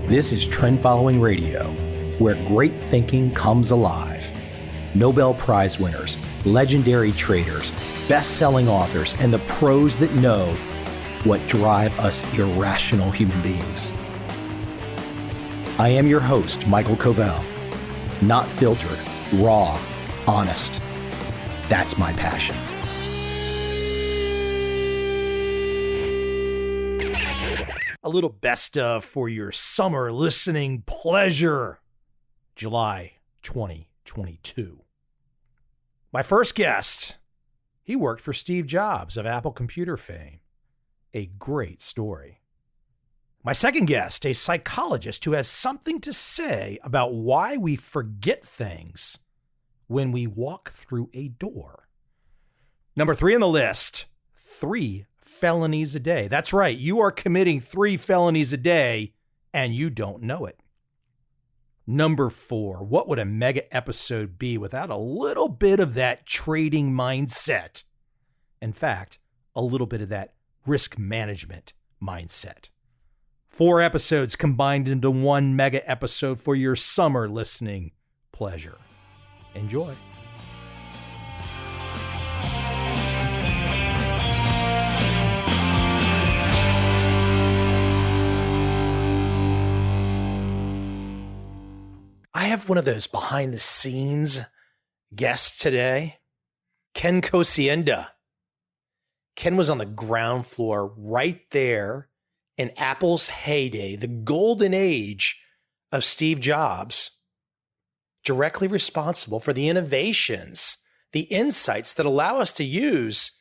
This is Trend Following Radio, where great thinking comes alive. Nobel Prize winners, legendary traders, best-selling authors, and the pros that know what drive us irrational human beings. I am your host, Michael Covel. Not filtered, raw, honest. That's my passion. A little best of for your summer listening pleasure, July 2022. My first guest, he worked for Steve Jobs of Apple computer fame. A great story. My second guest, a psychologist who has something to say about why we forget things when we walk through a door. Number 3 on the list, 3 felonies a day. That's right. You are committing 3 felonies a day and you don't know it. Number 4, what would a mega episode be without a little bit of that trading mindset? In fact, a little bit of that risk management mindset. 4 episodes combined into one mega episode for your summer listening pleasure. Enjoy. I have one of those behind the scenes guests today, Ken Covel. Ken was on the ground floor right there in Apple's heyday, the golden age of Steve Jobs, directly responsible for the innovations, the insights that allow us to use,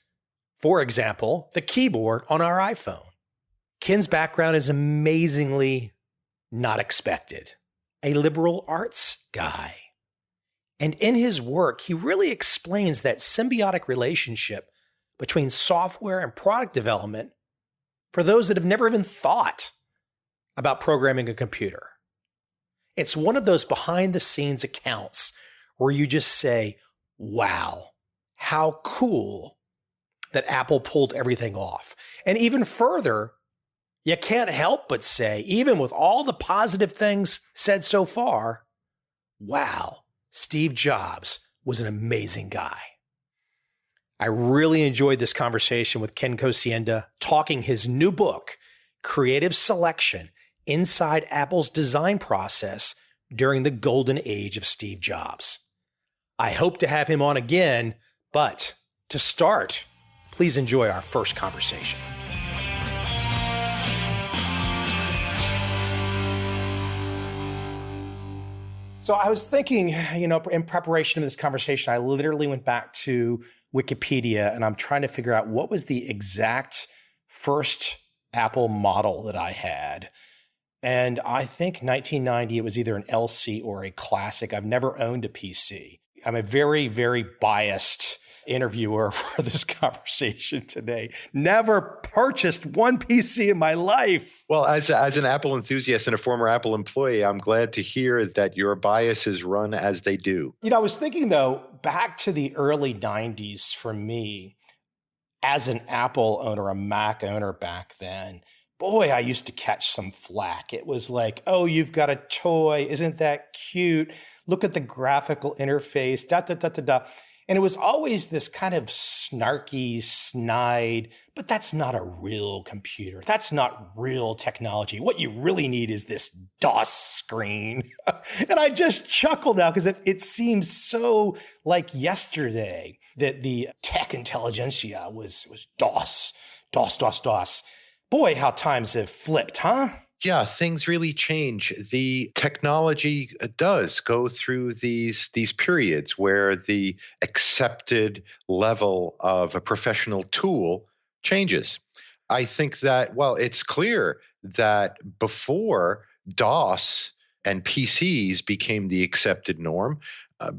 for example, the keyboard on our iPhone. Ken's background is amazingly not expected. A liberal arts guy. And in his work, he really explains that symbiotic relationship between software and product development for those that have never even thought about programming a computer. It's one of those behind the scenes accounts where you just say, wow, how cool that Apple pulled everything off. And even further, you can't help but say, even with all the positive things said so far, wow, Steve Jobs was an amazing guy. I really enjoyed this conversation with Ken Covel, talking his new book, Creative Selection, Inside Apple's Design Process During the Golden Age of Steve Jobs. I hope to have him on again, but to start, please enjoy our first conversation. So I was thinking, in preparation of this conversation, I literally went back to Wikipedia and I'm trying to figure out what was the exact first Apple model that I had. And I think 1990, it was either an LC or a Classic. I've never owned a PC. I'm a very, very biased interviewer for this conversation today. Never purchased one PC in my life. Well, as an Apple enthusiast and a former Apple employee, I'm glad to hear that your biases run as they do. I was thinking, though, back to the early 90s for me, as an Apple owner, a Mac owner back then, boy, I used to catch some flack. It was like, oh, you've got a toy. Isn't that cute? Look at the graphical interface, da-da-da-da-da. And it was always this kind of snarky, snide, but that's not a real computer. That's not real technology. What you really need is this DOS screen. And I just chuckle now because it seems so like yesterday that the tech intelligentsia was DOS, DOS, DOS, DOS. Boy, how times have flipped, huh? Yeah, things really change. The technology does go through these periods where the accepted level of a professional tool changes. I think that, well, it's clear that before DOS and PCs became the accepted norm,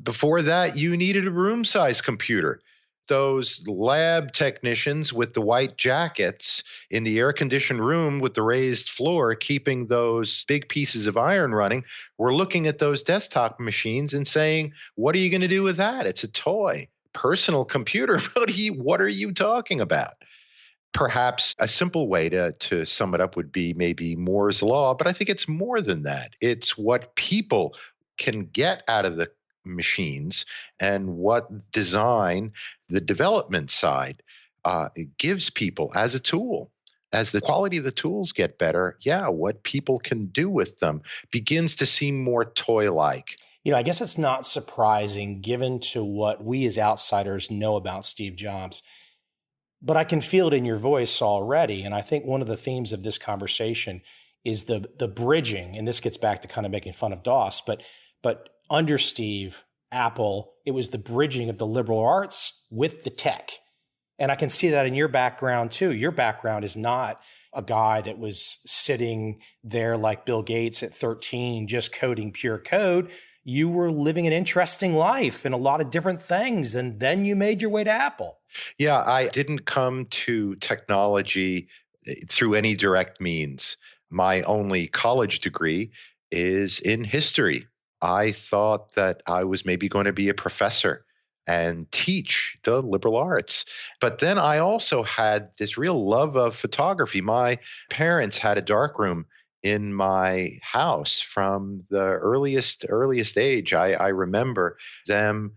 before that, you needed a room-sized computer. Those lab technicians with the white jackets in the air-conditioned room with the raised floor, keeping those big pieces of iron running, were looking at those desktop machines and saying, what are you going to do with that? It's a toy. Personal computer. What are you talking about? Perhaps a simple way to sum it up would be maybe Moore's Law, but I think it's more than that. It's what people can get out of the machines and what design, the development side, it gives people as a tool. As the quality of the tools get better, yeah, what people can do with them begins to seem more toy-like. I guess it's not surprising given to what we as outsiders know about Steve Jobs, but I can feel it in your voice already. And I think one of the themes of this conversation is the bridging, and this gets back to kind of making fun of DOS, but under Steve, Apple, it was the bridging of the liberal arts with the tech. And I can see that in your background too. Your background is not a guy that was sitting there like Bill Gates at 13, just coding pure code. You were living an interesting life in a lot of different things. And then you made your way to Apple. Yeah, I didn't come to technology through any direct means. My only college degree is in history. I thought that I was maybe going to be a professor and teach the liberal arts. But then I also had this real love of photography. My parents had a darkroom in my house from the earliest age. I remember them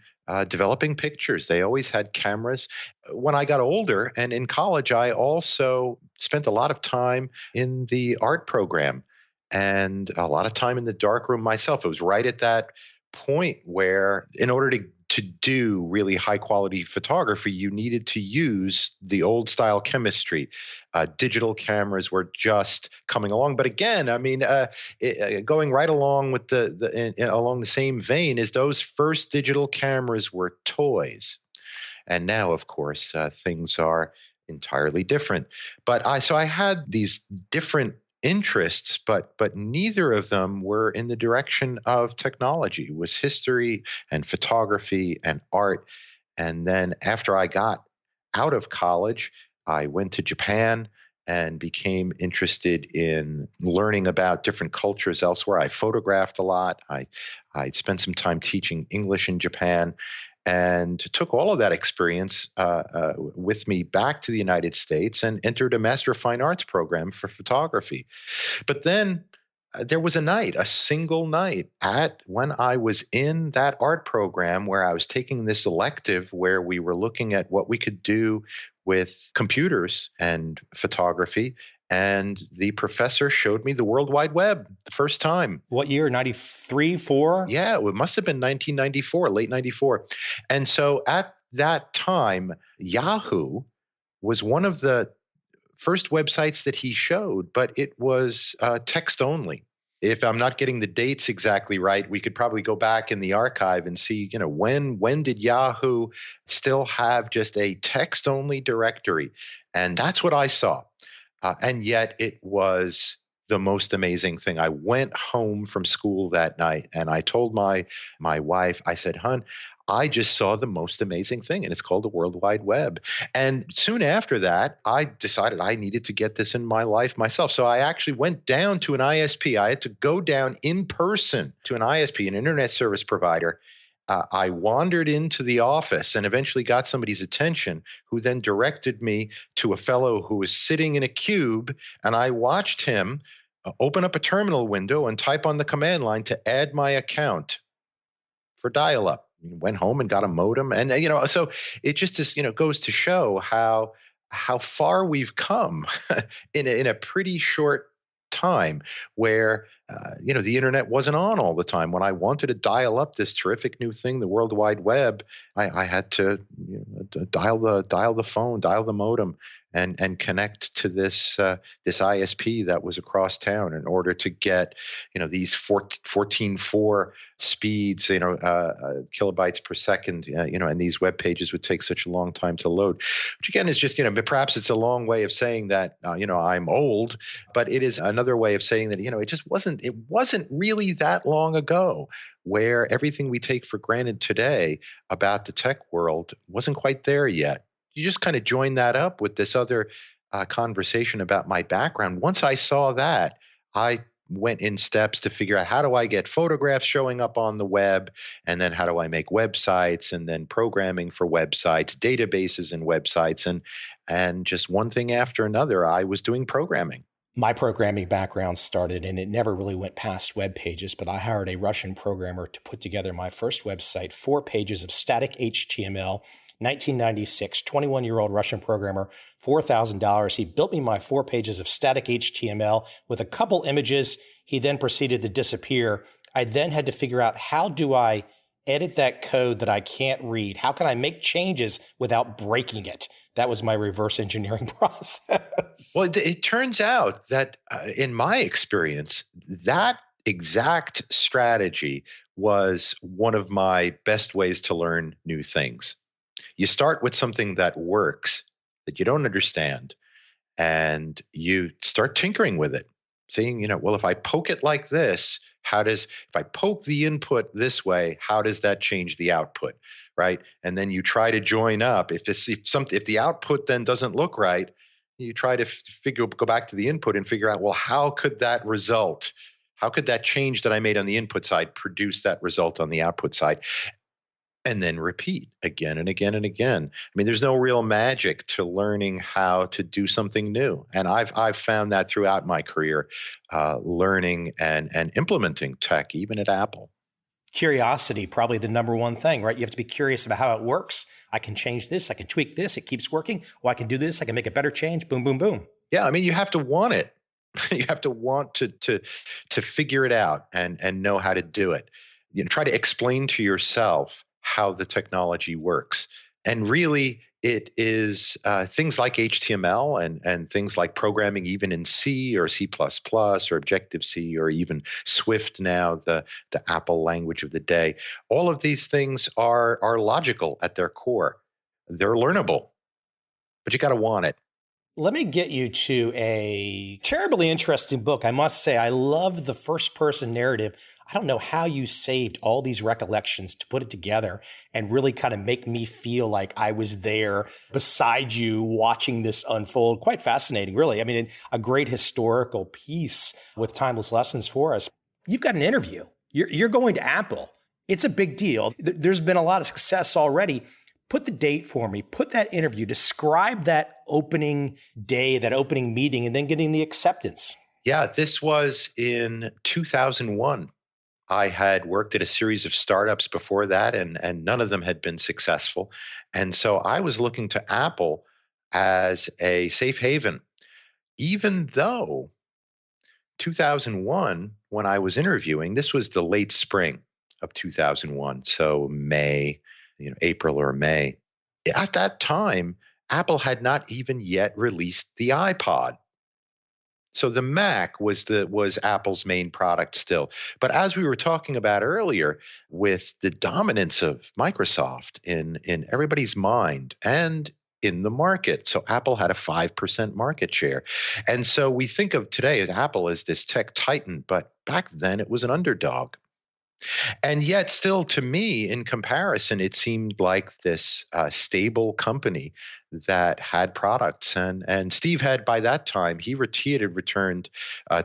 developing pictures. They always had cameras. When I got older and in college, I also spent a lot of time in the art program and a lot of time in the darkroom myself. It was right at that point where, in order to do really high quality photography, you needed to use the old style chemistry. Digital cameras were just coming along. But again, I mean, going right along with along the same vein is those first digital cameras were toys. And now, of course, things are entirely different. So I had these different interests, but neither of them were in the direction of technology. It was history and photography and art. And then after I got out of college, I went to Japan and became interested in learning about different cultures elsewhere. I photographed a lot. I spent some time teaching English in Japan, and took all of that experience with me back to the United States and entered a Master of Fine Arts program for photography. But then there was a single night when I was in that art program where I was taking this elective where we were looking at what we could do with computers and photography. And the professor showed me the World Wide Web the first time. What year? 93, 4? Yeah, it must have been 1994, late 94. And so at that time, Yahoo was one of the first websites that he showed, but it was text only. If I'm not getting the dates exactly right, we could probably go back in the archive and see, when did Yahoo still have just a text only directory? And that's what I saw. And yet it was the most amazing thing. I went home from school that night and I told my wife, I said, "Hun, I just saw the most amazing thing, and it's called the World Wide Web." And soon after that, I decided I needed to get this in my life myself. So I actually went down to an ISP. I had to go down in person to an ISP, an internet service provider. I wandered into the office and eventually got somebody's attention, who then directed me to a fellow who was sitting in a cube, and I watched him open up a terminal window and type on the command line to add my account for dial-up. Went home and got a modem, and so it just goes to show how far we've come in a pretty short time, where the internet wasn't on all the time. When I wanted to dial up this terrific new thing, the World Wide Web, I had to dial the phone, dial the modem, and connect to this ISP that was across town in order to get these 14.4 speeds, kilobytes per second, and these web pages would take such a long time to load. Which again is just perhaps it's a long way of saying that I'm old, but it is another way of saying that it wasn't really that long ago where everything we take for granted today about the tech world wasn't quite there yet. You just kind of join that up with this other conversation about my background. Once I saw that, I went in steps to figure out, how do I get photographs showing up on the web, and then how do I make websites, and then programming for websites, databases and websites. And And just one thing after another, I was doing programming. My programming background started, and it never really went past web pages, but I hired a Russian programmer to put together my first website, 4 pages of static HTML, 1996, 21-year-old Russian programmer, $4,000. He built me my 4 pages of static HTML with a couple images. He then proceeded to disappear. I then had to figure out, how do I edit that code that I can't read? How can I make changes without breaking it? That was my reverse engineering process. Well, it turns out that in my experience, that exact strategy was one of my best ways to learn new things. You start with something that works, that you don't understand, and you start tinkering with it, saying, well, if I poke it like this, if I poke the input this way, how does that change the output, right? And then you try to join up. If the output then doesn't look right, you try to go back to the input and figure out, well, how could that result? How could that change that I made on the input side produce that result on the output side? And then repeat again and again and again. I mean, there's no real magic to learning how to do something new. And I've found that throughout my career, learning and implementing tech, even at Apple. Curiosity, probably the number one thing, right? You have to be curious about how it works. I can change this. I can tweak this. It keeps working. Oh, I can do this. I can make a better change. Boom, boom, boom. Yeah, I mean, you have to want it. You have to want to figure it out and know how to do it. Try to explain to yourself how the technology works. And really, it is things like HTML and things like programming even in C or C++ or Objective-C or even Swift now, the Apple language of the day. All of these things are logical at their core. They're learnable, but you got to want it. Let me get you to a terribly interesting book. I must say, I love the first person narrative. I don't know how you saved all these recollections to put it together and really kind of make me feel like I was there beside you watching this unfold. Quite fascinating, really. I mean, a great historical piece with timeless lessons for us. You've got an interview. You're going to Apple. It's a big deal. There's been a lot of success already. Put the date for me, put that interview, describe that opening day, that opening meeting, and then getting the acceptance. Yeah, this was in 2001. I had worked at a series of startups before that, and none of them had been successful. And so I was looking to Apple as a safe haven, even though 2001, when I was interviewing, this was the late spring of 2001. So May, April or May. At that time, Apple had not even yet released the iPod. So the Mac was Apple's main product still. But as we were talking about earlier, with the dominance of Microsoft in everybody's mind and in the market, so Apple had a 5% market share. And so we think of today as Apple as this tech titan, but back then it was an underdog. And yet still, to me, in comparison, it seemed like this stable company that had products. And Steve had, by that time, he had returned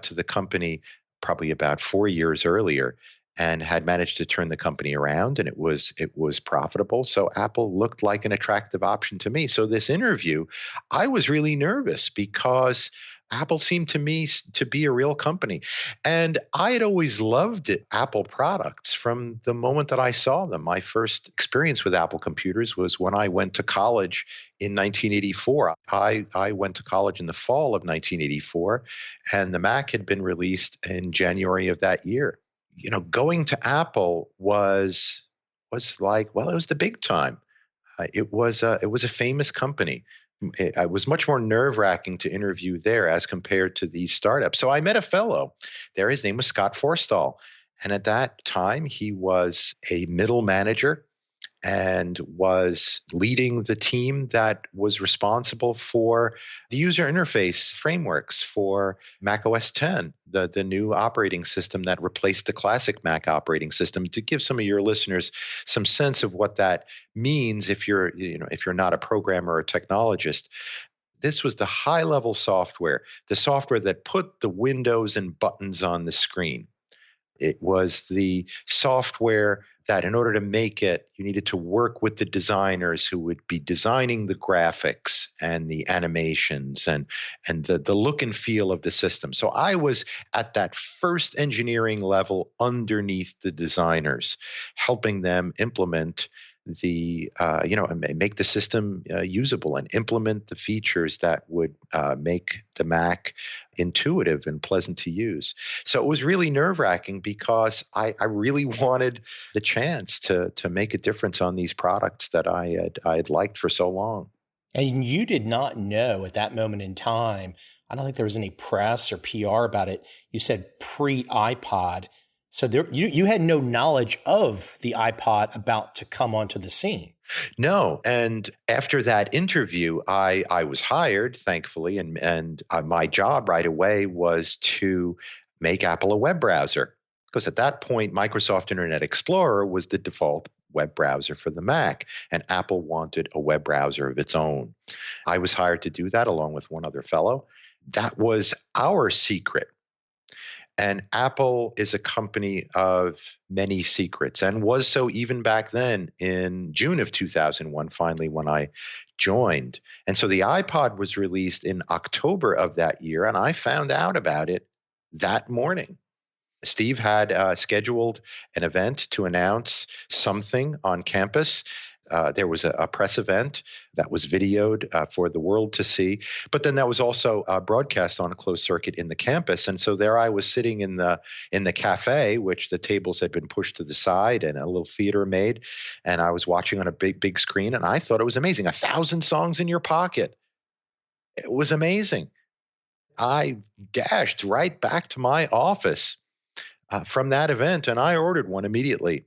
to the company probably about 4 years earlier and had managed to turn the company around, and it was profitable. So Apple looked like an attractive option to me. So this interview, I was really nervous because Apple seemed to me to be a real company. And I had always loved Apple products from the moment that I saw them. My first experience with Apple computers was when I went to college in 1984. I went to college in the fall of 1984, and the Mac had been released in January of that year. Going to Apple was like, well, it was the big time. It was a famous company. It was much more nerve-wracking to interview there as compared to these startups. So I met a fellow there. His name was Scott Forstall. And at that time, he was a middle manager and was leading the team that was responsible for the user interface frameworks for Mac OS X, the new operating system that replaced the classic Mac operating system. To give some of your listeners some sense of what that means, if you're not a programmer or a technologist, this was the high-level software, the software that put the windows and buttons on the screen. It was the software that in order to make it, you needed to work with the designers who would be designing the graphics and the animations and the look and feel of the system. So I was at that first engineering level underneath the designers, helping them implement and make the system usable and implement the features that would make the Mac intuitive and pleasant to use. So it was really nerve-wracking because I really wanted the chance to make a difference on these products that I had liked for so long. And you did not know at that moment in time, I don't think there was any press or PR about it. You said pre-iPod. So you had no knowledge of the iPod about to come onto the scene. No. And after that interview, I was hired, thankfully, and my job right away was to make Apple a web browser. Because at that point, Microsoft Internet Explorer was the default web browser for the Mac, and Apple wanted a web browser of its own. I was hired to do that along with one other fellow. That was our secret. And Apple is a company of many secrets and was so even back then in June of 2001, finally, when I joined. And so the iPod was released in October of that year, and I found out about it that morning. Steve had scheduled an event to announce something on campus. There was a press event that was videoed for the world to see, but then that was also broadcast on a closed circuit in the campus. And so there I was sitting in the cafe, which the tables had been pushed to the side and a little theater made, and I was watching on a big screen, and I thought it was amazing. 1,000 songs in your pocket. It was amazing. I dashed right back to my office from that event, and I ordered one immediately.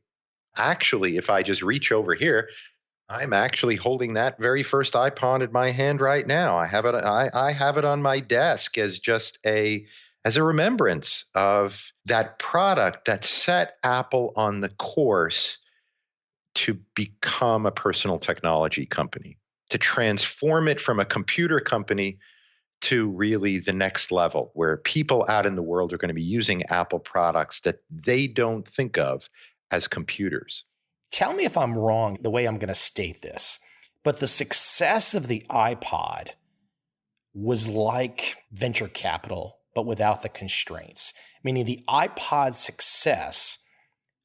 Actually, if I just reach over here, I'm actually holding that very first iPod in my hand right now. I have it. I have it on my desk as a remembrance of that product that set Apple on the course to become a personal technology company, to transform it from a computer company to really the next level, where people out in the world are going to be using Apple products that they don't think of as computers. Tell me if I'm wrong the way I'm going to state this, but the success of the iPod was like venture capital, but without the constraints. Meaning the iPod's success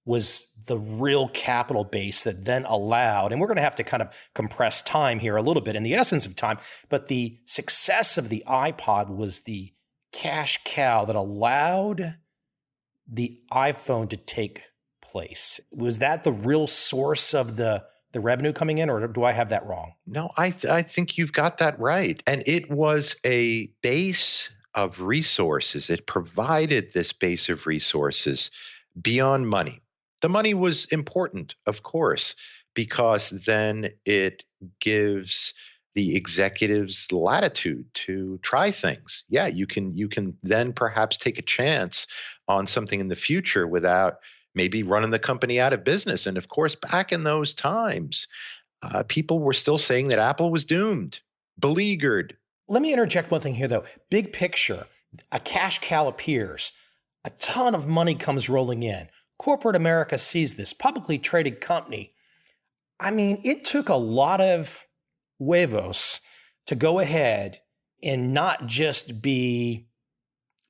was the real capital base that then allowed, and we're going to have to kind of compress time here a little bit in the essence of time, but the success of the iPod was the cash cow that allowed the iPhone to take place. Was that the real source of the revenue coming in, or do I have that wrong? No, I think you've got that right. And it was a base of resources. It provided this base of resources beyond money. The money was important, of course, because then it gives the executives latitude to try things. Yeah, you can then perhaps take a chance on something in the future without maybe running the company out of business. And of course, back in those times, people were still saying that Apple was doomed, beleaguered. Let me interject one thing here, though. Big picture, a cash cow appears. A ton of money comes rolling in. Corporate America sees this publicly traded company. I mean, it took a lot of huevos to go ahead and not just be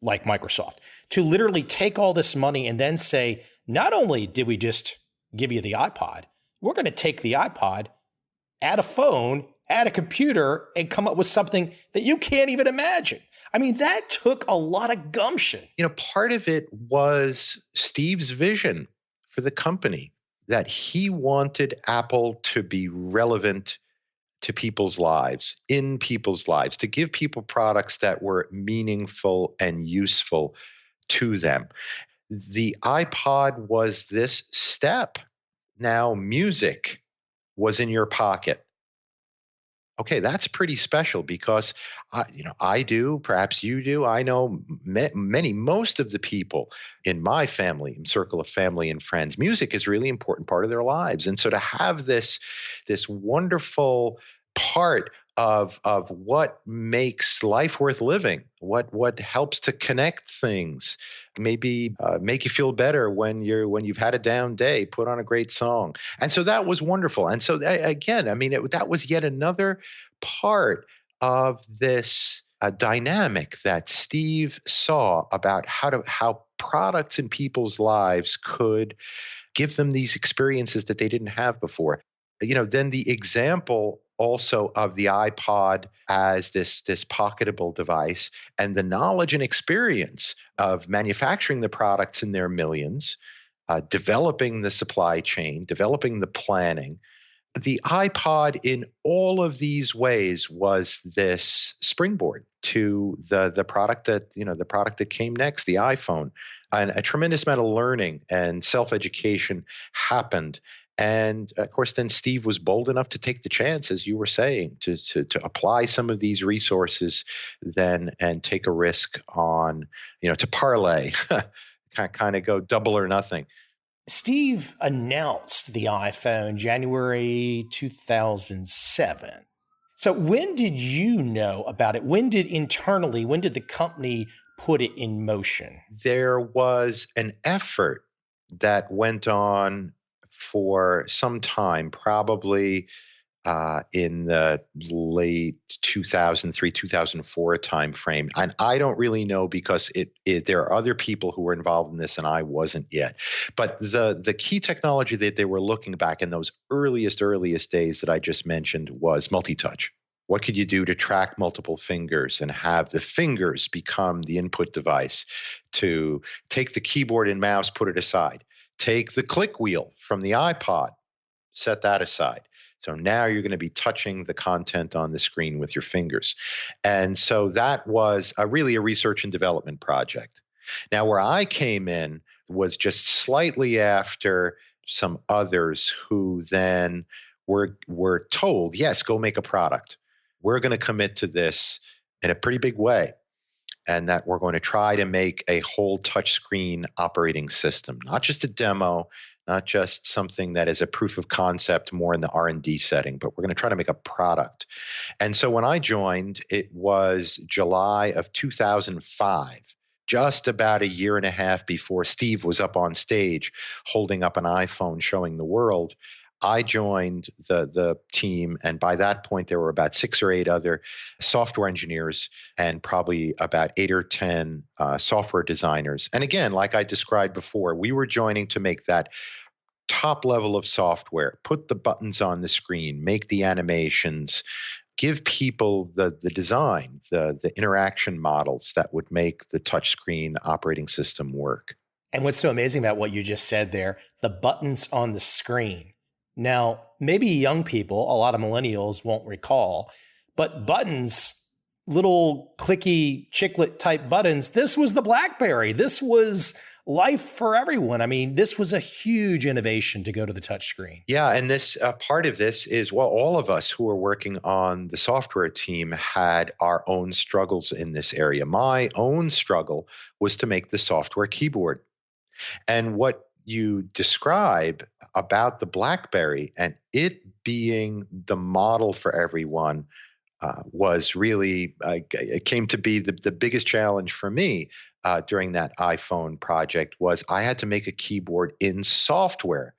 like Microsoft, to literally take all this money and then say, not only did we just give you the iPod, we're going to take the iPod, add a phone, add a computer, and come up with something that you can't even imagine. I mean, that took a lot of gumption. Part of it was Steve's vision for the company, that he wanted Apple to be relevant to people's lives, in people's lives, to give people products that were meaningful and useful to them. The iPod was this step. Now, music was in your pocket. Okay, that's pretty special because I do, perhaps you do. I know most of the people in my family, circle of family and friends, music is a really important part of their lives. And so to have this wonderful part of what makes life worth living, what helps to connect things, maybe make you feel better when you've had a down day, put on a great song. And so that was wonderful. And so again, I mean, that was yet another part of this dynamic that Steve saw about how products in people's lives could give them these experiences that they didn't have before. Then the example also of the iPod as this pocketable device, and the knowledge and experience of manufacturing the products in their millions, developing the supply chain, developing the planning. The iPod in all of these ways was this springboard to the product that came next, the iPhone. And a tremendous amount of learning and self-education happened. And of course, then Steve was bold enough to take the chance, as you were saying, to apply some of these resources then and take a risk on, to parlay, kind of go double or nothing. Steve announced the iPhone January 2007. So when did you know about it? When did the company put it in motion? There was an effort that went on for some time, probably in the late 2003, 2004 timeframe. And I don't really know because there are other people who were involved in this and I wasn't yet. But the key technology that they were looking back in those earliest days that I just mentioned was multi-touch. What could you do to track multiple fingers and have the fingers become the input device to take the keyboard and mouse, put it aside, take the click wheel from the iPod, set that aside. So now you're going to be touching the content on the screen with your fingers. And so that was really a research and development project. Now, where I came in was just slightly after some others who then were told, yes, go make a product. We're going to commit to this in a pretty big way. And that we're going to try to make a whole touchscreen operating system, not just a demo, not just something that is a proof of concept more in the R&D setting, but we're going to try to make a product. And so when I joined, it was July of 2005, just about a year and a half before Steve was up on stage holding up an iPhone showing the world. I joined the team, and by that point, there were about 6 or 8 other software engineers and probably about 8 or 10 software designers. And again, like I described before, we were joining to make that top level of software, put the buttons on the screen, make the animations, give people the design, the interaction models that would make the touchscreen operating system work. And what's so amazing about what you just said there, the buttons on the screen. Now, maybe young people, a lot of millennials won't recall, but buttons, little clicky chiclet type buttons, this was the BlackBerry. This was life for everyone. I mean, this was a huge innovation to go to the touchscreen. Yeah, and this part of this is, well, all of us who are working on the software team had our own struggles in this area. My own struggle was to make the software keyboard. And what you describe about the BlackBerry and it being the model for everyone was really, it came to be the biggest challenge for me during that iPhone project was I had to make a keyboard in software,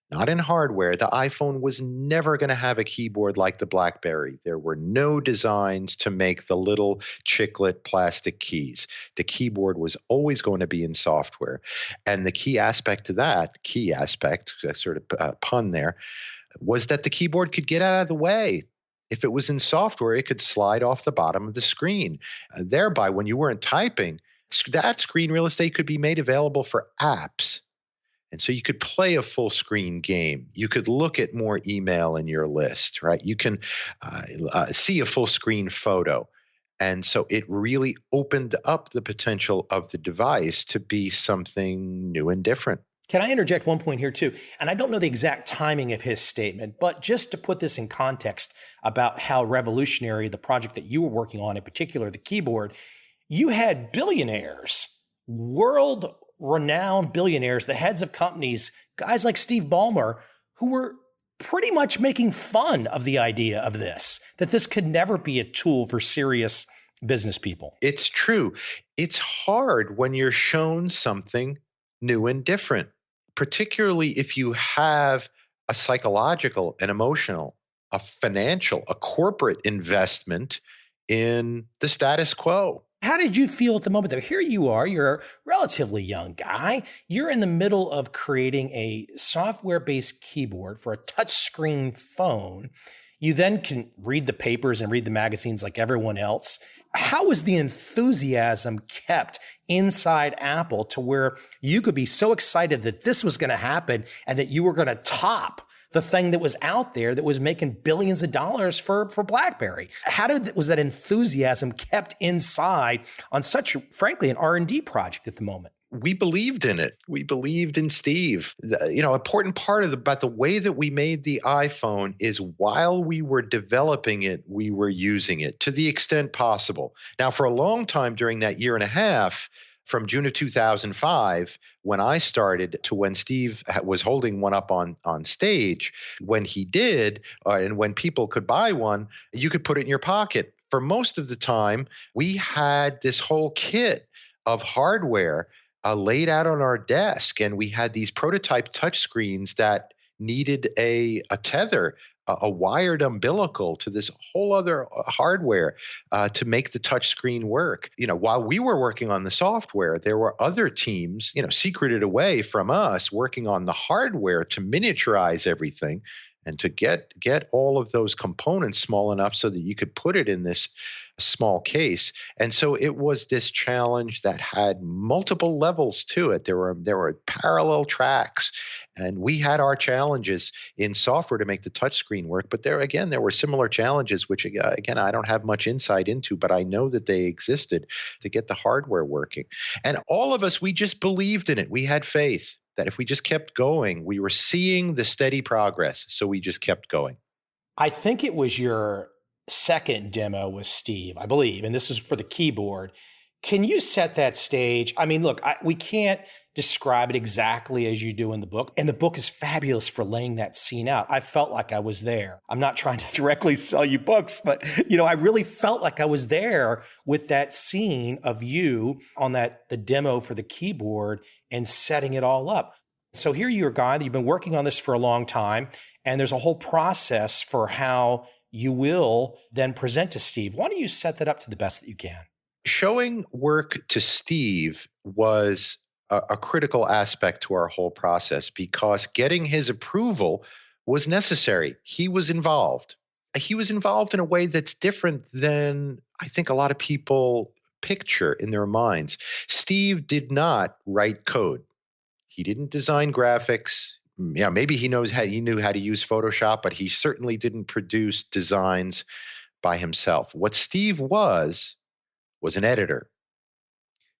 not in hardware. The iPhone was never going to have a keyboard like the BlackBerry. There were no designs to make the little chiclet plastic keys. The keyboard was always going to be in software. And the key aspect to that, sort of pun there, was that the keyboard could get out of the way. If it was in software, it could slide off the bottom of the screen. Thereby, when you weren't typing, that screen real estate could be made available for apps. And so you could play a full screen game. You could look at more email in your list, right? You can see a full screen photo. And so it really opened up the potential of the device to be something new and different. Can I interject one point here too? And I don't know the exact timing of his statement, but just to put this in context about how revolutionary the project that you were working on, in particular, the keyboard, you had billionaires, world-renowned billionaires, the heads of companies, guys like Steve Ballmer, who were pretty much making fun of the idea of this, that this could never be a tool for serious business people. It's true. It's hard when you're shown something new and different, particularly if you have a psychological, an emotional, a financial, a corporate investment in the status quo. How did you feel at the moment, though? Here you are, you're a relatively young guy. You're in the middle of creating a software-based keyboard for a touchscreen phone. You then can read the papers and read the magazines like everyone else. How was the enthusiasm kept inside Apple to where you could be so excited that this was going to happen and that you were going to top the thing that was out there that was making billions of dollars for BlackBerry? Was that enthusiasm kept inside on such, frankly, an R&D project at the moment? We believed in it. We believed in Steve. Important part about the way that we made the iPhone is while we were developing it, we were using it to the extent possible. Now, for a long time during that year and a half, from June of 2005, when I started, to when Steve was holding one up on stage, when he did, and when people could buy one, you could put it in your pocket. For most of the time, we had this whole kit of hardware laid out on our desk, and we had these prototype touchscreens that needed a tether, a wired umbilical to this whole other hardware to make the touchscreen work. While we were working on the software, there were other teams, secreted away from us, working on the hardware to miniaturize everything and to get all of those components small enough so that you could put it in this small case. And so it was this challenge that had multiple levels to it. There were parallel tracks, and we had our challenges in software to make the touchscreen work. But there were similar challenges, which again, I don't have much insight into, but I know that they existed to get the hardware working. And all of us, we just believed in it. We had faith that if we just kept going, we were seeing the steady progress. So we just kept going. I think it was your second demo with Steve, I believe, and this is for the keyboard. Can you set that stage? I mean, look, we can't describe it exactly as you do in the book, and the book is fabulous for laying that scene out. I felt like I was there. I'm not trying to directly sell you books, but I really felt like I was there with that scene of you on the demo for the keyboard and setting it all up. So here you're a guy that you've been working on this for a long time, and there's a whole process for how you will then present to Steve. Why don't you set that up to the best that you can? Showing work to Steve was a critical aspect to our whole process because getting his approval was necessary. He was involved. He was involved in a way that's different than I think a lot of people picture in their minds. Steve did not write code. He didn't design graphics. Yeah, maybe he knew how to use Photoshop, but he certainly didn't produce designs by himself. What Steve was an editor.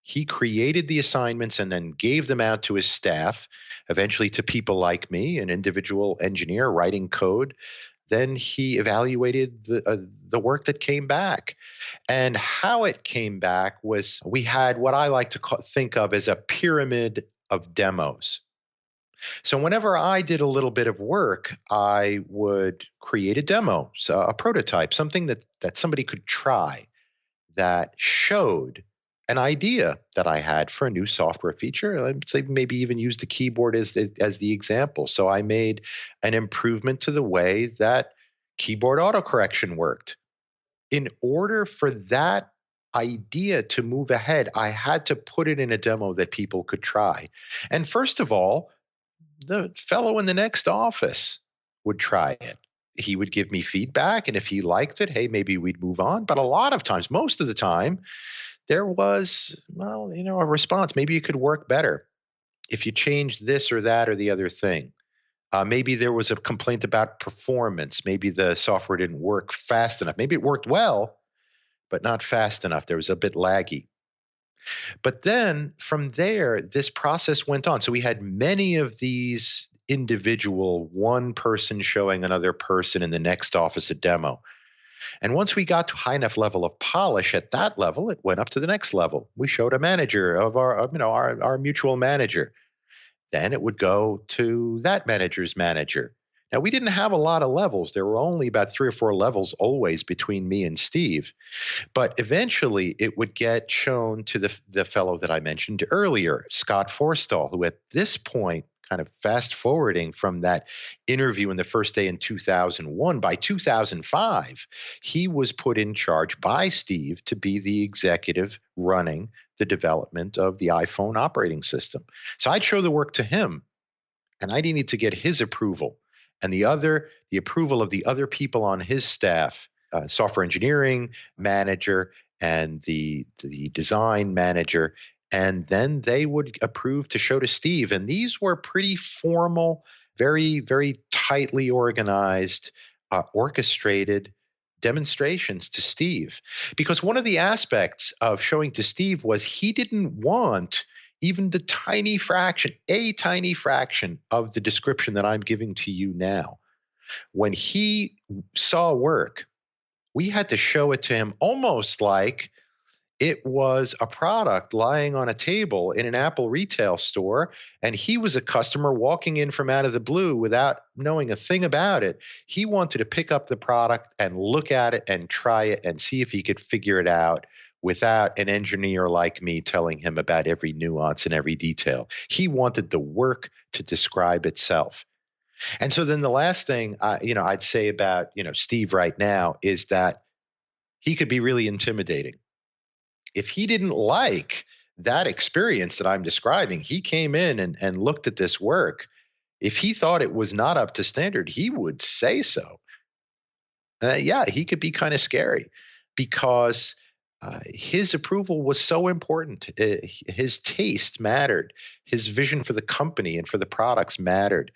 He created the assignments and then gave them out to his staff, eventually to people like me, an individual engineer writing code. Then he evaluated the work that came back. And how it came back was we had what I like to think of as a pyramid of demos. So whenever I did a little bit of work, I would create a demo, so a prototype, something that somebody could try that showed an idea that I had for a new software feature. I'd say maybe even use the keyboard as the example. So I made an improvement to the way that keyboard autocorrection worked. In order for that idea to move ahead, I had to put it in a demo that people could try. And first of all, the fellow in the next office would try it. He would give me feedback, and if he liked it, hey, maybe we'd move on. But a lot of times, most of the time, there was, a response. Maybe it could work better if you changed this or that or the other thing. Maybe there was a complaint about performance. Maybe the software didn't work fast enough. Maybe it worked well, but not fast enough. There was a bit laggy. But then from there, this process went on. So we had many of these individual, one person showing another person in the next office a demo. And once we got to a high enough level of polish at that level, it went up to the next level. We showed a manager of our mutual manager. Then it would go to that manager's manager. Now, we didn't have a lot of levels. There were only about 3 or 4 levels always between me and Steve. But eventually it would get shown to the fellow that I mentioned earlier, Scott Forstall, who at this point, kind of fast forwarding from that interview in the first day in 2001, by 2005, he was put in charge by Steve to be the executive running the development of the iPhone operating system. So I'd show the work to him, and I needed to get his approval and the approval of the other people on his staff, software engineering manager and the design manager, and then they would approve to show to Steve. And these were pretty formal, very, very tightly organized, orchestrated demonstrations to Steve. Because one of the aspects of showing to Steve was he didn't want even the a tiny fraction of the description that I'm giving to you now. When he saw work, we had to show it to him almost like it was a product lying on a table in an Apple retail store, and he was a customer walking in from out of the blue without knowing a thing about it. He wanted to pick up the product and look at it and try it and see if he could figure it out without an engineer like me telling him about every nuance and every detail. He wanted the work to describe itself. And so then the last thing I'd say about Steve right now is that he could be really intimidating. If he didn't like that experience that I'm describing, he came in and looked at this work. If he thought it was not up to standard, he would say so. He could be kind of scary because his approval was so important. His taste mattered. His vision for the company and for the products mattered.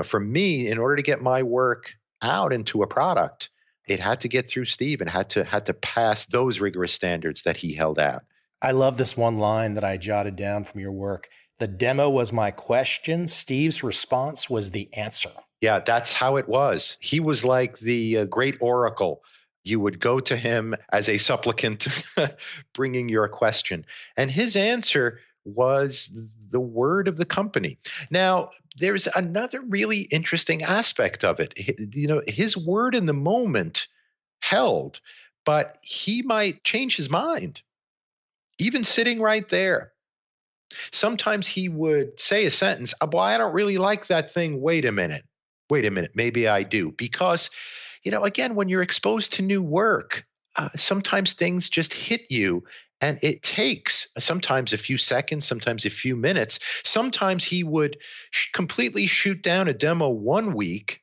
For me, in order to get my work out into a product, it had to get through Steve and had to pass those rigorous standards that he held out. I love this one line that I jotted down from your work. The demo was my question. Steve's response was the answer. Yeah, that's how it was. He was like the great oracle. You would go to him as a supplicant bringing your question. And his answer was the word of the company. Now, there's another really interesting aspect of it. His word in the moment held, but he might change his mind, even sitting right there. Sometimes he would say a sentence, well, I don't really like that thing. Wait a minute, maybe I do. Because, again, when you're exposed to new work, sometimes things just hit you. And it takes sometimes a few seconds, sometimes a few minutes. Sometimes he would completely shoot down a demo one week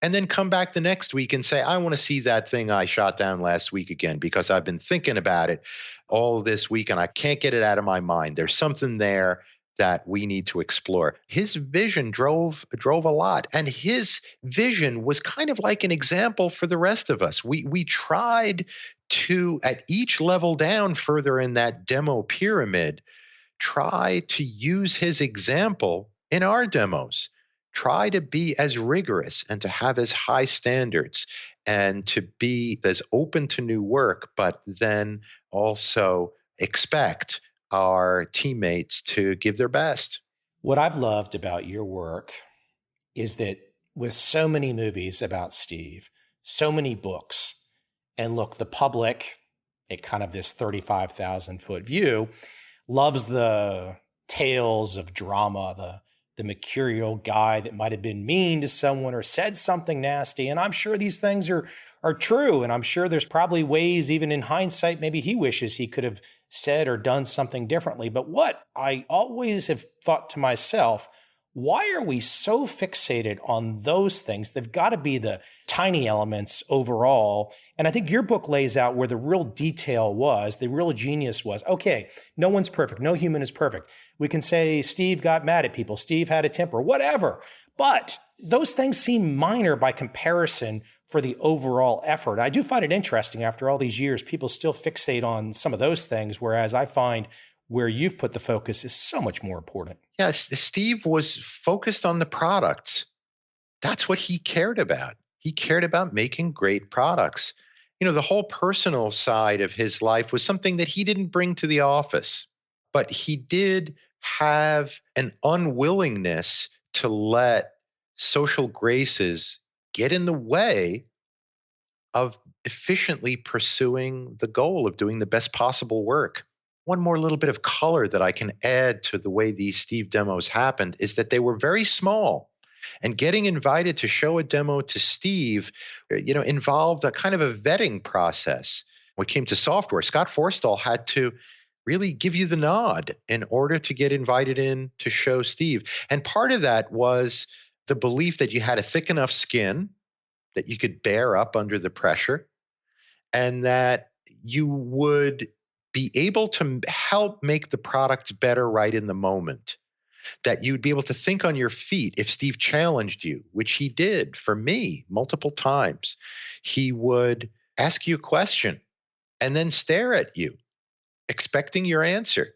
and then come back the next week and say, I want to see that thing I shot down last week again because I've been thinking about it all this week and I can't get it out of my mind. There's something there that we need to explore. His vision drove a lot, and his vision was kind of like an example for the rest of us. We tried to, at each level down further in that demo pyramid, try to use his example in our demos. Try to be as rigorous and to have as high standards and to be as open to new work, but then also expect our teammates to give their best. What I've loved about your work is that with so many movies about Steve, so many books, and look, the public, at kind of this 35,000-foot view, loves the tales of drama, the mercurial guy that might have been mean to someone or said something nasty. And I'm sure these things are true. And I'm sure there's probably ways, even in hindsight, maybe he wishes he could have said or done something differently. But what I always have thought to myself, why are we so fixated on those things? They've got to be the tiny elements overall. And I think your book lays out where the real detail was, the real genius was. Okay, no one's perfect. No human is perfect. We can say Steve got mad at people. Steve had a temper, whatever. But those things seem minor by comparison for the overall effort. I do find it interesting after all these years, people still fixate on some of those things, whereas I find where you've put the focus is so much more important. Yes, Steve was focused on the products. That's what he cared about. He cared about making great products. The whole personal side of his life was something that he didn't bring to the office, but he did have an unwillingness to let social graces get in the way of efficiently pursuing the goal of doing the best possible work. One more little bit of color that I can add to the way these Steve demos happened is that they were very small. And getting invited to show a demo to Steve, involved a kind of a vetting process. When it came to software, Scott Forstall had to really give you the nod in order to get invited in to show Steve. And part of that was the belief that you had a thick enough skin that you could bear up under the pressure, and that you would be able to help make the products better right in the moment. That you'd be able to think on your feet if Steve challenged you, which he did for me multiple times. He would ask you a question and then stare at you, expecting your answer.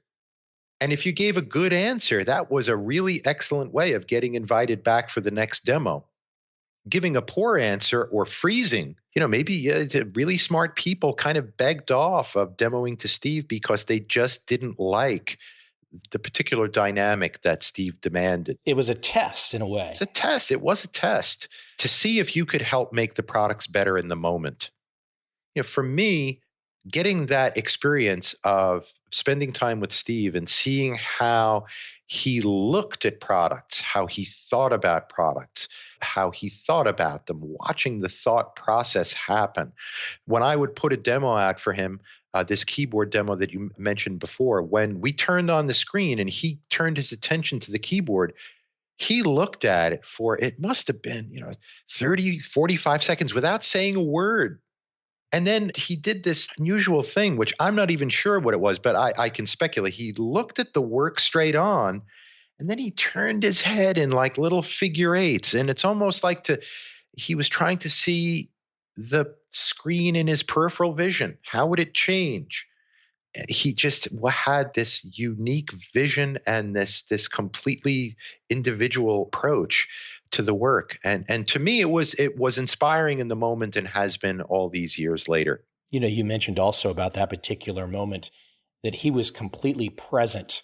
And if you gave a good answer, that was a really excellent way of getting invited back for the next demo. Giving a poor answer or freezing, maybe really smart people kind of begged off of demoing to Steve because they just didn't like the particular dynamic that Steve demanded. It was a test in a way. It's a test. It was a test to see if you could help make the products better in the moment. For me, getting that experience of spending time with Steve and seeing how he looked at products, how he thought about products, how he thought about them, watching the thought process happen. When I would put a demo out for him, this keyboard demo that you mentioned before, when we turned on the screen and he turned his attention to the keyboard, he looked at it for, it must have been, 30, 45 seconds without saying a word. And then he did this unusual thing, which I'm not even sure what it was, but I can speculate. He looked at the work straight on, and then he turned his head in like little figure eights. And it's almost like he was trying to see the screen in his peripheral vision. How would it change? He just had this unique vision and this completely individual approach to the work. And to me, it was inspiring in the moment and has been all these years later. You mentioned also about that particular moment that he was completely present.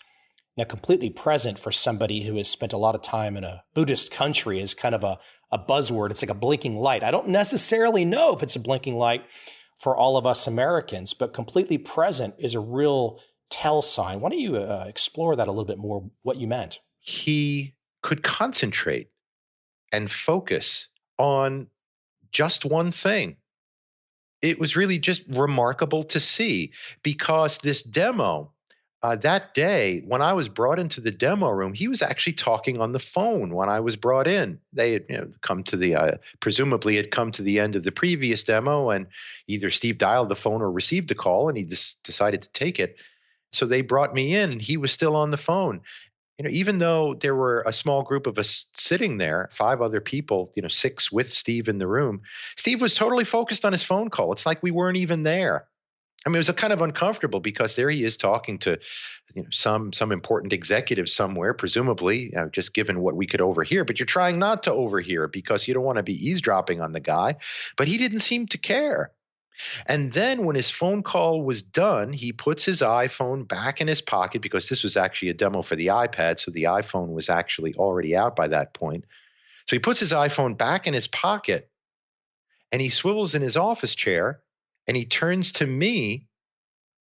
Now, completely present for somebody who has spent a lot of time in a Buddhist country is kind of a buzzword. It's like a blinking light. I don't necessarily know if it's a blinking light for all of us Americans, but completely present is a real tell sign. Why don't you explore that a little bit more, what you meant? He could concentrate and focus on just one thing. It was really just remarkable to see, because this demo, that day when I was brought into the demo room, he was actually talking on the phone when I was brought in. They had come to presumably had come to the end of the previous demo, and either Steve dialed the phone or received a call, and he just decided to take it. So they brought me in, and he was still on the phone. Even though there were a small group of us sitting there, 5 other people, 6 with Steve in the room, Steve was totally focused on his phone call. It's like we weren't even there. I mean, it was a kind of uncomfortable because there he is talking to, some important executive somewhere, presumably, just given what we could overhear. But you're trying not to overhear because you don't want to be eavesdropping on the guy. But he didn't seem to care. And then when his phone call was done, he puts his iPhone back in his pocket, because this was actually a demo for the iPad, so the iPhone was actually already out by that point. So he puts his iPhone back in his pocket, and he swivels in his office chair, and he turns to me,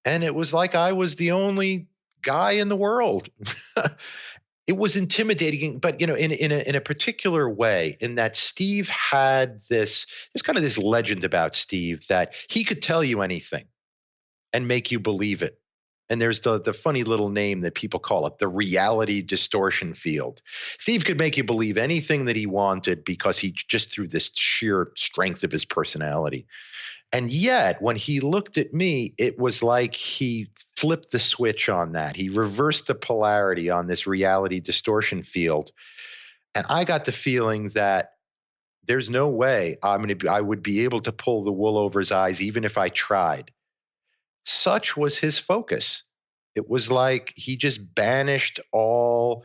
and it was like I was the only guy in the world. It was intimidating, but in a particular way, in that Steve had there's kind of this legend about Steve that he could tell you anything and make you believe it. And there's the funny little name that people call it, the reality distortion field. Steve could make you believe anything that he wanted because he just through this sheer strength of his personality. And yet, when he looked at me, it was like he flipped the switch on that. He reversed the polarity on this reality distortion field. And I got the feeling that there's no way I would be able to pull the wool over his eyes, even if I tried. Such was his focus. It was like he just banished all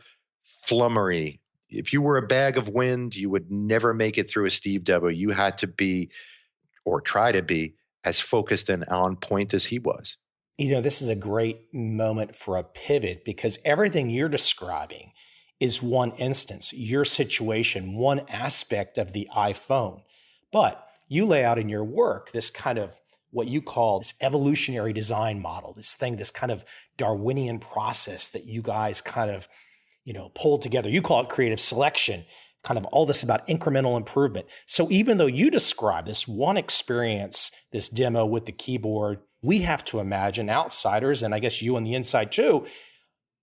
flummery. If you were a bag of wind, you would never make it through a Steve demo. You had to be, or try to be, as focused and on point as he was. This is a great moment for a pivot, because everything you're describing is one instance, your situation, one aspect of the iPhone. But you lay out in your work this kind of what you call this evolutionary design model, this kind of Darwinian process that you guys kind of, pulled together. You call it creative selection, kind of all this about incremental improvement. So even though you describe this one experience, this demo with the keyboard, we have to imagine outsiders, and I guess you on the inside too,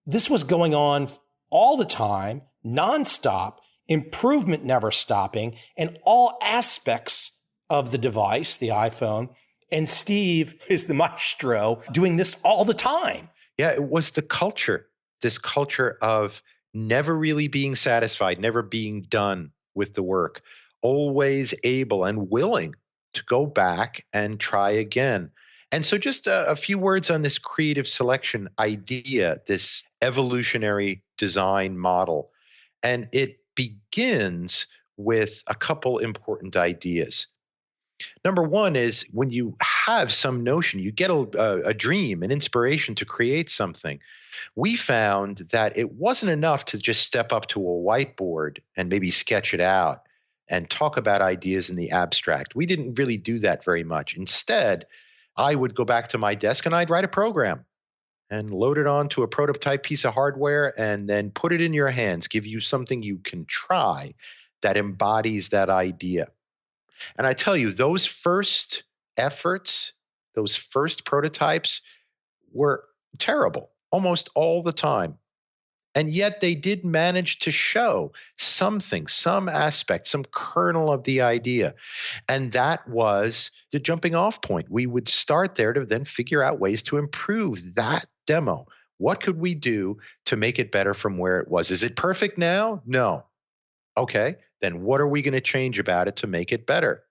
this was going on all the time, nonstop, improvement never stopping, and all aspects of the device, the iPhone. And Steve is the maestro doing this all the time. Yeah, it was the culture, this culture of never really being satisfied, never being done with the work, always able and willing to go back and try again. And so, just a few words on this creative selection idea, this evolutionary design model. And it begins with a couple important ideas. Number one is when you have some notion, you get a dream, an inspiration to create something. We found that it wasn't enough to just step up to a whiteboard and maybe sketch it out and talk about ideas in the abstract. We didn't really do that very much. Instead, I would go back to my desk and I'd write a program and load it onto a prototype piece of hardware and then put it in your hands, give you something you can try that embodies that idea. And I tell you, those first efforts, those first prototypes were terrible almost all the time. And yet they did manage to show something, some aspect, some kernel of the idea. And that was the jumping off point. We would start there to then figure out ways to improve that demo. What could we do to make it better from where it was? Is it perfect now? No. Okay, then what are we going to change about it to make it better?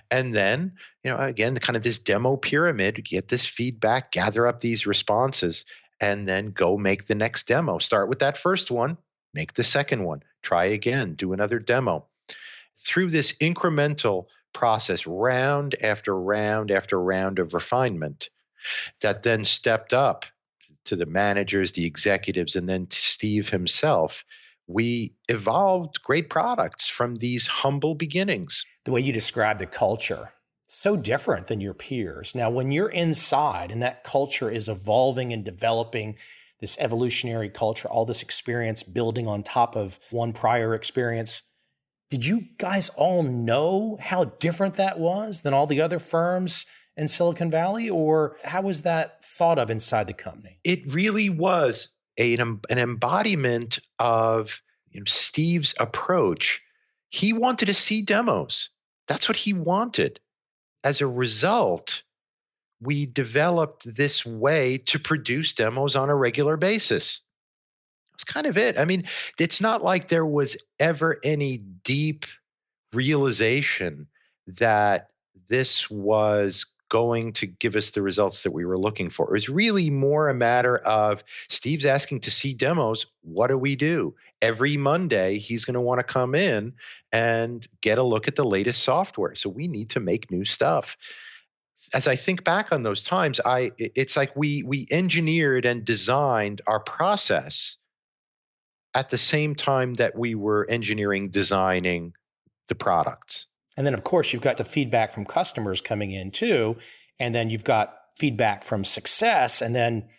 And then, again, kind of this demo pyramid, get this feedback, gather up these responses, and then go make the next demo. Start with that first one, make the second one, try again, do another demo. Through this incremental process, round after round after round of refinement, that then stepped up to the managers, the executives, and then to Steve himself, we evolved great products from these humble beginnings. The way you describe the culture, so different than your peers. Now, when you're inside and that culture is evolving and developing, this evolutionary culture, all this experience building on top of one prior experience, did you guys all know how different that was than all the other firms in Silicon Valley? Or how was that thought of inside the company? It really was an embodiment of Steve's approach. He wanted to see demos. That's what he wanted. As a result, we developed this way to produce demos on a regular basis. That's kind of it. I mean, it's not like there was ever any deep realization that this was going to give us the results that we were looking for. It was really more a matter of Steve's asking to see demos. What do we do? Every Monday, he's going to want to come in and get a look at the latest software. So we need to make new stuff. As I think back on those times, it's like we engineered and designed our process at the same time that we were engineering, designing the products. And then, of course, you've got the feedback from customers coming in too. And then you've got feedback from success. And then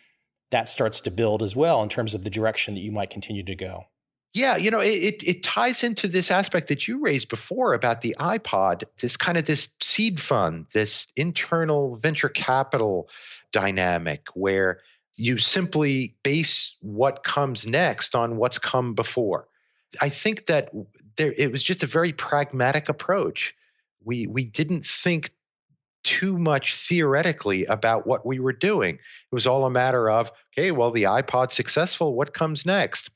that starts to build as well in terms of the direction that you might continue to go. Yeah, it ties into this aspect that you raised before about the iPod, this seed fund, this internal venture capital dynamic where you simply base what comes next on what's come before. I think that it was just a very pragmatic approach. We didn't think too much theoretically about what we were doing. It was all a matter of, okay, well, the iPod's successful. What comes next?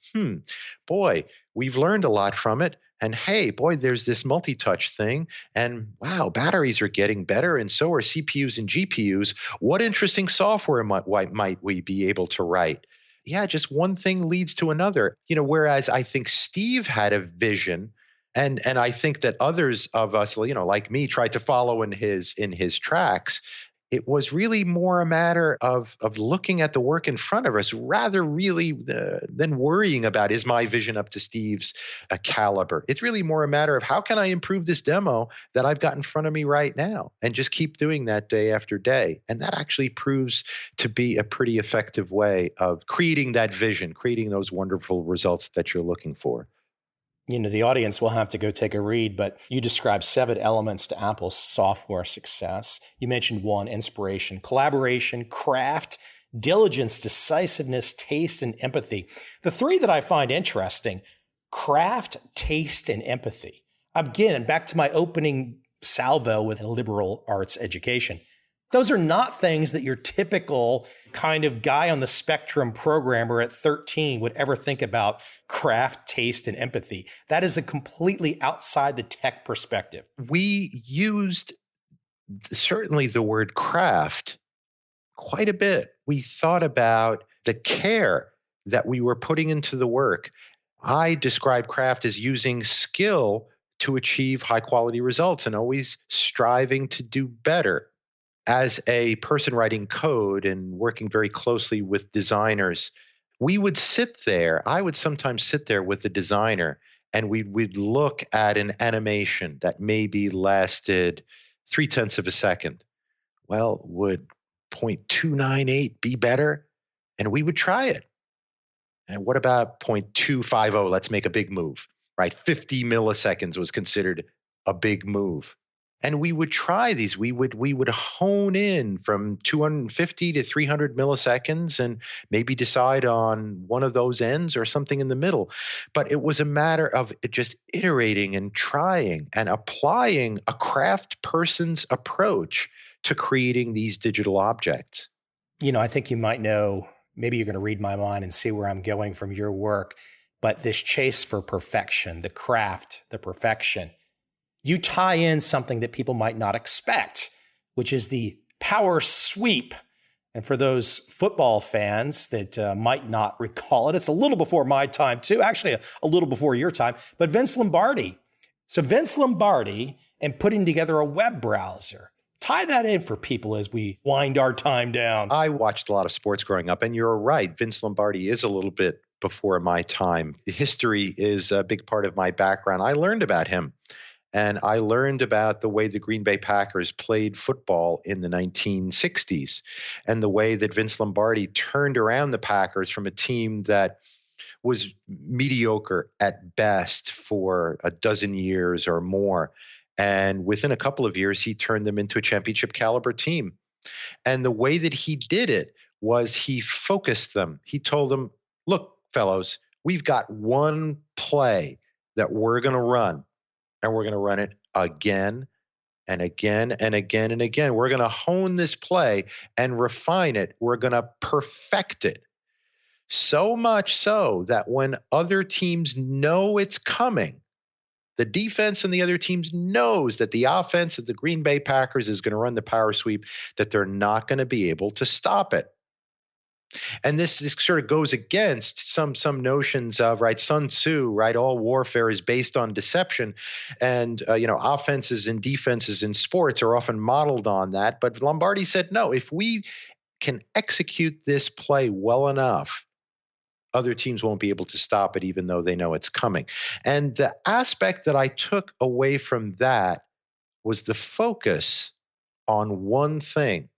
Boy, we've learned a lot from it. And hey, boy, there's this multi-touch thing. And wow, batteries are getting better, and so are CPUs and GPUs. What interesting software might we be able to write? Yeah, just one thing leads to another. Whereas I think Steve had a vision, and I think that others of us, like me, tried to follow in his tracks. It was really more a matter of looking at the work in front of us rather really than worrying about, is my vision up to Steve's caliber? It's really more a matter of, how can I improve this demo that I've got in front of me right now, and just keep doing that day after day. And that actually proves to be a pretty effective way of creating that vision, creating those wonderful results that you're looking for. The audience will have to go take a read, but you described 7 elements to Apple's software success. You mentioned 1, inspiration, collaboration, craft, diligence, decisiveness, taste, and empathy. The 3 that I find interesting: craft, taste, and empathy. Again, back to my opening salvo with a liberal arts education. Those are not things that your typical kind of guy on the spectrum programmer at 13 would ever think about: craft, taste, and empathy. That is a completely outside the tech perspective. We used certainly the word craft quite a bit. We thought about the care that we were putting into the work. I describe craft as using skill to achieve high quality results and always striving to do better. As a person writing code and working very closely with designers, we would sit there. I would sometimes sit there with the designer, and we'd look at an animation that maybe lasted 0.3 of a second. Well, would 0.298 be better? And we would try it. And what about 0.250? Let's make a big move, right? 50 milliseconds was considered a big move. And we would try these. We would hone in from 250 to 300 milliseconds and maybe decide on one of those ends or something in the middle. But it was a matter of just iterating and trying and applying a craft person's approach to creating these digital objects. I think you might know, maybe you're going to read my mind and see where I'm going from your work, but this chase for perfection, the craft, the perfection, you tie in something that people might not expect, which is the power sweep. And for those football fans that might not recall it, it's a little before my time too, actually a little before your time, but Vince Lombardi. So Vince Lombardi and putting together a web browser. Tie that in for people as we wind our time down. I watched a lot of sports growing up, and you're right. Vince Lombardi is a little bit before my time. History is a big part of my background. I learned about him. And I learned about the way the Green Bay Packers played football in the 1960s, and the way that Vince Lombardi turned around the Packers from a team that was mediocre at best for a dozen years or more. And within a couple of years, he turned them into a championship caliber team. And the way that he did it was he focused them. He told them, look, fellows, we've got one play that we're going to run. And we're going to run it again and again and again and again. We're going to hone this play and refine it. We're going to perfect it. So much so that when other teams know it's coming, the defense and the other teams knows that the offense of the Green Bay Packers is going to run the power sweep, that they're not going to be able to stop it. And this sort of goes against some notions of, right, Sun Tzu, right, all warfare is based on deception. And, offenses and defenses in sports are often modeled on that. But Lombardi said, no, if we can execute this play well enough, other teams won't be able to stop it, even though they know it's coming. And the aspect that I took away from that was the focus on one thing.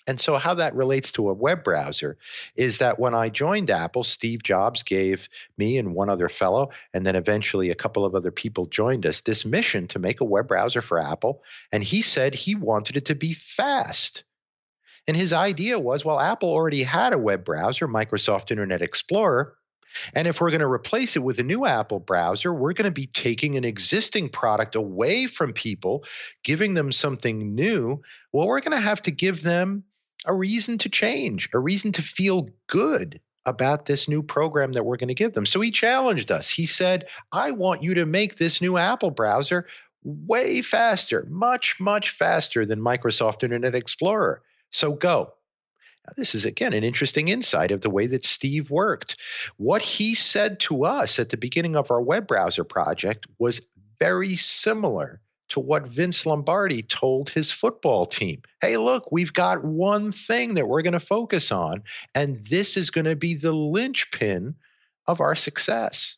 And so how that relates to a web browser is that when I joined Apple, Steve Jobs gave me and one other fellow, and then eventually a couple of other people joined us, this mission to make a web browser for Apple. And he said he wanted it to be fast. And his idea was, well, Apple already had a web browser, Microsoft Internet Explorer. And if we're going to replace it with a new Apple browser, we're going to be taking an existing product away from people, giving them something new. Well, we're going to have to give them a reason to change, a reason to feel good about this new program that we're going to give them. So he challenged us. He said, I want you to make this new Apple browser way faster, much, much faster than Microsoft Internet Explorer. So go. Now, this is, again, an interesting insight of the way that Steve worked. What he said to us at the beginning of our web browser project was very similar to what Vince Lombardi told his football team. Hey, look, we've got one thing that we're going to focus on, and this is going to be the linchpin of our success.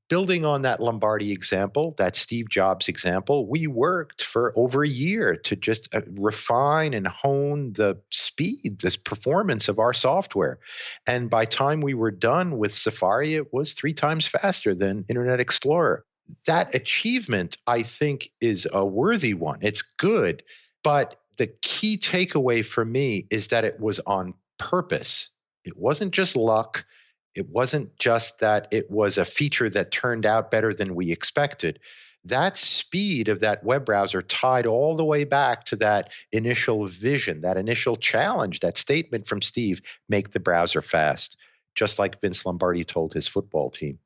Building on that Lombardi example, that Steve Jobs example, we worked for over a year to just refine and hone the speed, this performance of our software. And by time we were done with Safari, it was 3 times faster than Internet Explorer. That achievement, I think, is a worthy one. It's good. But the key takeaway for me is that it was on purpose. It wasn't just luck. It wasn't just that it was a feature that turned out better than we expected. That speed of that web browser tied all the way back to that initial vision, that initial challenge, that statement from Steve, make the browser fast, just like Vince Lombardi told his football team.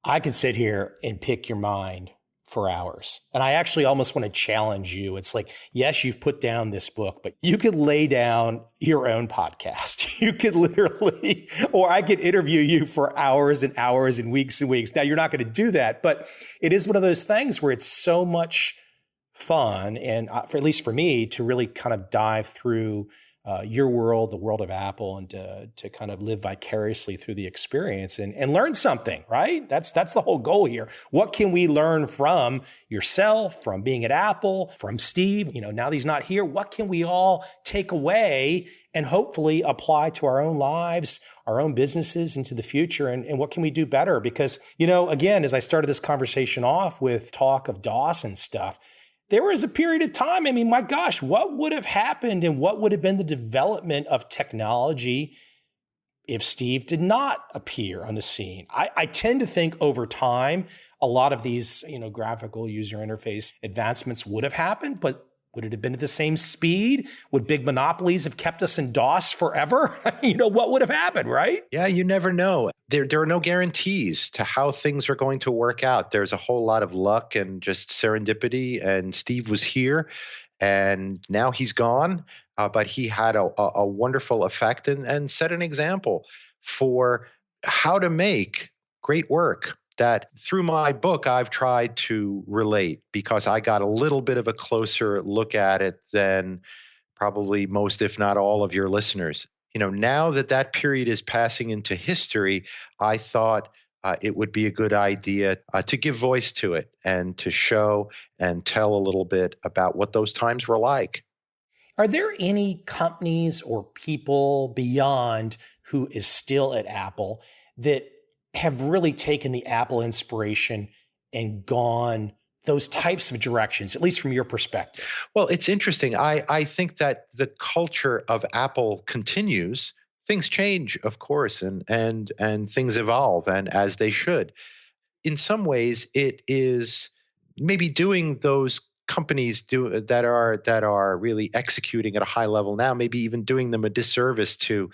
I could sit here and pick your mind for hours. And I actually almost want to challenge you. It's like, yes, you've put down this book, but you could lay down your own podcast. You could literally, or I could interview you for hours and hours and weeks. Now, you're not going to do that, but it is one of those things where it's so much fun, and for, at least for me, to really kind of dive through your world, the world of Apple, and to kind of live vicariously through the experience and learn something, right? That's the whole goal here. What can we learn from yourself, from being at Apple, from Steve? You know, now that he's not here, what can we all take away and hopefully apply to our own lives, our own businesses into the future? And what can we do better? Because, you know, again, as I started this conversation off with talk of DOS and stuff, there was a period of time, I mean, my gosh, what would have happened and what would have been the development of technology if Steve did not appear on the scene? I tend to think over time, a lot of these, you know, graphical user interface advancements would have happened, but would it have been at the same speed? Would big monopolies have kept us in DOS forever? You know, what would have happened, right? Yeah, you never know. There are no guarantees to how things are going to work out. There's a whole lot of luck and just serendipity. And Steve was here, and now he's gone. But he had a wonderful effect and set an example for how to make great work that through my book I've tried to relate, because I got a little bit of a closer look at it than probably most, if not all, of your listeners. You know, now that that period is passing into history, I thought it would be a good idea to give voice to it and to show and tell a little bit about what those times were like. Are there any companies or people beyond who is still at Apple that have really taken the Apple inspiration and gone those types of directions, at least from your perspective? Well, it's interesting. I think that the culture of Apple continues. Things change, of course, and things evolve, and as they should. In some ways, it is maybe doing those companies that are really executing at a high level now, maybe even doing them a disservice to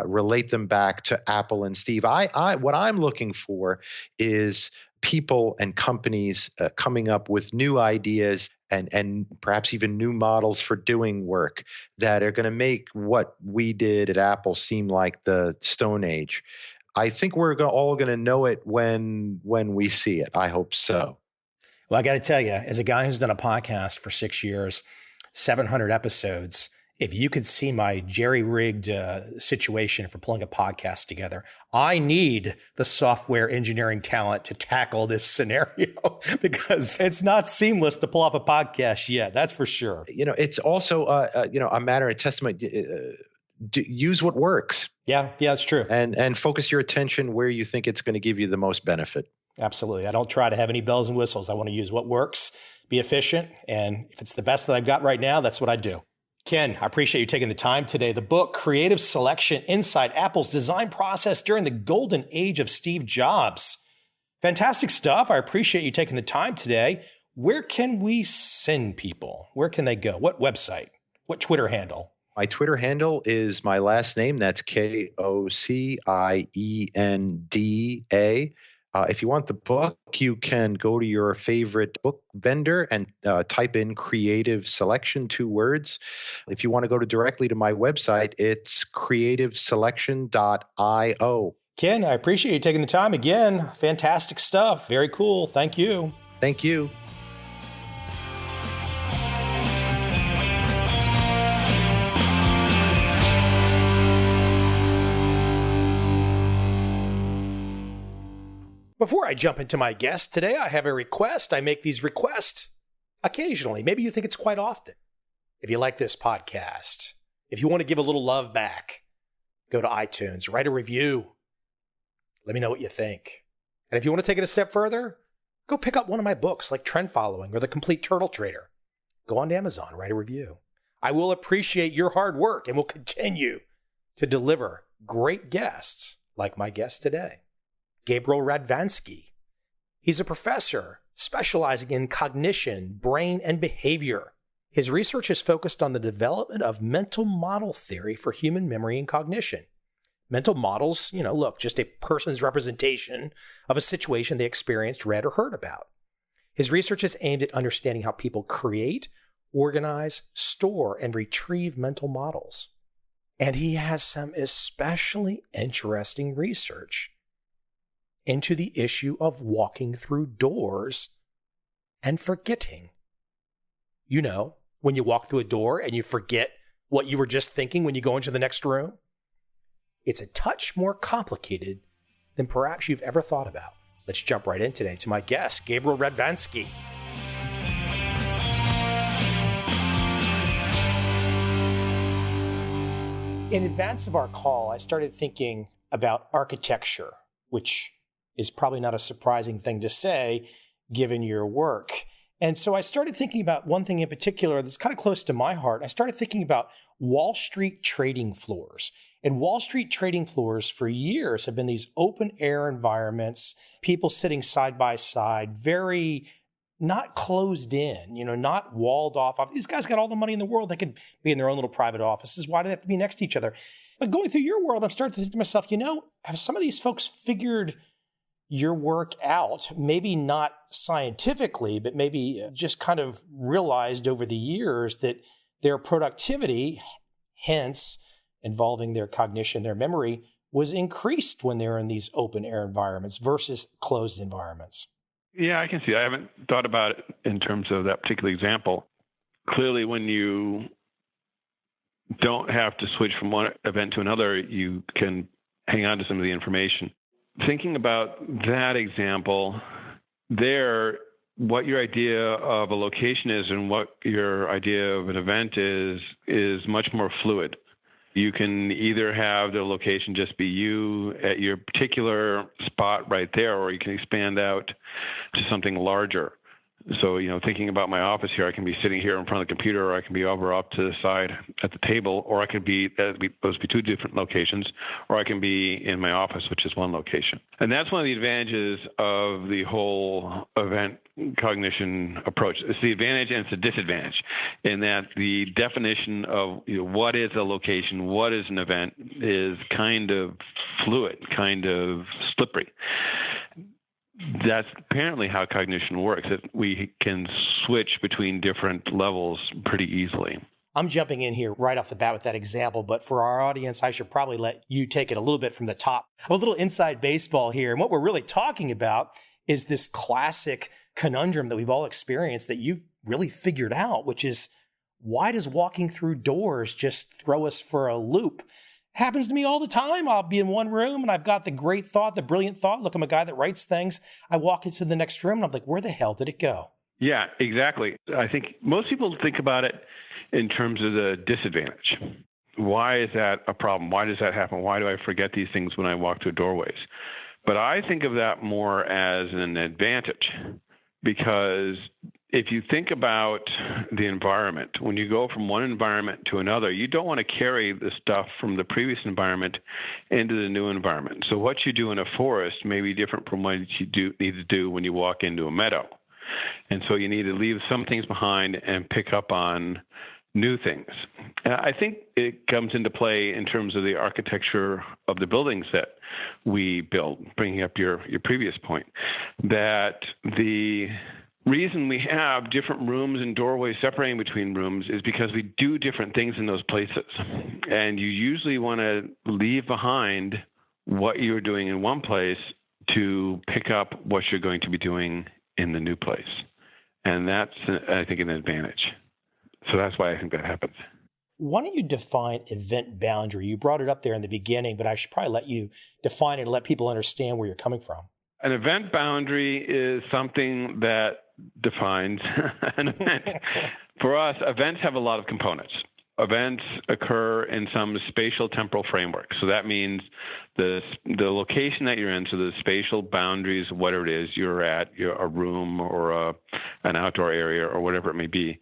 relate them back to Apple and Steve. What I'm looking for is people and companies coming up with new ideas and perhaps even new models for doing work that are going to make what we did at Apple seem like the Stone Age. I think we're all going to know it when we see it. I hope so. Well, I got to tell you, as a guy who's done a podcast for 6 years, 700 episodes, if you could see my jerry-rigged situation for pulling a podcast together, I need the software engineering talent to tackle this scenario because it's not seamless to pull off a podcast yet. That's for sure. You know, it's also a matter of testament. Use what works. Yeah, it's true. And focus your attention where you think it's going to give you the most benefit. Absolutely. I don't try to have any bells and whistles. I want to use what works, be efficient. And if it's the best that I've got right now, that's what I do. Ken, I appreciate you taking the time today. The book, Creative Selection Inside Apple's Design Process During the Golden Age of Steve Jobs. Fantastic stuff. I appreciate you taking the time today. Where can we send people? Where can they go? What website? What Twitter handle? My Twitter handle is my last name. That's KOCIENDA. If you want the book, you can go to your favorite book vendor and type in Creative Selection, 2 words. If you want to go directly to my website, it's creativeselection.io. Ken, I appreciate you taking the time again. Fantastic stuff. Very cool. Thank you. Thank you. Before I jump into my guest today, I have a request. I make these requests occasionally. Maybe you think it's quite often. If you like this podcast, if you want to give a little love back, go to iTunes, write a review. Let me know what you think. And if you want to take it a step further, go pick up one of my books like Trend Following or The Complete Turtle Trader. Go on to Amazon, write a review. I will appreciate your hard work and will continue to deliver great guests like my guest today, Gabriel Radvansky. He's a professor specializing in cognition, brain, and behavior. His research is focused on the development of mental model theory for human memory and cognition. Mental models, just a person's representation of a situation they experienced, read, or heard about. His research is aimed at understanding how people create, organize, store, and retrieve mental models. And he has some especially interesting research into the issue of walking through doors and forgetting. When you walk through a door and you forget what you were just thinking when you go into the next room, it's a touch more complicated than perhaps you've ever thought about. Let's jump right in today to my guest, Gabriel Radvansky. In advance of our call, I started thinking about architecture, which is probably not a surprising thing to say given your work. And so I started thinking about one thing in particular that's kind of close to my heart. I started thinking about Wall Street trading floors. And Wall Street trading floors for years have been these open air environments, people sitting side by side, very not closed in, not walled off. These guys got all the money in the world. They could be in their own little private offices. Why do they have to be next to each other? But going through your world, I'm starting to think to myself, have some of these folks figured your work out? Maybe not scientifically, but maybe just kind of realized over the years that their productivity, hence involving their cognition, their memory, was increased when they're in these open air environments versus closed environments. Yeah, I can see. I haven't thought about it in terms of that particular example. Clearly, when you don't have to switch from one event to another, you can hang on to some of the information. Thinking about that example, what your idea of a location is and what your idea of an event is much more fluid. You can either have the location just be you at your particular spot right there, or you can expand out to something larger. So, thinking about my office here, I can be sitting here in front of the computer, or I can be over up to the side at the table, or I could be, those be two different locations, or I can be in my office, which is one location. And that's one of the advantages of the whole event cognition approach. It's the advantage and it's the disadvantage in that the definition of what is a location, what is an event is kind of fluid, kind of slippery. That's apparently how cognition works, that we can switch between different levels pretty easily. I'm jumping in here right off the bat with that example, but for our audience, I should probably let you take it a little bit from the top. A little inside baseball here. And what we're really talking about is this classic conundrum that we've all experienced that you've really figured out, which is, why does walking through doors just throw us for a loop? Happens to me all the time. I'll be in one room and I've got the great thought, the brilliant thought. Look, I'm a guy that writes things. I walk into the next room and I'm like, where the hell did it go? Yeah, exactly. I think most people think about it in terms of the disadvantage. Why is that a problem? Why does that happen? Why do I forget these things when I walk through doorways? But I think of that more as an advantage, because if you think about the environment, when you go from one environment to another, you don't want to carry the stuff from the previous environment into the new environment. So what you do in a forest may be different from what you need to do when you walk into a meadow. And so you need to leave some things behind and pick up on new things. And I think it comes into play in terms of the architecture of the buildings that we build, bringing up your previous point, that the reason we have different rooms and doorways separating between rooms is because we do different things in those places. And you usually want to leave behind what you're doing in one place to pick up what you're going to be doing in the new place. And that's, I think, an advantage. So that's why I think that happens. Why don't you define event boundary? You brought it up there in the beginning, but I should probably let you define it and let people understand where you're coming from. An event boundary is something that defines an event. For us, events have a lot of components. Events occur in some spatial temporal framework. So that means the location that you're in, so the spatial boundaries, whatever it is you're at, a room or an outdoor area or whatever it may be.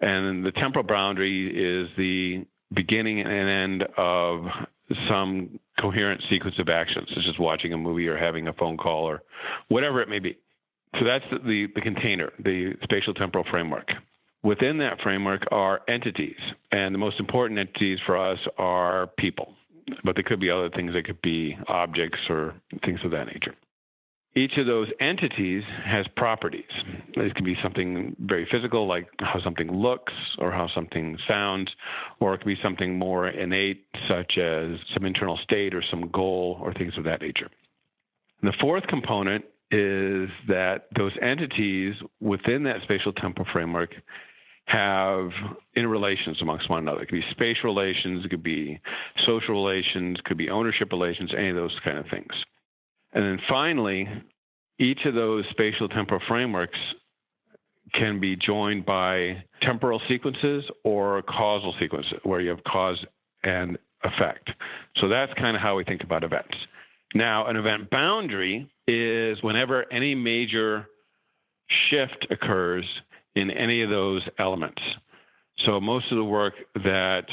And the temporal boundary is the beginning and end of some coherent sequence of actions, such as watching a movie or having a phone call or whatever it may be. So that's the container, the spatial temporal framework. Within that framework are entities, and the most important entities for us are people, but there could be other things. They could be objects or things of that nature. Each of those entities has properties. This can be something very physical, like how something looks or how something sounds, or it could be something more innate, such as some internal state or some goal or things of that nature. And the fourth component is that those entities within that spatial temporal framework have interrelations amongst one another. It could be spatial relations, it could be social relations, it could be ownership relations, any of those kind of things. And then finally, each of those spatial temporal frameworks can be joined by temporal sequences or causal sequences, where you have cause and effect. So that's kind of how we think about events. Now, an event boundary is whenever any major shift occurs in any of those elements. So most of the work that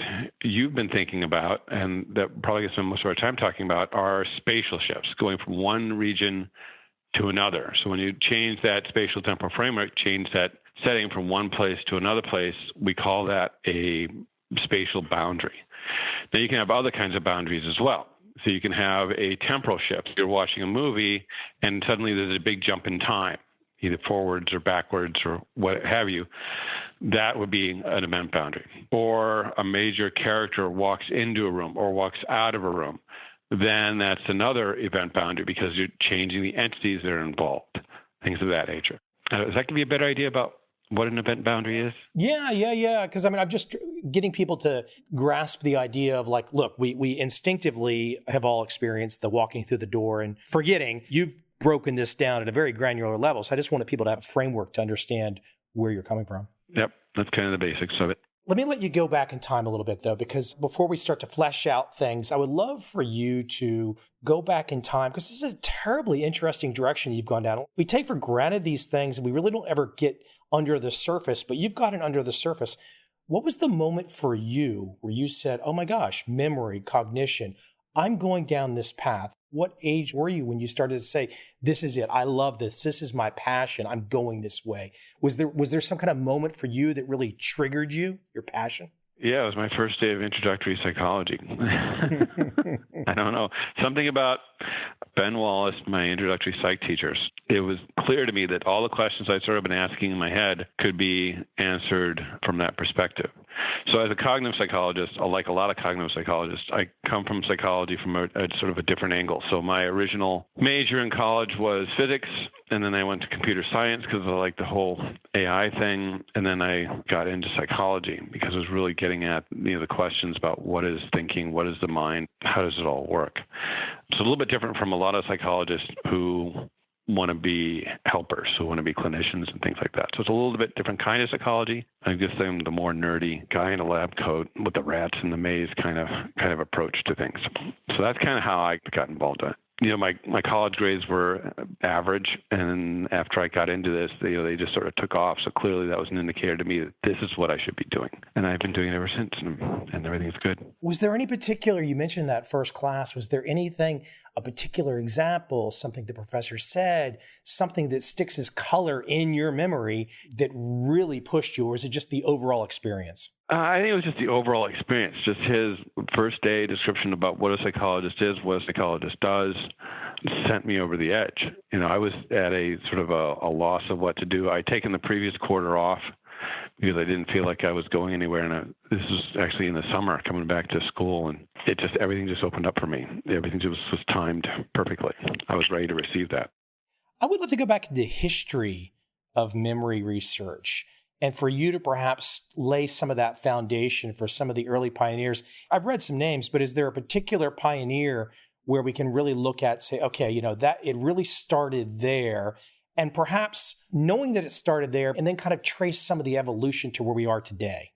you've been thinking about, and that probably gets most of our time talking about, are spatial shifts, going from one region to another. So when you change that spatial temporal framework, change that setting from one place to another place, we call that a spatial boundary. Now you can have other kinds of boundaries as well. So you can have a temporal shift. You're watching a movie, and suddenly there's a big jump in time, either forwards or backwards or what have you. That would be an event boundary. Or a major character walks into a room or walks out of a room. Then that's another event boundary because you're changing the entities that are involved, things of that nature. Does that give you a better idea about what an event boundary is? Yeah. Because I'm just getting people to grasp the idea of like, look, we instinctively have all experienced the walking through the door and forgetting. You've broken this down at a very granular level. So I just wanted people to have a framework to understand where you're coming from. Yep, that's kind of the basics of it. Let me let you go back in time a little bit, though, because before we start to flesh out things, I would love for you to go back in time, because this is a terribly interesting direction you've gone down. We take for granted these things, and we really don't ever get under the surface, but you've gotten under the surface. What was the moment for you where you said, oh my gosh, memory, cognition, I'm going down this path? What age were you when you started to say, this is it, I love this, this is my passion, I'm going this way? Was there some kind of moment for you that really triggered you, your passion? Yeah, it was my first day of introductory psychology. I don't know. Something about Ben Wallace, my introductory psych teachers. It was clear to me that all the questions I'd sort of been asking in my head could be answered from that perspective. So as a cognitive psychologist, like a lot of cognitive psychologists, I come from psychology from a sort of a different angle. So my original major in college was physics, and then I went to computer science because I liked the whole AI thing, and then I got into psychology because I was really getting at the questions about what is thinking, what is the mind, how does it all work. It's a little bit different from a lot of psychologists who want to be helpers, who want to be clinicians and things like that. So it's a little bit different kind of psychology. I guess I'm the more nerdy guy in a lab coat with the rats in the maze kind of approach to things. So that's kind of how I got involved in it. My college grades were average, and after I got into this, they just sort of took off. So clearly that was an indicator to me that this is what I should be doing. And I've been doing it ever since, and everything's good. Was there any particular, you mentioned that first class, was there anything, a particular example, something the professor said, something that sticks as color in your memory that really pushed you, or is it just the overall experience? I think it was just the overall experience, just his first day description about what a psychologist is, what a psychologist does, sent me over the edge. I was at a sort of a loss of what to do. I'd taken the previous quarter off because I didn't feel like I was going anywhere. And this was actually in the summer, coming back to school, and everything just opened up for me. Everything just was timed perfectly. I was ready to receive that. I would love to go back to the history of memory research, and for you to perhaps lay some of that foundation for some of the early pioneers. I've read some names, but is there a particular pioneer where we can really look at, say, okay, that it really started there. And perhaps knowing that it started there and then kind of trace some of the evolution to where we are today.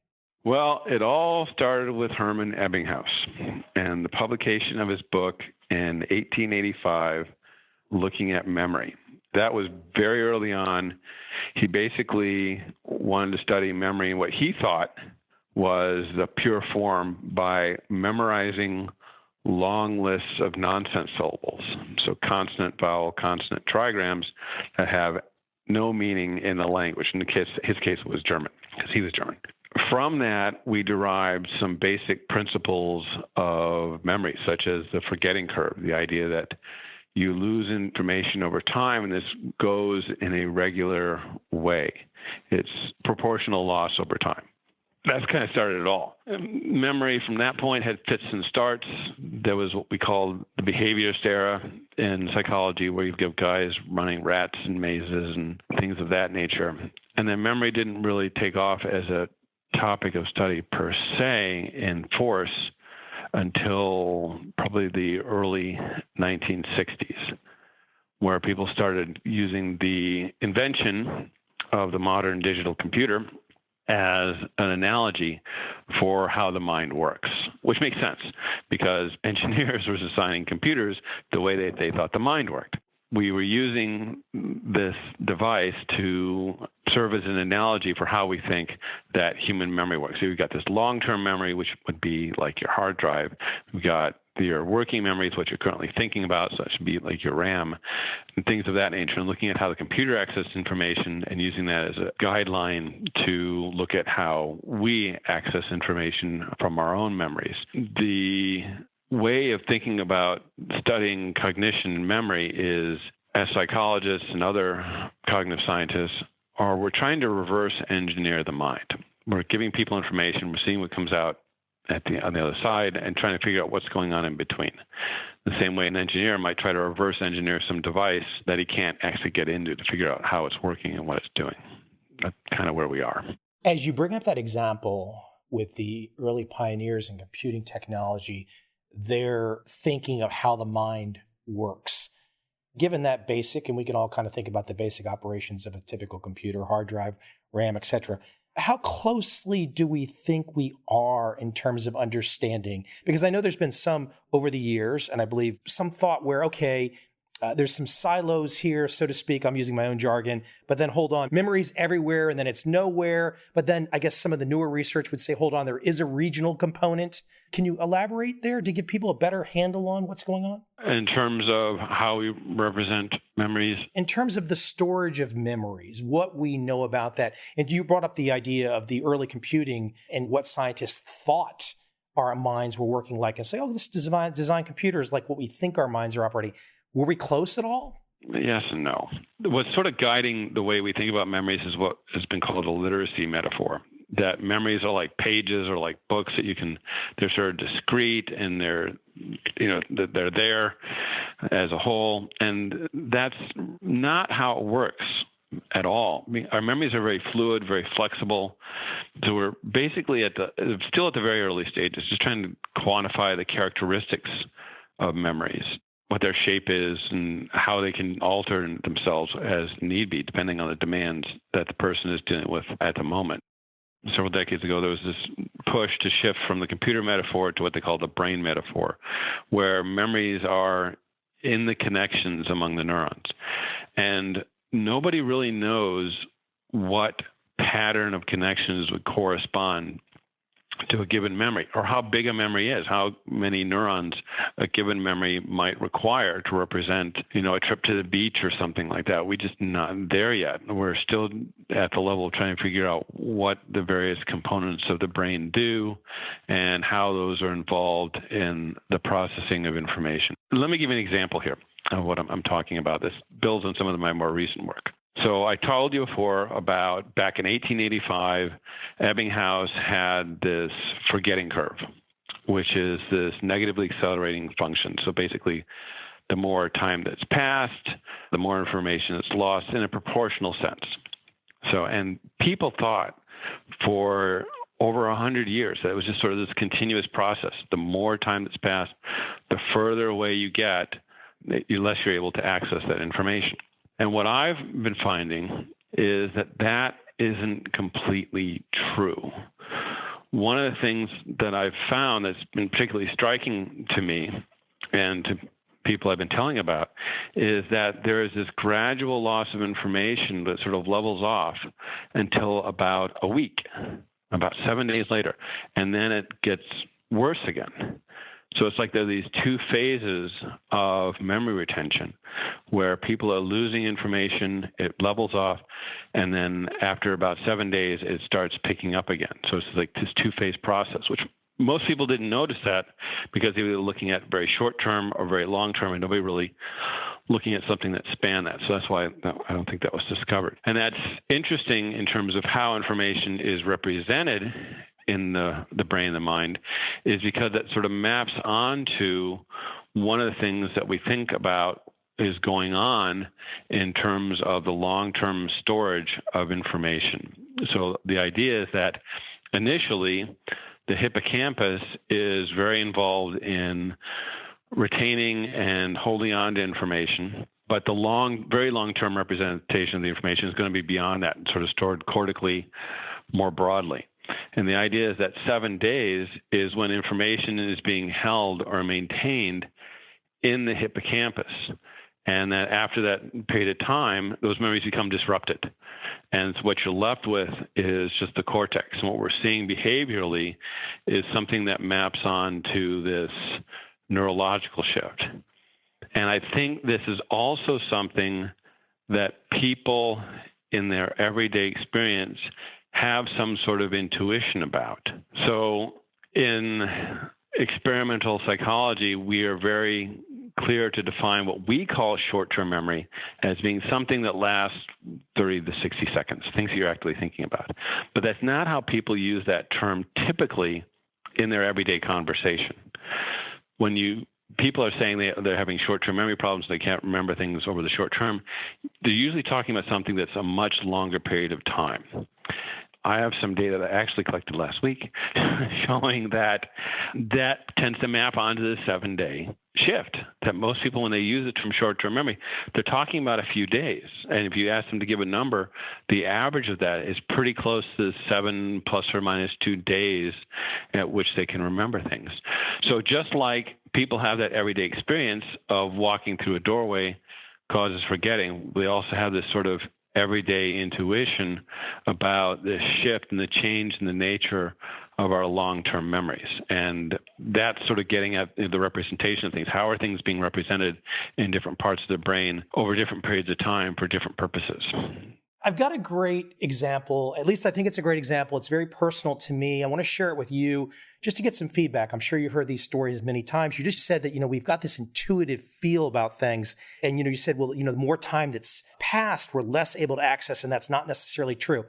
Well, it all started with Hermann Ebbinghaus and the publication of his book in 1885, looking at memory. That was very early on. He basically wanted to study memory and what he thought was the pure form by memorizing long lists of nonsense syllables, so consonant, vowel, consonant trigrams that have no meaning in the language. In his case, it was German, because he was German. From that, we derived some basic principles of memory, such as the forgetting curve, the idea that you lose information over time, and this goes in a regular way. It's proportional loss over time. That's kind of started it all. Memory from that point had fits and starts. There was what we call the behaviorist era in psychology, where you give guys running rats and mazes and things of that nature. And then memory didn't really take off as a topic of study per se in force until probably the early 1960s, where people started using the invention of the modern digital computer as an analogy for how the mind works, which makes sense because engineers were designing computers the way they thought the mind worked. We were using this device to serve as an analogy for how we think that human memory works. So we've got this long-term memory, which would be like your hard drive. We've got your working memories, what you're currently thinking about, so that should be like your RAM, and things of that nature, and looking at how the computer accesses information and using that as a guideline to look at how we access information from our own memories. The way of thinking about studying cognition and memory is, as psychologists and other cognitive scientists, we're trying to reverse engineer the mind. We're giving people information, we're seeing what comes out on the other side, and trying to figure out what's going on in between. The same way an engineer might try to reverse engineer some device that he can't actually get into to figure out how it's working and what it's doing. That's kind of where we are. As you bring up that example with the early pioneers in computing technology, their thinking of how the mind works. Given that basic, and we can all kind of think about the basic operations of a typical computer, hard drive, RAM, etc., how closely do we think we are in terms of understanding? Because I know there's been some over the years, and I believe some thought where, okay, there's some silos here, so to speak. I'm using my own jargon, but then hold on, memory's everywhere and then it's nowhere. But then I guess some of the newer research would say, hold on, there is a regional component. Can you elaborate there to give people a better handle on what's going on? In terms of how we represent memories? In terms of the storage of memories, what we know about that. And you brought up the idea of the early computing and what scientists thought our minds were working like, and say, oh, this design computers like what we think our minds are operating. Were we close at all? Yes and no. What's sort of guiding the way we think about memories is what has been called a literacy metaphor. That memories are like pages or like books that they're sort of discrete and they're there as a whole. And that's not how it works at all. I mean, our memories are very fluid, very flexible. So we're basically still at the very early stages, just trying to quantify the characteristics of memories, what their shape is and how they can alter themselves as need be, depending on the demands that the person is dealing with at the moment. Several decades ago, there was this push to shift from the computer metaphor to what they call the brain metaphor, where memories are in the connections among the neurons. And nobody really knows what pattern of connections would correspond to a given memory, or how big a memory is, how many neurons a given memory might require to represent, a trip to the beach or something like that. We're just not there yet. We're still at the level of trying to figure out what the various components of the brain do and how those are involved in the processing of information. Let me give you an example here of what I'm talking about. This builds on some of my more recent work. So I told you before about back in 1885, Ebbinghaus had this forgetting curve, which is this negatively accelerating function. So basically, the more time that's passed, the more information that's lost in a proportional sense. So, and people thought for over 100 years. That it was just sort of this continuous process. The more time that's passed, the further away you get, the less you're able to access that information. And what I've been finding is that isn't completely true. One of the things that I've found that's been particularly striking to me and to people I've been telling about is that there is this gradual loss of information that sort of levels off until about a week, about 7 days later, and then it gets worse again. So it's like there are these two phases of memory retention where people are losing information, it levels off, and then after about 7 days, it starts picking up again. So it's like this two-phase process, which most people didn't notice that because they were looking at very short-term or very long-term, and nobody really looking at something that spanned that. So that's why I don't think that was discovered. And that's interesting in terms of how information is represented in the brain and the mind, is because that sort of maps onto one of the things that we think about is going on in terms of the long-term storage of information. So the idea is that initially the hippocampus is very involved in retaining and holding on to information, but the very long-term representation of the information is going to be beyond that and sort of stored cortically more broadly. And the idea is that 7 days is when information is being held or maintained in the hippocampus. And that after that period of time, those memories become disrupted. And what you're left with is just the cortex. And what we're seeing behaviorally is something that maps on to this neurological shift. And I think this is also something that people in their everyday experience have some sort of intuition about. So in experimental psychology, we are very clear to define what we call short-term memory as being something that lasts 30 to 60 seconds, things that you're actually thinking about. But that's not how people use that term typically in their everyday conversation. When people are saying they're having short-term memory problems, they can't remember things over the short term, they're usually talking about something that's a much longer period of time. I have some data that I actually collected last week showing that tends to map onto the 7-day shift, that most people, when they use the term short-term memory, they're talking about a few days. And if you ask them to give a number, the average of that is pretty close to 7 plus or minus 2 days at which they can remember things. So just like people have that everyday experience of walking through a doorway causes forgetting, we also have this sort of everyday intuition about the shift and the change in the nature of our long-term memories. And that's sort of getting at the representation of things. How are things being represented in different parts of the brain over different periods of time for different purposes? I've got a great example. At least I think it's a great example. It's very personal to me. I want to share it with you just to get some feedback. I'm sure you've heard these stories many times. You just said that, we've got this intuitive feel about things. And, you said, well, the more time that's passed, we're less able to access, and that's not necessarily true.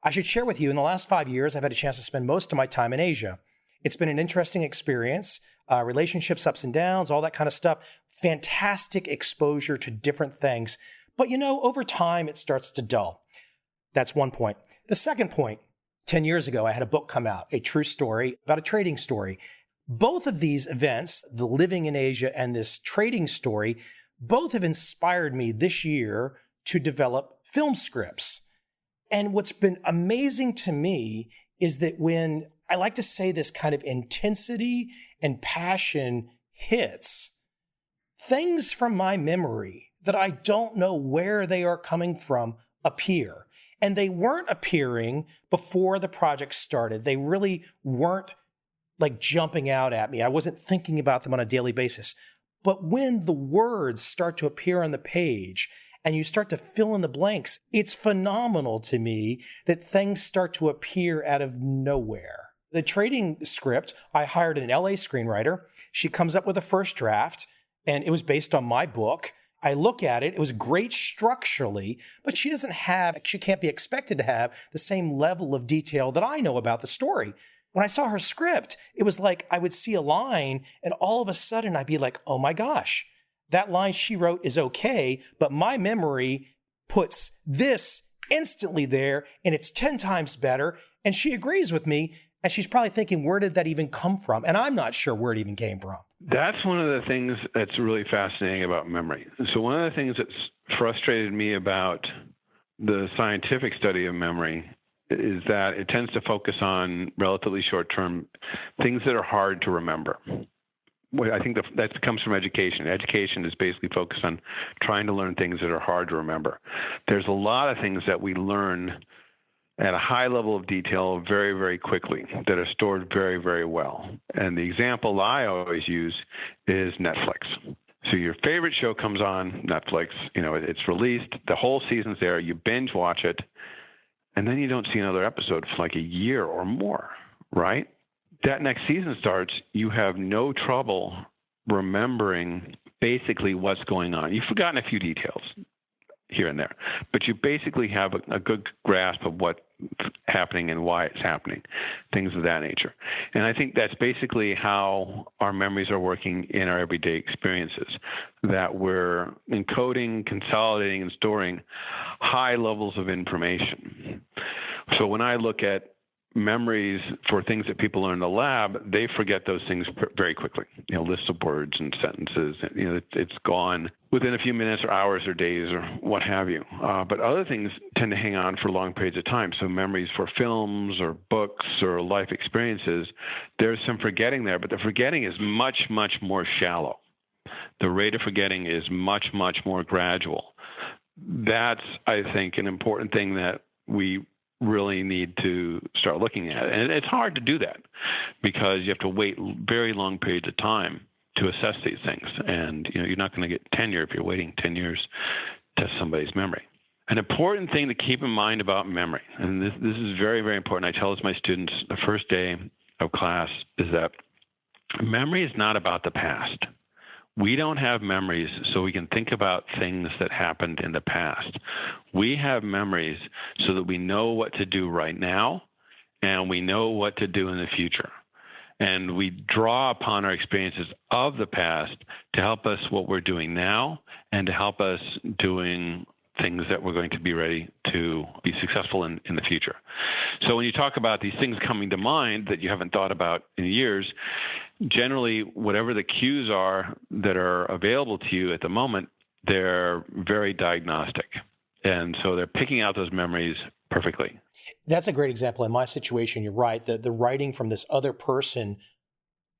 I should share with you, in the last 5 years, I've had a chance to spend most of my time in Asia. It's been an interesting experience, relationships, ups and downs, all that kind of stuff. Fantastic exposure to different things. But, over time, it starts to dull. That's one point. The second point, 10 years ago, I had a book come out, a true story about a trading story. Both of these events, the living in Asia and this trading story, both have inspired me this year to develop film scripts. And what's been amazing to me is that when I like to say this kind of intensity and passion hits, things from my memory that I don't know where they are coming from appear. And they weren't appearing before the project started. They really weren't like jumping out at me. I wasn't thinking about them on a daily basis. But when the words start to appear on the page and you start to fill in the blanks, it's phenomenal to me that things start to appear out of nowhere. The trading script, I hired an LA screenwriter. She comes up with a first draft, and it was based on my book. I look at it, it was great structurally, but she can't be expected to have the same level of detail that I know about the story. When I saw her script, it was like I would see a line and all of a sudden I'd be like, oh my gosh, that line she wrote is okay, but my memory puts this instantly there and it's 10 times better. And she agrees with me. And she's probably thinking, where did that even come from? And I'm not sure where it even came from. That's one of the things that's really fascinating about memory. So one of the things that's frustrated me about the scientific study of memory is that it tends to focus on relatively short-term things that are hard to remember. Well, I think that comes from education. Education is basically focused on trying to learn things that are hard to remember. There's a lot of things that we learn at a high level of detail very, very quickly that are stored very, very well. And the example I always use is Netflix. So your favorite show comes on Netflix, it's released, the whole season's there, you binge watch it, and then you don't see another episode for like a year or more, right? That next season starts, you have no trouble remembering basically what's going on. You've forgotten a few details here and there, but you basically have a good grasp of what's happening and why it's happening, things of that nature. And I think that's basically how our memories are working in our everyday experiences, that we're encoding, consolidating, and storing high levels of information. So when I look at memories for things that people learn in the lab, they forget those things very quickly. Lists of words and sentences, it's gone within a few minutes or hours or days or what have you. But other things tend to hang on for long periods of time. So memories for films or books or life experiences, there's some forgetting there, but the forgetting is much, much more shallow. The rate of forgetting is much, much more gradual. That's, I think, an important thing that we really need to start looking at. And it's hard to do that because you have to wait very long periods of time to assess these things. And you're not going to get tenure if you're waiting 10 years to test somebody's memory. An important thing to keep in mind about memory, and this is very, very important. I tell this to my students the first day of class, is that memory is not about the past. We don't have memories so we can think about things that happened in the past. We have memories so that we know what to do right now and we know what to do in the future. And we draw upon our experiences of the past to help us what we're doing now and to help us doing things that we're going to be ready to be successful in the future. So when you talk about these things coming to mind that you haven't thought about in years, generally, whatever the cues are that are available to you at the moment, they're very diagnostic. And so they're picking out those memories perfectly. That's a great example. In my situation, you're right. The writing from this other person,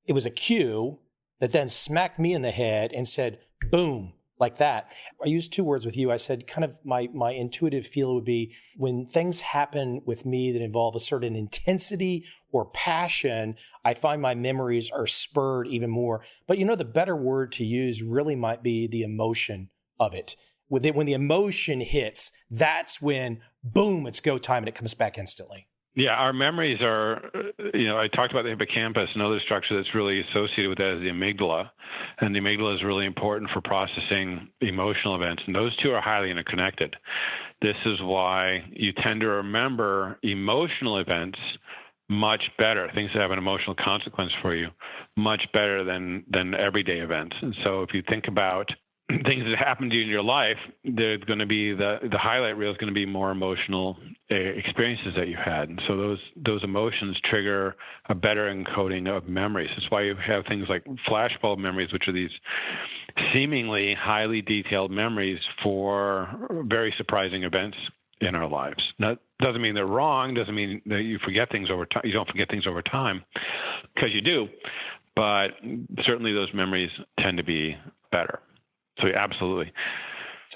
it was a cue that then smacked me in the head and said, boom, like that. I used two words with you. I said kind of my intuitive feel would be when things happen with me that involve a certain intensity or passion, I find my memories are spurred even more. But the better word to use really might be the emotion of it. When the emotion hits, that's when, boom, it's go time and it comes back instantly. Yeah, our memories are, I talked about the hippocampus. Another structure that's really associated with that is the amygdala. And the amygdala is really important for processing emotional events. And those two are highly interconnected. This is why you tend to remember emotional events much better, things that have an emotional consequence for you, much better than everyday events. And so if you think about things that happened to you in your life, there's going to be the highlight reel is going to be more emotional experiences that you had. And so those emotions trigger a better encoding of memories. That's why you have things like flashbulb memories, which are these seemingly highly detailed memories for very surprising events in our lives. That doesn't mean they're wrong, doesn't mean that you forget things over time. You don't forget things over time, because you do. But certainly those memories tend to be better. So absolutely.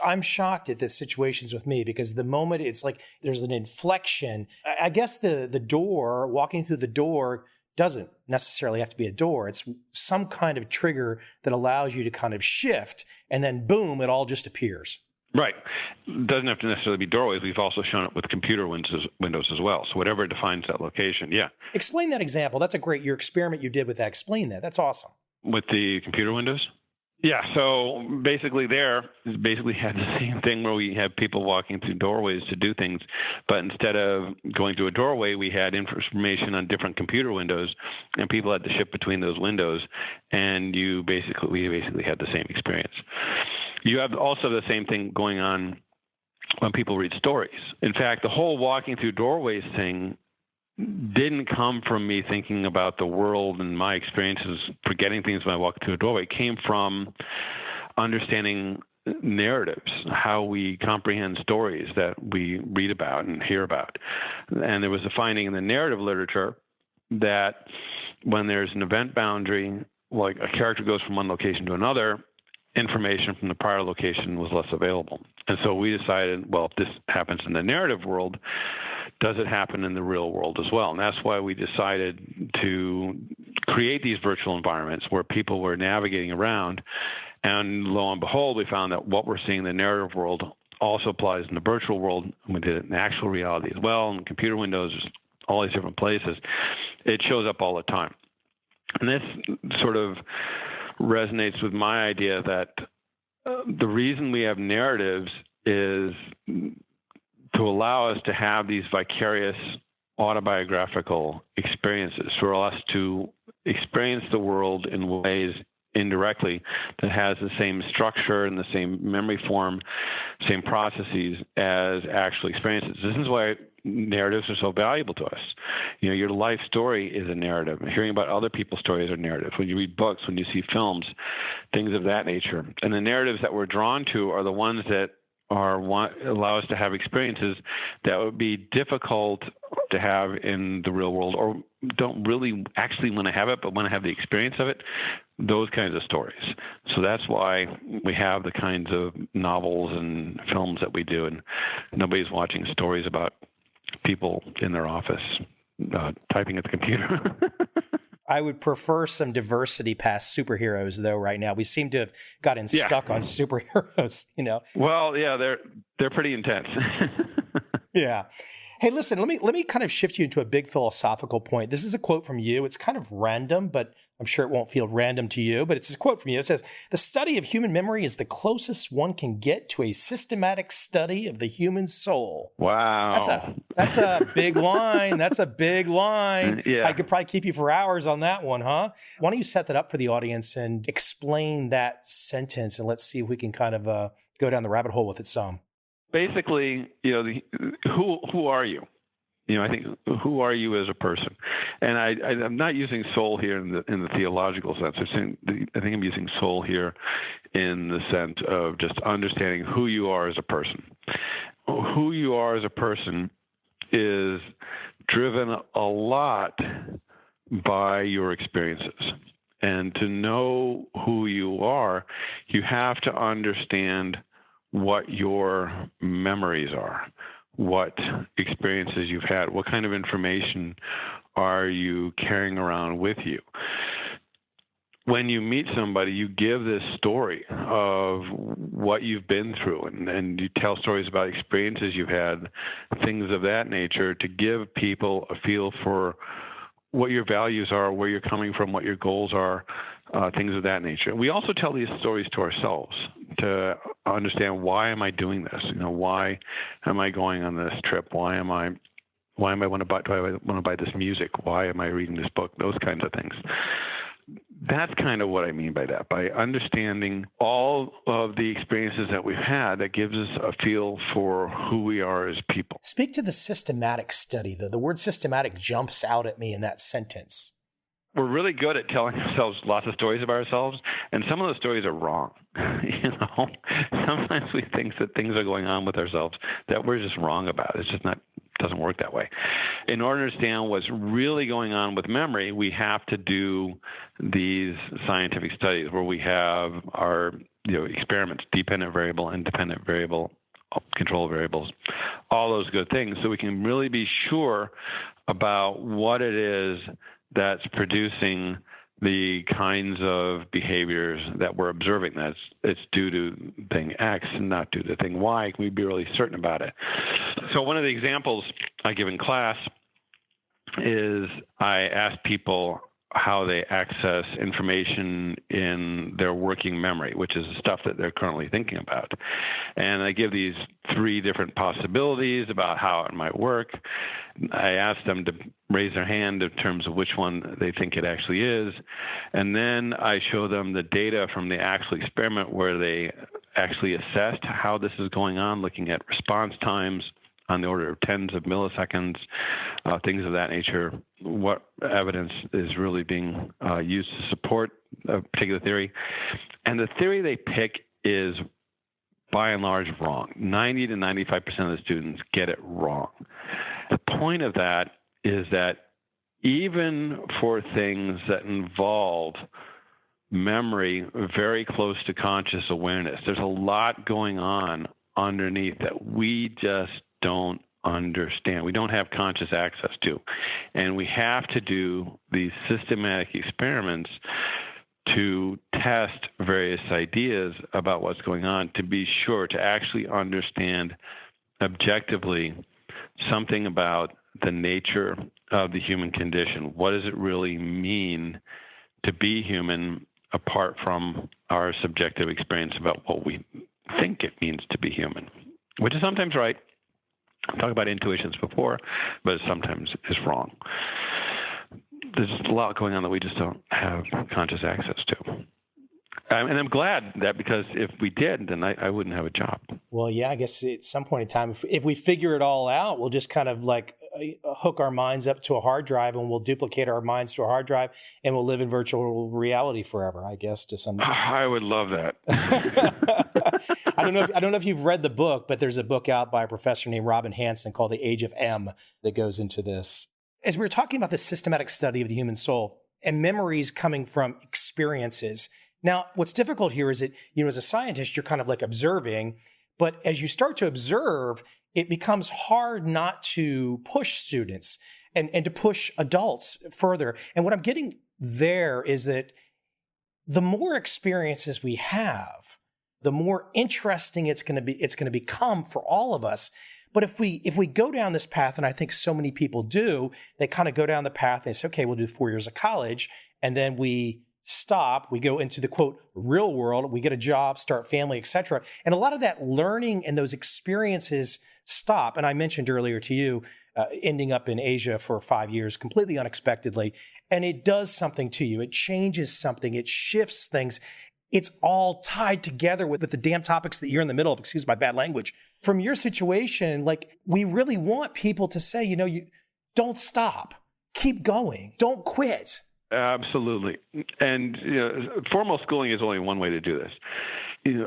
I'm shocked at the situations with me because the moment it's like there's an inflection, I guess the door, walking through the door doesn't necessarily have to be a door. It's some kind of trigger that allows you to kind of shift and then boom, it all just appears. Right. It doesn't have to necessarily be doorways. We've also shown it with computer windows as well. So whatever defines that location, yeah. Explain that example. That's your experiment you did with that. Explain that. That's awesome. With the computer windows? Yeah, so basically had the same thing where we have people walking through doorways to do things, but instead of going through a doorway, we had information on different computer windows, and people had to shift between those windows, and we basically had the same experience. You have also the same thing going on when people read stories. In fact, the whole walking through doorways thing didn't come from me thinking about the world and my experiences, forgetting things when I walk through a doorway. It came from understanding narratives, how we comprehend stories that we read about and hear about. And there was a finding in the narrative literature that when there's an event boundary, like a character goes from one location to another, information from the prior location was less available. And so we decided, well, if this happens in the narrative world, does it happen in the real world as well? And that's why we decided to create these virtual environments where people were navigating around. And lo and behold, we found that what we're seeing in the narrative world also applies in the virtual world. And we did it in actual reality as well, in computer windows, all these different places. It shows up all the time. And this sort of resonates with my idea that the reason we have narratives is to allow us to have these vicarious autobiographical experiences, for us to experience the world in ways indirectly that has the same structure and the same memory form, same processes as actual experiences. This is why narratives are so valuable to us. You know, your life story is a narrative. Hearing about other people's stories are narratives. When you read books, when you see films, things of that nature. And the narratives that we're drawn to are the ones that allow us to have experiences that would be difficult to have in the real world, or don't really actually want to have it, but want to have the experience of it, those kinds of stories. So that's why we have the kinds of novels and films that we do, and nobody's watching stories about people in their office typing at the computer. I would prefer some diversity past superheroes, though. Right now, we seem to have gotten stuck on superheroes. You know. Well, yeah, they're pretty intense. Yeah. Hey, listen. Let me kind of shift you into a big philosophical point. This is a quote from you. It's kind of random, but I'm sure it won't feel random to you. But it's a quote from you. It says, "The study of human memory is the closest one can get to a systematic study of the human soul." Wow. That's a big line. That's a big line. Yeah. I could probably keep you for hours on that one, huh? Why don't you set that up for the audience and explain that sentence, and let's see if we can kind of go down the rabbit hole with it some. Basically, you know, who are you? You know, I think, who are you as a person? And I'm not using soul here in the theological sense. I think I'm using soul here in the sense of just understanding who you are as a person. Who you are as a person is driven a lot by your experiences. And to know who you are, you have to understand what your memories are, what experiences you've had, what kind of information are you carrying around with you. When you meet somebody, you give this story of what you've been through, and you tell stories about experiences you've had, things of that nature, to give people a feel for what your values are, where you're coming from, what your goals are, things of that nature. We also tell these stories to ourselves to understand, why am I doing this? You know, why am I going on this trip? Why am I want to buy this music? Why am I reading this book? Those kinds of things. That's kind of what I mean by that. By understanding all of the experiences that we've had, that gives us a feel for who we are as people. Speak to the systematic study, though. The word systematic jumps out at me in that sentence. We're really good at telling ourselves lots of stories about ourselves, and some of those stories are wrong. You know, sometimes we think that things are going on with ourselves that we're just wrong about. It's just not, doesn't work that way. In order to understand what's really going on with memory, we have to do these scientific studies where we have our experiments, dependent variable, independent variable, control variables, all those good things, so we can really be sure about what it is that's producing the kinds of behaviors that we're observing. It's due to thing X and not due to thing Y. Can we be really certain about it? So one of the examples I give in class is I ask people how they access information in their working memory, which is the stuff that they're currently thinking about. And I give these 3 different possibilities about how it might work. I ask them to raise their hand in terms of which one they think it actually is. And then I show them the data from the actual experiment where they actually assessed how this is going on, looking at response times, on the order of tens of milliseconds, things of that nature. What evidence is really being used to support a particular theory? And the theory they pick is by and large wrong. 90 to 95% of the students get it wrong. The point of that is that even for things that involve memory very close to conscious awareness, there's a lot going on underneath that we just don't understand. We don't have conscious access to. And we have to do these systematic experiments to test various ideas about what's going on to be sure to actually understand objectively something about the nature of the human condition. What does it really mean to be human apart from our subjective experience about what we think it means to be human, which is sometimes right. I've talked about intuitions before, but it sometimes is wrong. There's just a lot going on that we just don't have conscious access to. And I'm glad that, because if we did, then I wouldn't have a job. Well, yeah, I guess at some point in time, if we figure it all out, we'll just kind of like hook our minds up to a hard drive, and we'll duplicate our minds to a hard drive, and we'll live in virtual reality forever, I guess, to some degree. I would love that. I don't know if you've read the book, but there's a book out by a professor named Robin Hanson called The Age of M that goes into this. As we were talking about the systematic study of the human soul and memories coming from experiences. Now, what's difficult here is that, as a scientist, you're kind of like observing, but as you start to observe, it becomes hard not to push students and to push adults further. And what I'm getting there is that the more experiences we have, the more interesting it's going to become for all of us. But if we go down this path, and I think so many people do, they kind of go down the path and say, okay, we'll do 4 years of college, and then we stop, we go into the quote real world, we get a job, start family, etc. And a lot of that learning and those experiences stop. And I mentioned earlier to you, ending up in Asia for 5 years completely unexpectedly. And it does something to you. It changes something. It shifts things. It's all tied together with the damn topics that you're in the middle of, excuse my bad language. From your situation, like, we really want people to say, you don't stop, keep going, don't quit. Absolutely. And formal schooling is only one way to do this.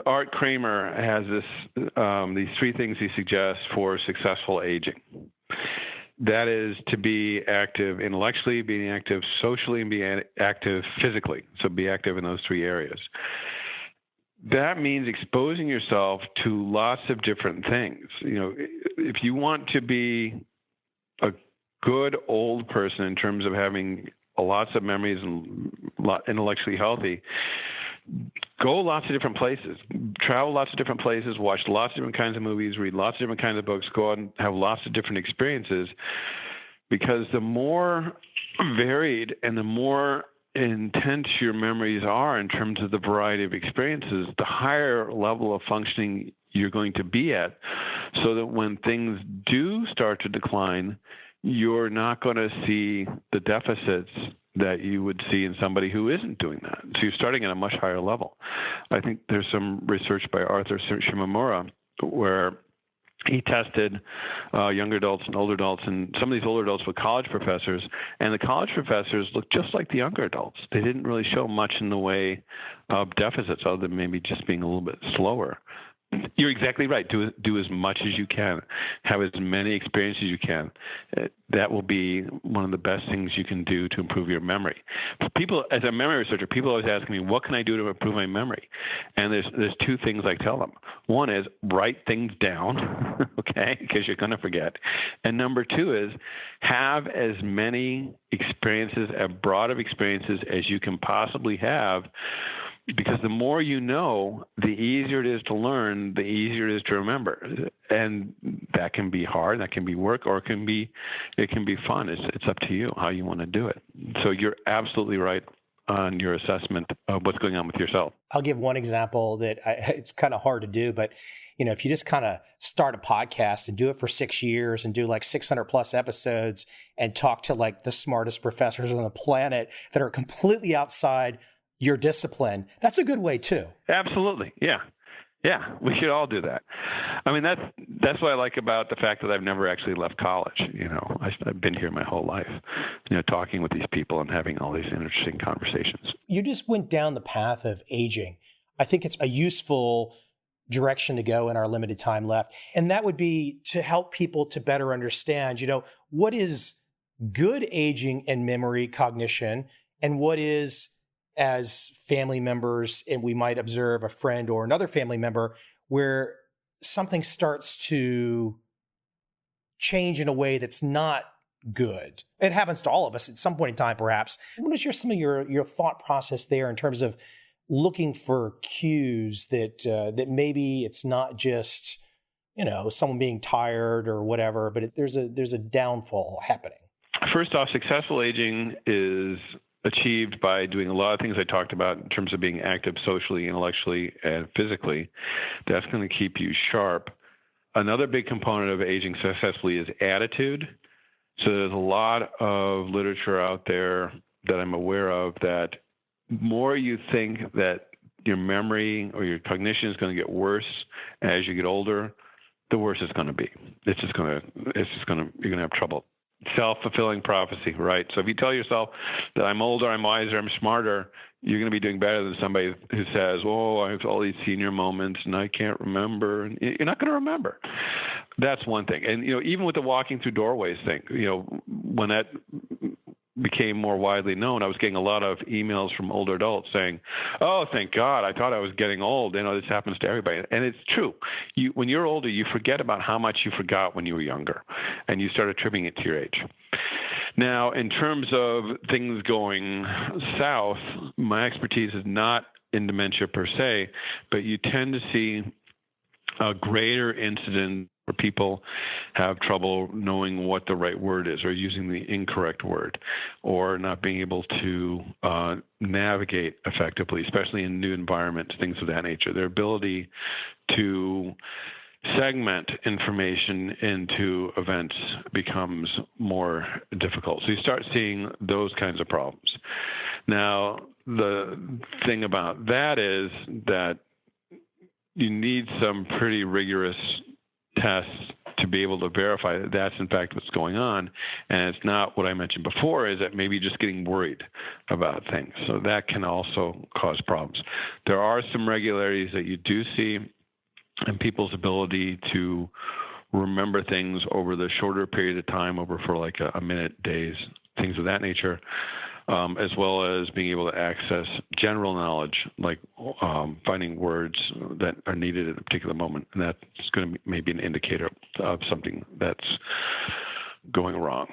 Art Kramer has these 3 things he suggests for successful aging. That is to be active intellectually, being active socially, and be active physically. So be active in those 3 areas. That means exposing yourself to lots of different things. If you want to be a good old person in terms of having lots of memories and intellectually healthy, go lots of different places, travel lots of different places, watch lots of different kinds of movies, read lots of different kinds of books, go out and have lots of different experiences, because the more varied and the more intense your memories are in terms of the variety of experiences, the higher level of functioning you're going to be at, so that when things do start to decline, you're not going to see the deficits that you would see in somebody who isn't doing that. So you're starting at a much higher level. I think there's some research by Arthur Shimomura where he tested younger adults and older adults, and some of these older adults were college professors, and the college professors looked just like the younger adults. They didn't really show much in the way of deficits, other than maybe just being a little bit slower. You're exactly right. Do as much as you can. Have as many experiences as you can. That will be one of the best things you can do to improve your memory. People, as a memory researcher, people always ask me, what can I do to improve my memory? And there's 2 things I tell them. One is write things down, okay, because you're going to forget. And number 2 is have as many experiences, as broad of experiences as you can possibly have, because the more you know, the easier it is to learn, the easier it is to remember. And that can be hard, that can be work, or it can be fun. It's up to you how you want to do it. So you're absolutely right on your assessment of what's going on with yourself. I'll give one example that it's kind of hard to do, but if you just kind of start a podcast and do it for 6 years and do like 600 plus episodes and talk to like the smartest professors on the planet that are completely outside your discipline, that's a good way too. Absolutely. Yeah. Yeah, we should all do that. I mean, that's what I like about the fact that I've never actually left college. I've been here my whole life, talking with these people and having all these interesting conversations. You just went down the path of aging. I think it's a useful direction to go in our limited time left. And that would be to help people to better understand, what is good aging and memory cognition, and what is, as family members, and we might observe a friend or another family member where something starts to change in a way that's not good. It happens to all of us at some point in time, perhaps. What is some of your thought process there in terms of looking for cues that maybe it's not just, someone being tired or whatever, but there's a downfall happening? First off, successful aging is achieved by doing a lot of things I talked about in terms of being active socially, intellectually, and physically. That's going to keep you sharp. Another big component of aging successfully is attitude. So there's a lot of literature out there that I'm aware of that more you think that your memory or your cognition is going to get worse as you get older, the worse it's going to be. You're going to have trouble. Self-fulfilling prophecy, right? So if you tell yourself that I'm older, I'm wiser, I'm smarter, you're going to be doing better than somebody who says, oh, I have all these senior moments and I can't remember. And you're not going to remember. That's one thing. And, even with the walking through doorways thing, when that became more widely known, I was getting a lot of emails from older adults saying, oh, thank God, I thought I was getting old. This happens to everybody. And it's true. When you're older, you forget about how much you forgot when you were younger, and you start attributing it to your age. Now, in terms of things going south, my expertise is not in dementia per se, but you tend to see a greater incidence where people have trouble knowing what the right word is, or using the incorrect word, or not being able to navigate effectively, especially in new environments, things of that nature. Their ability to segment information into events becomes more difficult. So you start seeing those kinds of problems. Now, the thing about that is that you need some pretty rigorous tests to be able to verify that that's in fact what's going on. And it's not what I mentioned before, is that maybe just getting worried about things. So that can also cause problems. There are some regularities that you do see in people's ability to remember things over the shorter period of time, over for like a minute, days, things of that nature. As well as being able to access general knowledge, like finding words that are needed at a particular moment. And that's going to be maybe an indicator of something that's going wrong.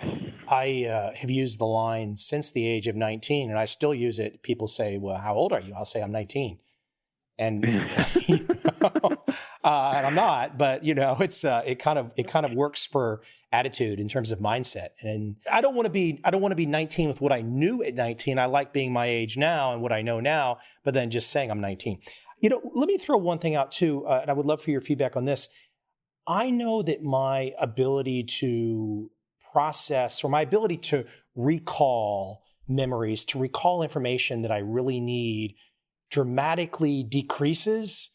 I have used the line since the age of 19, and I still use it. People say, well, how old are you? I'll say I'm 19. And, and I'm not, but it kind of works for attitude in terms of mindset. And I don't want to be 19 with what I knew at 19. I like being my age now and what I know now, but then just saying I'm 19. Let me throw one thing out too, and I would love for your feedback on this. I know that my ability to process, or my ability to recall memories, to recall information that I really need, dramatically decreases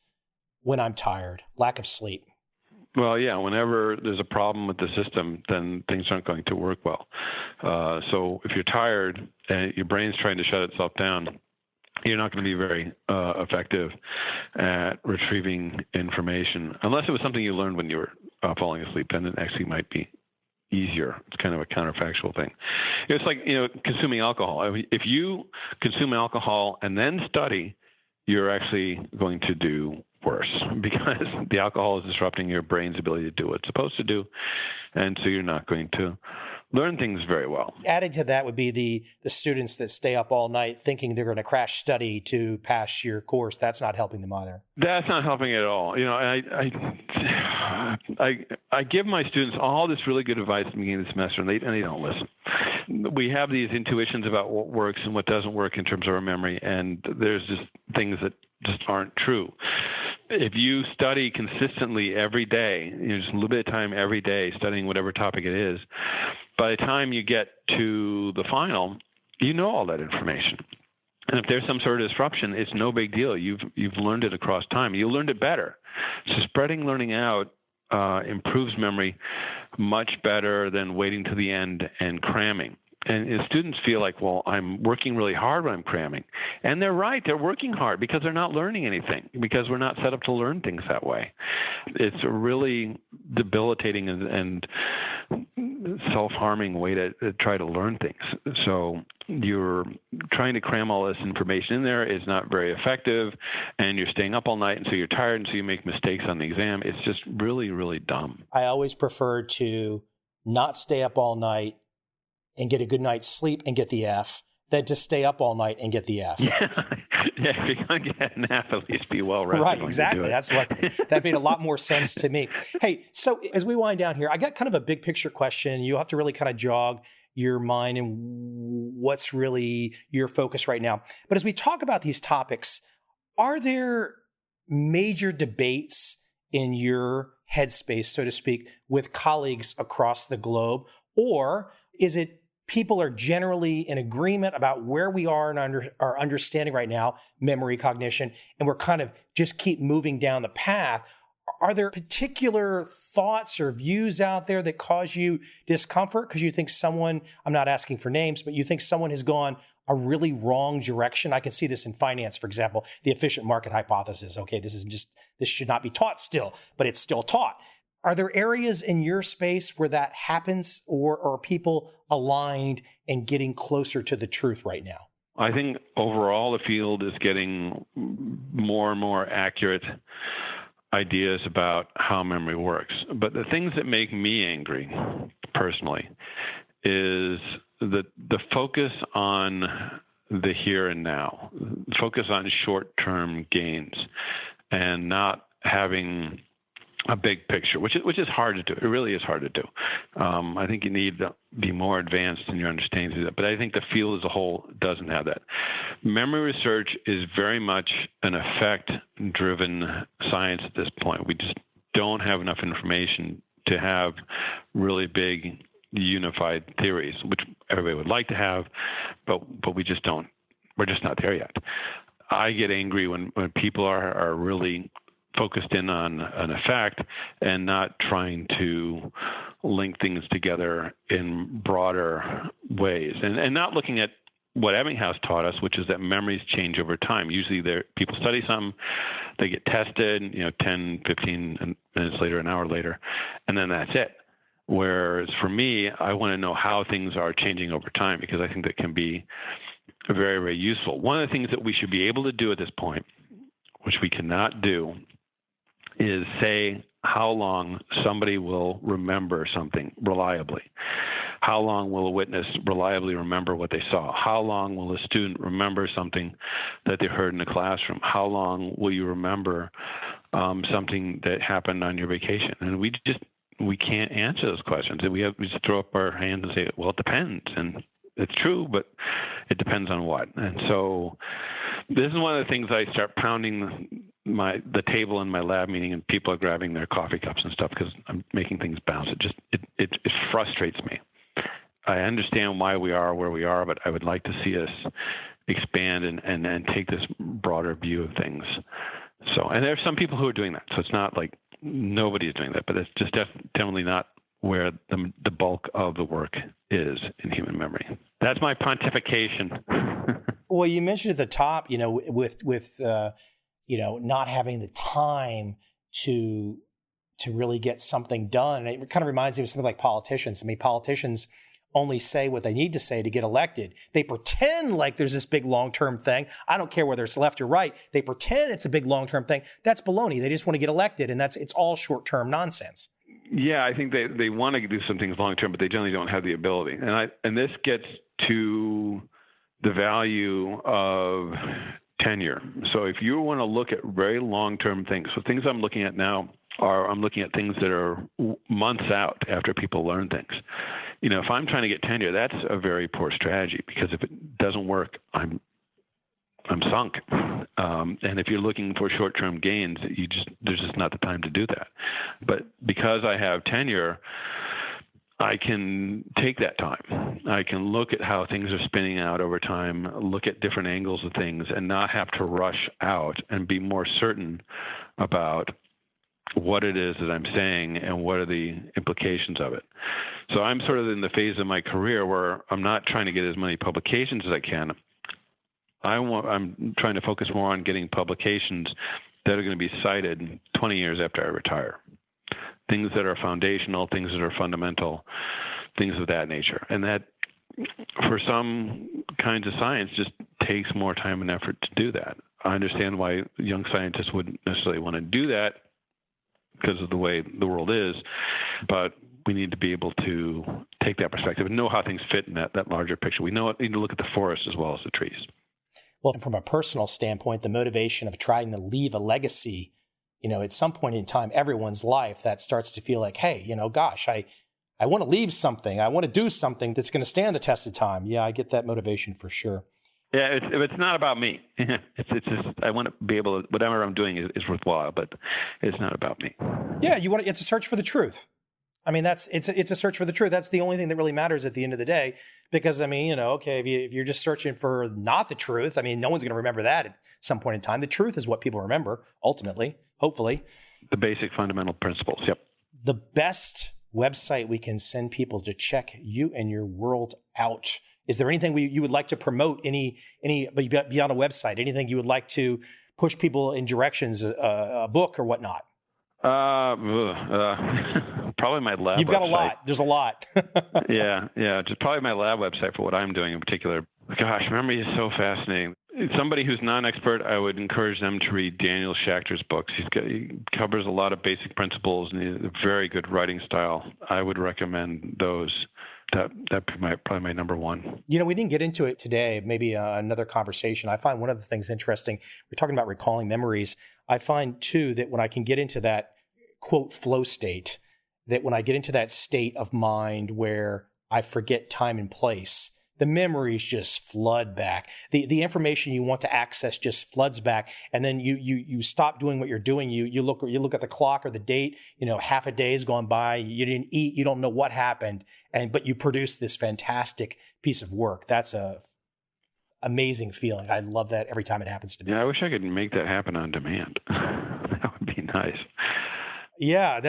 when I'm tired, lack of sleep. Well, yeah, whenever there's a problem with the system, then things aren't going to work well. So if you're tired and your brain's trying to shut itself down, you're not going to be very effective at retrieving information, unless it was something you learned when you were falling asleep. Then it actually might be easier. It's kind of a counterfactual thing. It's like, consuming alcohol. If you consume alcohol and then study, you're actually going to do worse, because the alcohol is disrupting your brain's ability to do what it's supposed to do. And so you're not going to learn things very well. Added to that would be the students that stay up all night thinking they're going to crash study to pass your course. That's not helping them either. That's not helping at all. I give my students all this really good advice at the beginning of the semester, and they don't listen. We have these intuitions about what works and what doesn't work in terms of our memory, and there's just things that just aren't true. If you study consistently every day, just a little bit of time every day studying whatever topic it is, by the time you get to the final, you know all that information. And if there's some sort of disruption, it's no big deal. You've learned it across time. You learned it better. So spreading learning out improves memory much better than waiting to the end and cramming. And students feel like, well, I'm working really hard when I'm cramming. And they're right. They're working hard because they're not learning anything, because we're not set up to learn things that way. It's a really debilitating and self-harming way to try to learn things. So you're trying to cram all this information in there is not very effective, and you're staying up all night, and so you're tired, and so you make mistakes on the exam. It's just really, really dumb. I always prefer to not stay up all night and get a good night's sleep and get the F, than to stay up all night and get the F. Yeah, if you're going to get an F, at least be well rested. Right, exactly. That made a lot more sense to me. Hey, so as we wind down here, I got kind of a big picture question. You'll have to really kind of jog your mind and what's really your focus right now. But as we talk about these topics, are there major debates in your headspace, so to speak, with colleagues across the globe? Or is it people are generally in agreement about where we are in our understanding right now, memory, cognition, and we're kind of just keep moving down the path? Are there particular thoughts or views out there that cause you discomfort because you think someone, I'm not asking for names, but you think someone has gone a really wrong direction? I can see this in finance, for example, the efficient market hypothesis. Okay, this should not be taught still, but it's still taught. Are there areas in your space where that happens, or are people aligned and getting closer to the truth right now? I think overall the field is getting more and more accurate ideas about how memory works. But the things that make me angry personally is the focus on the here and now, focus on short-term gains, and not having a big picture, which is hard to do. It really is hard to do. I think you need to be more advanced in your understanding of that. But I think the field as a whole doesn't have that. Memory research is very much an effect-driven science at this point. We just don't have enough information to have really big unified theories, which everybody would like to have, but we just don't. We're just not there yet. I get angry when people are really focused in on an effect and not trying to link things together in broader ways, and not looking at what Ebbinghaus taught us, which is that memories change over time. Usually people study something, they get tested, 10, 15 minutes later, an hour later, and then that's it. Whereas for me, I want to know how things are changing over time, because I think that can be very, very useful. One of the things that we should be able to do at this point, which we cannot do, is say how long somebody will remember something reliably. How long will a witness reliably remember what they saw? How long will a student remember something that they heard in the classroom? How long will you remember something that happened on your vacation? And we can't answer those questions. We just throw up our hands and say, well, it depends. And it's true, but it depends on what. And so this is one of the things I start pounding the table in my lab meeting, and people are grabbing their coffee cups and stuff because I'm making things bounce. It frustrates me. I understand why we are where we are, but I would like to see us expand and take this broader view of things. So, and there are some people who are doing that. So it's not like nobody's doing that, but it's just definitely not where the bulk of the work is in human memory. That's my pontification. Well, you mentioned at the top, with not having the time to really get something done. And it kind of reminds me of something like politicians. I mean, politicians only say what they need to say to get elected. They pretend like there's this big long-term thing. I don't care whether it's left or right. They pretend it's a big long-term thing. That's baloney. They just want to get elected, and it's all short-term nonsense. Yeah, I think they want to do some things long-term, but they generally don't have the ability. And this gets to the value of tenure. So if you want to look at very long-term things, so things I'm looking at now I'm looking at things that are months out after people learn things. If I'm trying to get tenure, that's a very poor strategy, because if it doesn't work, I'm sunk. And if you're looking for short-term gains, there's just not the time to do that. But because I have tenure, I can take that time. I can look at how things are spinning out over time, look at different angles of things, and not have to rush out and be more certain about what it is that I'm saying and what are the implications of it. So I'm sort of in the phase of my career where I'm not trying to get as many publications as I can. I'm trying to focus more on getting publications that are going to be cited 20 years after I retire. Things that are foundational, things that are fundamental, things of that nature. And that, for some kinds of science, just takes more time and effort to do that. I understand why young scientists wouldn't necessarily want to do that because of the way the world is, but we need to be able to take that perspective and know how things fit in that larger picture. We need to look at the forest as well as the trees. Well, from a personal standpoint, the motivation of trying to leave a legacy, at some point in time, everyone's life, that starts to feel like, hey, gosh, I want to leave something. I want to do something that's going to stand the test of time. Yeah, I get that motivation for sure. Yeah, it's not about me. It's just I want to be able to, whatever I'm doing is worthwhile, but it's not about me. Yeah, it's a search for the truth. I mean, it's a search for the truth. That's the only thing that really matters at the end of the day. Because okay, if you're just searching for not the truth, no one's going to remember that at some point in time. The truth is what people remember ultimately, hopefully. The basic fundamental principles. Yep. The best website we can send people to check you and your world out. Is there anything you would like to promote? Any beyond a website? Anything you would like to push people in directions? A book or whatnot? Probably my lab. You've got website. A lot. There's a lot. Yeah. Just probably my lab website for what I'm doing in particular. Gosh, memory is so fascinating. Somebody who's non-expert, I would encourage them to read Daniel Schachter's books. He covers a lot of basic principles and he has a very good writing style. I would recommend those. That'd be probably my number one. We didn't get into it today, maybe another conversation. I find one of the things interesting, we're talking about recalling memories. I find too that when I can get into that quote flow state, that when I get into that state of mind where I forget time and place, the memories just flood back. The information you want to access just floods back, and then you stop doing what you're doing. You look at the clock or the date. Half a day's gone by. You didn't eat. You don't know what happened, but you produced this fantastic piece of work. That's a amazing feeling. I love that every time it happens to me. Yeah, I wish I could make that happen on demand. That would be nice. Yeah,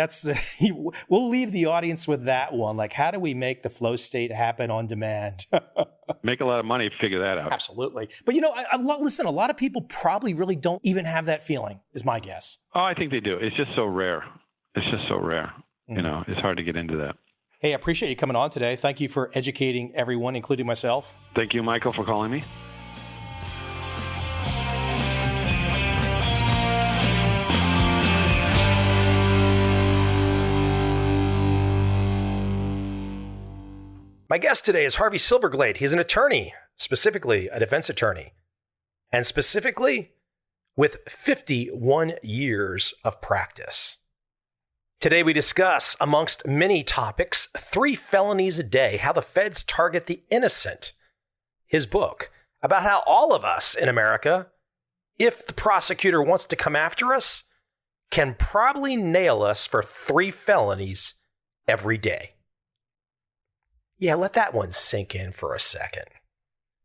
we'll leave the audience with that one. Like, how do we make the flow state happen on demand? Make a lot of money, figure that out. Absolutely. But listen, a lot of people probably really don't even have that feeling, is my guess. Oh, I think they do. It's just so rare. Mm-hmm. It's hard to get into that. Hey, I appreciate you coming on today. Thank you for educating everyone, including myself. Thank you, Michael, for calling me. My guest today is Harvey Silverglade. He's an attorney, specifically a defense attorney, and specifically with 51 years of practice. Today we discuss, amongst many topics, 3 felonies a day, how the feds target the innocent, his book about how all of us in America, if the prosecutor wants to come after us, can probably nail us for 3 felonies every day. Yeah, let that one sink in for a second.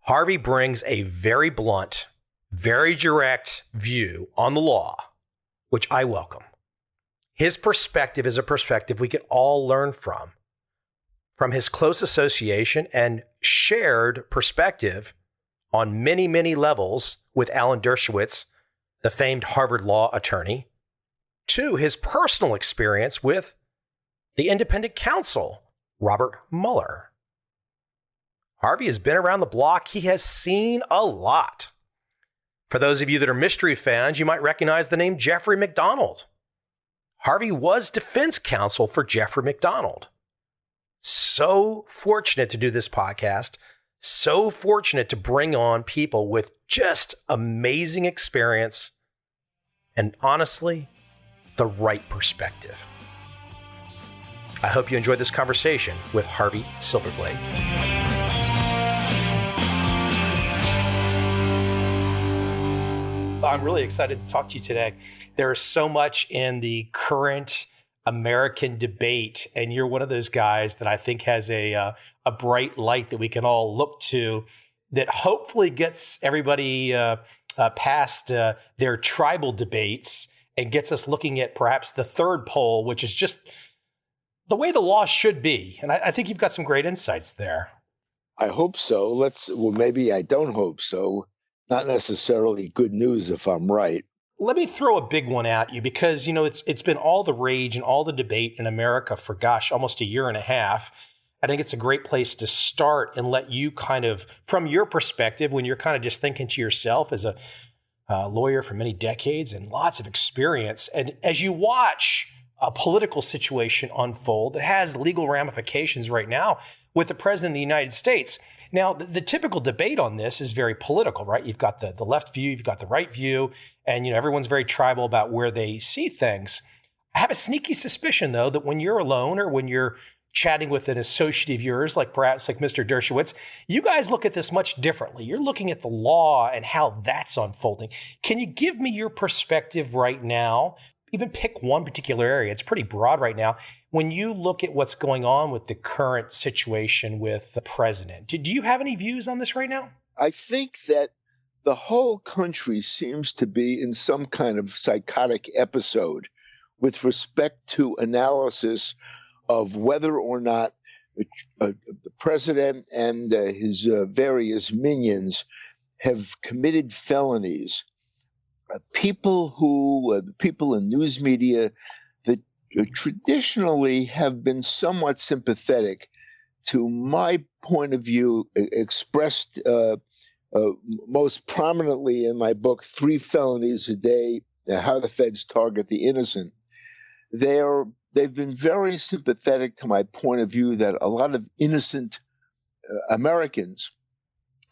Harvey brings a very blunt, very direct view on the law, which I welcome. His perspective is a perspective we can all learn from his close association and shared perspective on many, many levels with Alan Dershowitz, the famed Harvard law attorney, to his personal experience with the independent counsel, Robert Mueller. Harvey has been around the block. He has seen a lot. For those of you that are mystery fans, you might recognize the name Jeffrey McDonald. Harvey was defense counsel for Jeffrey McDonald. So fortunate to do this podcast. So fortunate to bring on people with just amazing experience and honestly, the right perspective. I hope you enjoyed this conversation with Harvey Silverglade. I'm really excited to talk to you today. There's so much in the current American debate, and you're one of those guys that I think has a bright light that we can all look to, that hopefully gets everybody past their tribal debates and gets us looking at perhaps the third pole, which is just the way the law should be. And I think you've got some great insights there. I hope so. Well, maybe I don't hope so. Not necessarily good news if I'm right. Let me throw a big one at you because, it's been all the rage and all the debate in America for, almost a year and a half. I think it's a great place to start and let you kind of, from your perspective, when you're kind of just thinking to yourself as a lawyer for many decades and lots of experience, and as you watch a political situation unfold that has legal ramifications right now with the president of the United States. Now, the typical debate on this is very political, right? You've got the left view, you've got the right view, and everyone's very tribal about where they see things. I have a sneaky suspicion, though, that when you're alone or when you're chatting with an associate of yours, perhaps like Mr. Dershowitz, you guys look at this much differently. You're looking at the law and how that's unfolding. Can you give me your perspective right now? Even pick one particular area. It's pretty broad right now. When you look at what's going on with the current situation with the president, do you have any views on this right now? I think that the whole country seems to be in some kind of psychotic episode with respect to analysis of whether or not the president and his various minions have committed felonies. People in news media that traditionally have been somewhat sympathetic to my point of view, expressed most prominently in my book, 3 Felonies a Day, How the Feds Target the Innocent. They've been very sympathetic to my point of view that a lot of innocent Americans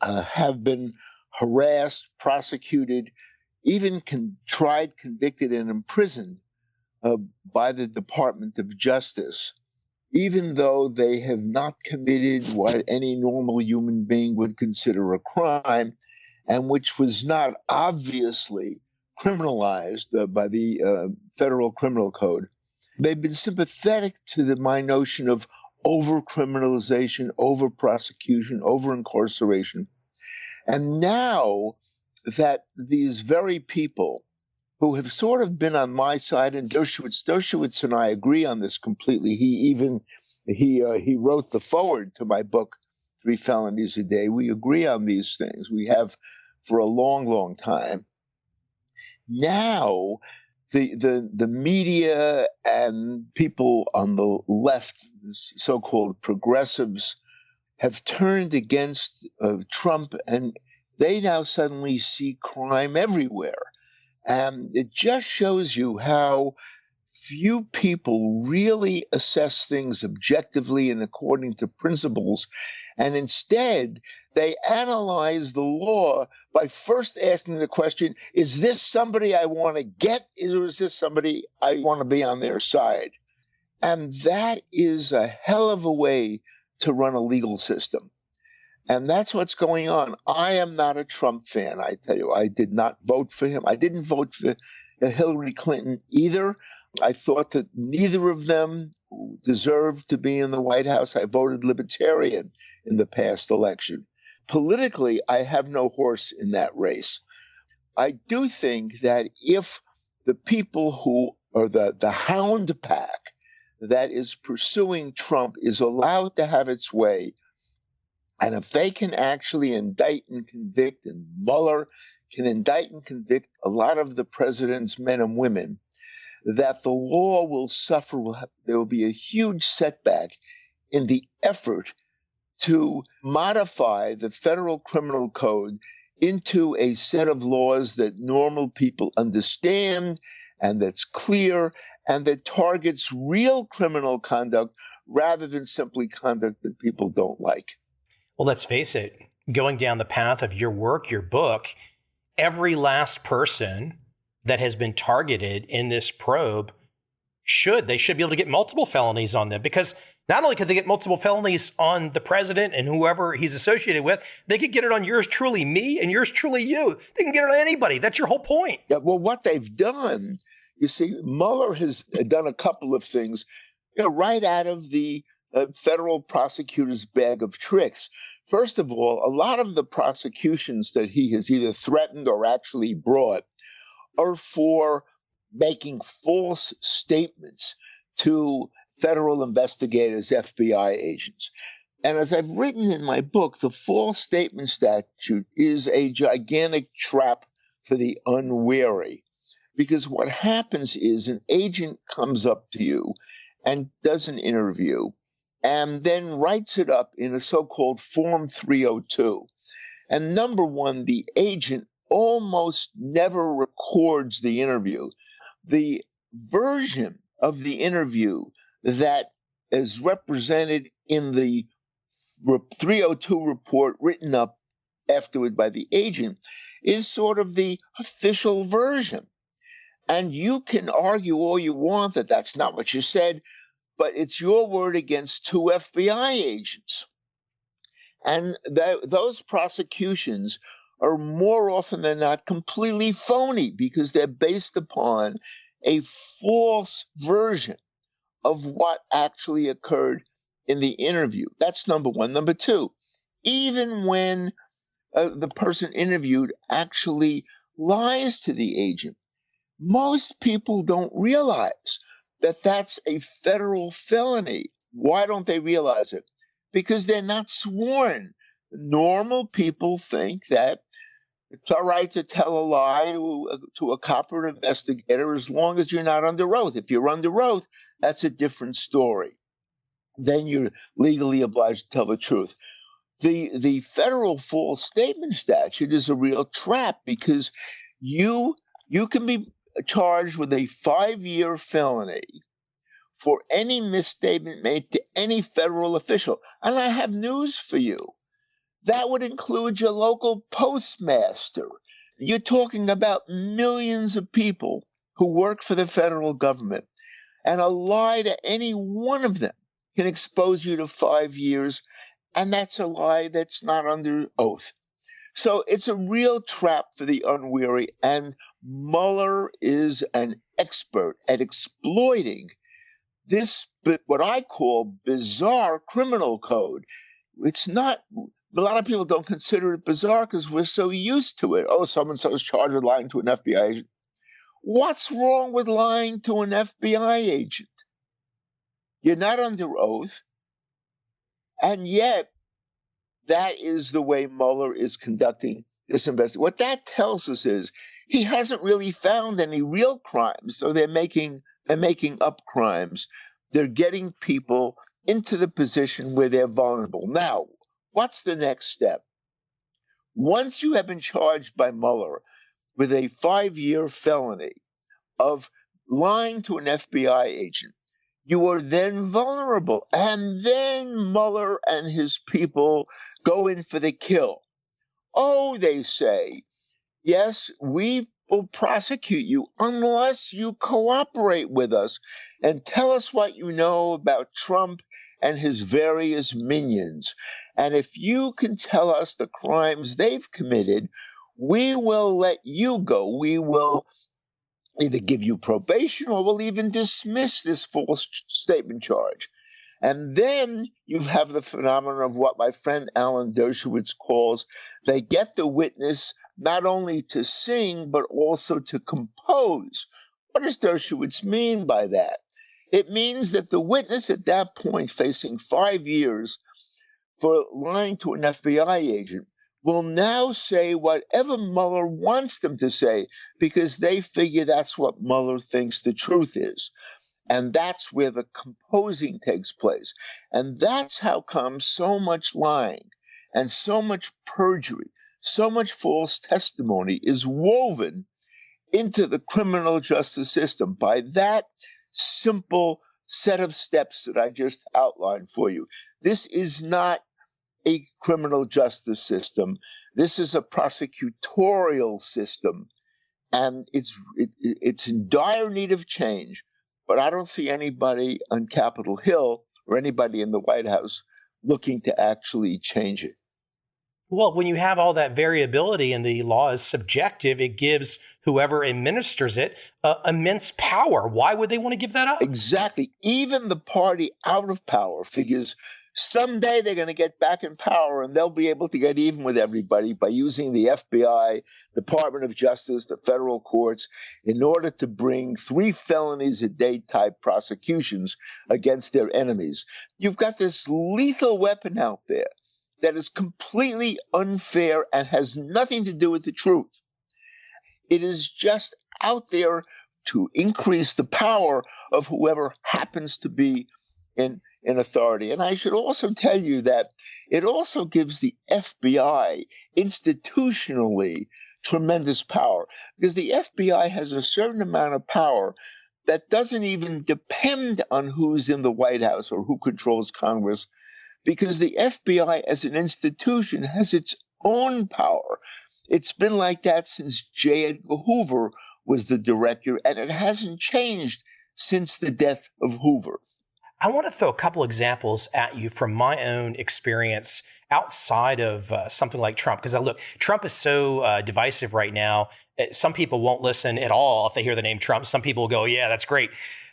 have been harassed, prosecuted, even tried, convicted, and imprisoned by the Department of Justice, even though they have not committed what any normal human being would consider a crime, and which was not obviously criminalized by the Federal Criminal Code. They've been sympathetic to my notion of over-criminalization, over-prosecution, over-incarceration. And now that these very people who have sort of been on my side, and Dershowitz and I agree on this completely. He wrote the foreword to my book, 3 Felonies a Day. We agree on these things. We have for a long, long time. Now, the media and people on the left, so-called progressives, have turned against Trump, and they now suddenly see crime everywhere. And it just shows you how few people really assess things objectively and according to principles. And instead, they analyze the law by first asking the question, is this somebody I want to get, or is this somebody I want to be on their side? And that is a hell of a way to run a legal system. And that's what's going on. I am not a Trump fan, I tell you. I did not vote for him. I didn't vote for Hillary Clinton either. I thought that neither of them deserved to be in the White House. I voted Libertarian in the past election. Politically, I have no horse in that race. I do think that if the people who are the hound pack that is pursuing Trump is allowed to have its way, and if they can actually indict and convict, and Mueller can indict and convict a lot of the president's men and women, that the law will suffer. There will be a huge setback in the effort to modify the Federal Criminal Code into a set of laws that normal people understand and that's clear and that targets real criminal conduct rather than simply conduct that people don't like. Well, let's face it, going down the path of your work, your book, every last person that has been targeted in this probe should be able to get multiple felonies on them, because not only could they get multiple felonies on the president and whoever he's associated with, they could get it on yours truly, me, and yours truly, you. They can get it on anybody. That's your whole point. Yeah, well, what they've done You see, Mueller has done a couple of things, right out of the federal prosecutor's bag of tricks. First of all, a lot of the prosecutions that he has either threatened or actually brought are for making false statements to federal investigators, FBI agents. And as I've written in my book, the false statement statute is a gigantic trap for the unwary. Because what happens is an agent comes up to you and does an interview and then writes it up in a so-called Form 302. And number one, the agent almost never records the interview. The version of the interview that is represented in the 302 report written up afterward by the agent is sort of the official version. And you can argue all you want that that's not what you said, but it's your word against two FBI agents. And those prosecutions are more often than not completely phony because they're based upon a false version of what actually occurred in the interview. That's number one. Number two, even when the person interviewed actually lies to the agent, most people don't realize that that's a federal felony. Why don't they realize it? Because they're not sworn. Normal people think that it's all right to tell a lie to a cop or an investigator as long as you're not under oath. If you're under oath, that's a different story. Then you're legally obliged to tell the truth. The federal false statement statute is a real trap because you can be charged with a 5-year felony for any misstatement made to any federal official. And I have news for you. That would include your local postmaster. You're talking about millions of people who work for the federal government. And a lie to any one of them can expose you to 5 years. And that's a lie that's not under oath. So it's a real trap for the unwary, and Mueller is an expert at exploiting this, what I call bizarre criminal code. It's not, a lot of people don't consider it bizarre because we're so used to it. Oh, so-and-so is charged with lying to an FBI agent. What's wrong with lying to an FBI agent? You're not under oath, and yet that is the way Mueller is conducting this investigation. What that tells us is he hasn't really found any real crimes, so they're making up crimes. They're getting people into the position where they're vulnerable. Now, what's the next step? Once you have been charged by Mueller with a 5-year felony of lying to an FBI agent, you are then vulnerable. And then Mueller and his people go in for the kill. Oh, they say, yes, we will prosecute you unless you cooperate with us and tell us what you know about Trump and his various minions. And if you can tell us the crimes they've committed, we will let you go. We will either give you probation or we'll even dismiss this false statement charge. And then you have the phenomenon of what my friend Alan Dershowitz calls, they get the witness not only to sing, but also to compose. What does Dershowitz mean by that? It means that the witness at that point, facing 5 years for lying to an FBI agent, will now say whatever Mueller wants them to say, because they figure that's what Mueller thinks the truth is. And that's where the composing takes place. And that's how come so much lying and so much perjury, so much false testimony is woven into the criminal justice system by that simple set of steps that I just outlined for you. This is not a criminal justice system. This is a prosecutorial system, and it's in dire need of change. But I don't see anybody on Capitol Hill or anybody in the White House looking to actually change it. Well, when you have all that variability and the law is subjective, it gives whoever administers it immense power. Why would they want to give that up? Exactly. Even the party out of power figures someday they're going to get back in power and they'll be able to get even with everybody by using the FBI, Department of Justice, the federal courts in order to bring 3 felonies a day type prosecutions against their enemies. You've got this lethal weapon out there that is completely unfair and has nothing to do with the truth. It is just out there to increase the power of whoever happens to be in authority. And I should also tell you that it also gives the FBI institutionally tremendous power, because the FBI has a certain amount of power that doesn't even depend on who's in the White House or who controls Congress, because the FBI as an institution has its own power. It's been like that since J. Edgar Hoover was the director, and it hasn't changed since the death of Hoover. I want to throw a couple examples at you from my own experience outside of something like Trump. Because look, Trump is so divisive right now. Some people won't listen at all if they hear the name Trump. Some people will go, yeah, that's great.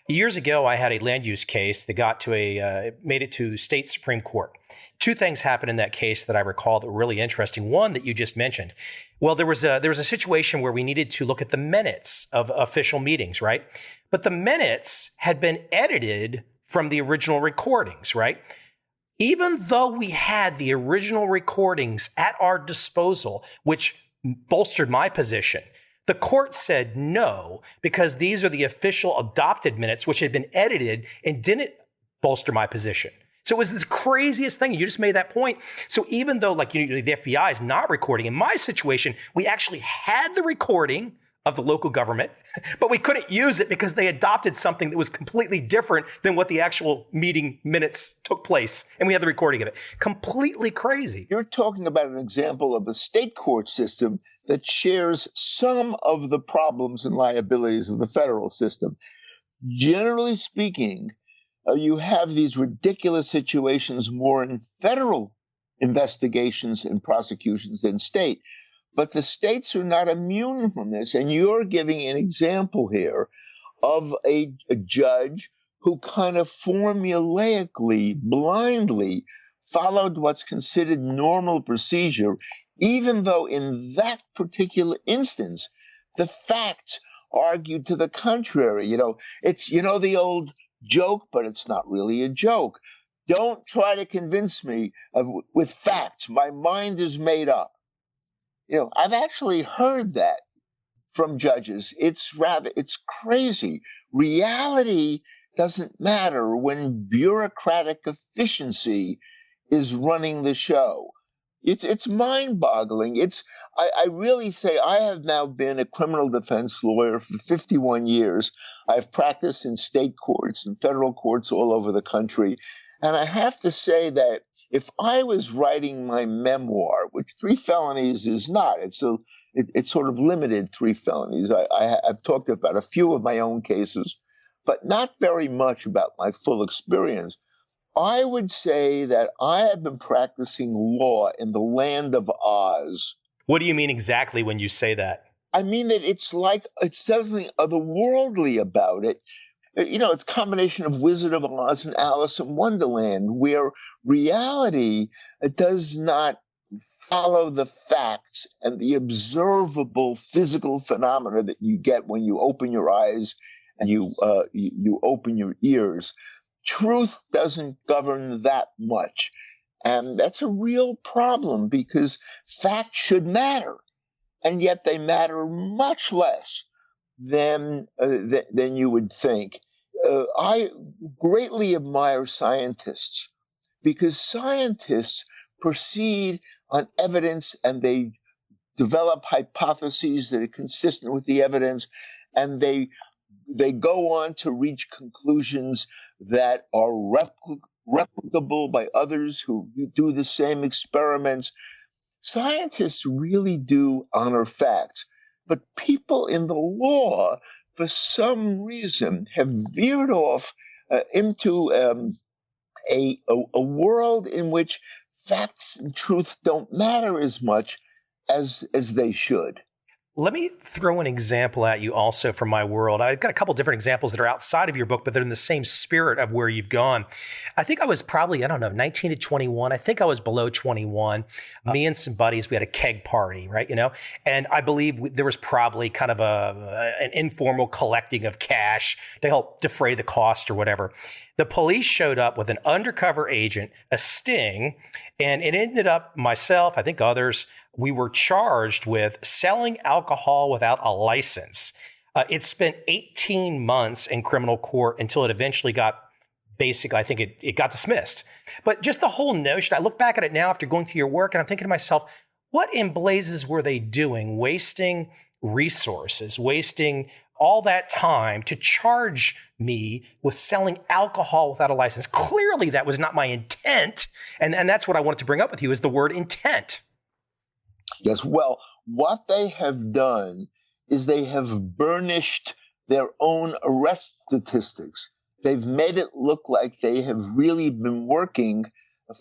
Years ago, I had a land use case that got to made it to state Supreme Court. 2 things happened in that case that I recall that were really interesting. One that you just mentioned. Well, there was a situation where we needed to look at the minutes of official meetings, right? But the minutes had been edited from the original recordings, right? Even though we had the original recordings at our disposal, which bolstered my position, the court said no, because these are the official adopted minutes, which had been edited and didn't bolster my position. So it was the craziest thing. You just made that point. So even though the FBI is not recording, in my situation, we actually had the recording of the local government, but we couldn't use it because they adopted something that was completely different than what the actual meeting minutes took place. And we had the recording of it. Completely crazy. You're talking about an example of a state court system that shares some of the problems and liabilities of the federal system. Generally speaking, you have these ridiculous situations more in federal investigations and prosecutions than state. But the states are not immune from this. And you're giving an example here of a judge who kind of formulaically, blindly followed what's considered normal procedure, even though in that particular instance, the facts argued to the contrary. It's, the old joke, but it's not really a joke. Don't try to convince me with facts. My mind is made up. I've actually heard that from judges. It's crazy. Reality doesn't matter when bureaucratic efficiency is running the show. It's mind-boggling. I really say I have now been a criminal defense lawyer for 51 years. I've practiced in state courts and federal courts all over the country. And I have to say that if I was writing my memoir, which 3 felonies is not, it's sort of limited 3 felonies. I've talked about a few of my own cases, but not very much about my full experience. I would say that I have been practicing law in the land of Oz. What do you mean exactly when you say that? I mean that it's something otherworldly about it. It's a combination of Wizard of Oz and Alice in Wonderland, where reality does not follow the facts and the observable physical phenomena that you get when you open your eyes and you open your ears. Truth doesn't govern that much. And that's a real problem because facts should matter, and yet they matter much less than you would think. I greatly admire scientists because scientists proceed on evidence and they develop hypotheses that are consistent with the evidence, and they go on to reach conclusions that are replicable by others who do the same experiments. Scientists really do honor facts, but people in the law, for some reason, have veered off into a world in which facts and truth don't matter as much as they should. Let me throw an example at you also from my world. I've got a couple different examples that are outside of your book, but they're in the same spirit of where you've gone. I think I was probably, 19 to 21. I think I was below 21. Me and some buddies, we had a keg party, right? And I believe there was probably kind of an informal collecting of cash to help defray the cost or whatever. The police showed up with an undercover agent, a sting, and it ended up myself, I think others, we were charged with selling alcohol without a license. It spent 18 months in criminal court until it eventually got, basically, I think it got dismissed. But just the whole notion, I look back at it now after going through your work and I'm thinking to myself, what in blazes were they doing? Wasting resources, wasting all that time to charge me with selling alcohol without a license. Clearly, that was not my intent. And that's what I wanted to bring up with you is the word intent. Yes, well, what they have done is they have burnished their own arrest statistics. They've made it look like they have really been working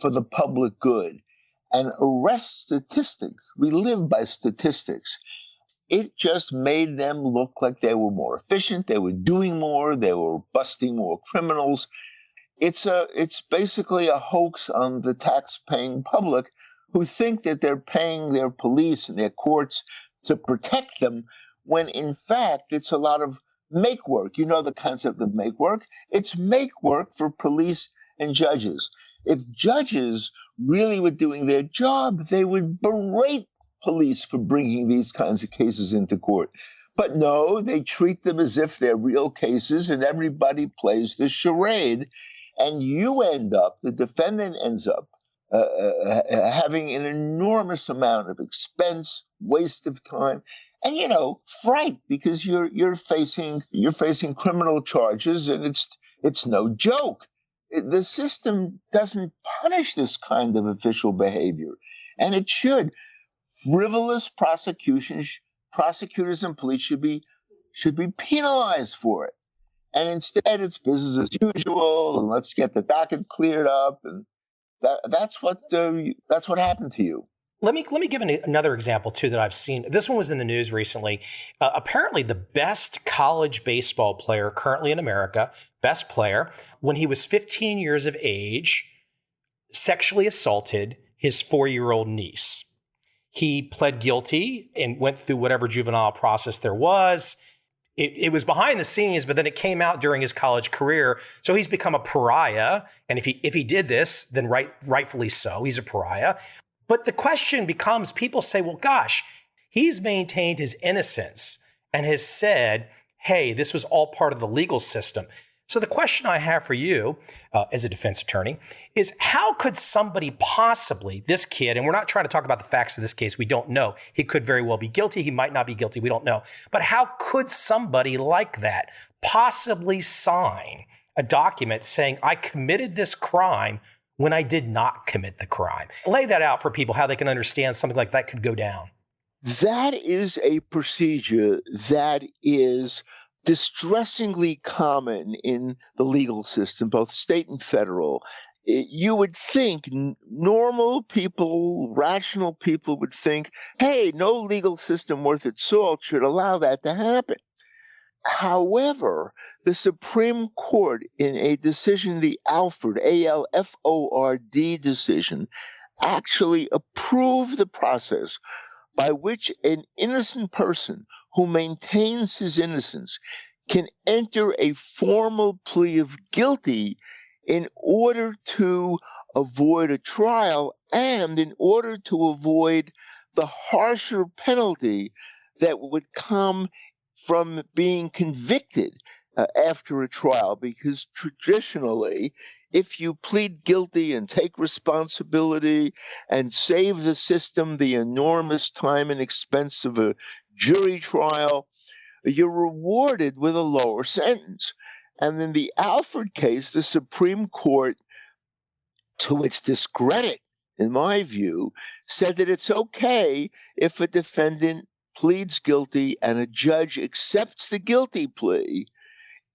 for the public good. And arrest statistics, we live by statistics. It just made them look like they were more efficient, they were doing more, they were busting more criminals. It's basically a hoax on the tax-paying public who think that they're paying their police and their courts to protect them, when in fact it's a lot of make work. You know the concept of make work? It's make work for police and judges. If judges really were doing their job, they would berate police for bringing these kinds of cases into court. But no, they treat them as if they're real cases and everybody plays the charade. And the defendant ends up having an enormous amount of expense, waste of time, and fright, because you're facing criminal charges, and it's no joke. The system doesn't punish this kind of official behavior, and it should. Frivolous prosecutors and police should be penalized for it, and instead it's business as usual, and let's get the docket cleared up, and that's what happened to you. Let me give another example too that I've seen. This one was in the news recently. Apparently, the best college baseball player currently in America, best player, when he was 15 years of age, sexually assaulted his 4-year-old niece. He pled guilty and went through whatever juvenile process there was. It was behind the scenes, but then it came out during his college career. So he's become a pariah. And if he did this, then rightfully so, he's a pariah. But the question becomes, people say, well, gosh, he's maintained his innocence and has said, hey, this was all part of the legal system. So the question I have for you as a defense attorney is, how could somebody possibly, this kid, and we're not trying to talk about the facts of this case, we don't know. He could very well be guilty. He might not be guilty. We don't know. But how could somebody like that possibly sign a document saying, I committed this crime when I did not commit the crime? Lay that out for people, how they can understand something like that could go down. That is a procedure that is distressingly common in the legal system, both state and federal. You would think normal people, rational people would think, hey, no legal system worth its salt should allow that to happen. However, the Supreme Court, in a decision, the Alford, A-L-F-O-R-D decision, actually approved the process by which an innocent person who maintains his innocence can enter a formal plea of guilty in order to avoid a trial and in order to avoid the harsher penalty that would come from being convicted after a trial. Because traditionally, if you plead guilty and take responsibility and save the system the enormous time and expense of a jury trial, you're rewarded with a lower sentence. And in the Alford case, the Supreme Court, to its discredit, in my view, said that it's okay if a defendant pleads guilty and a judge accepts the guilty plea,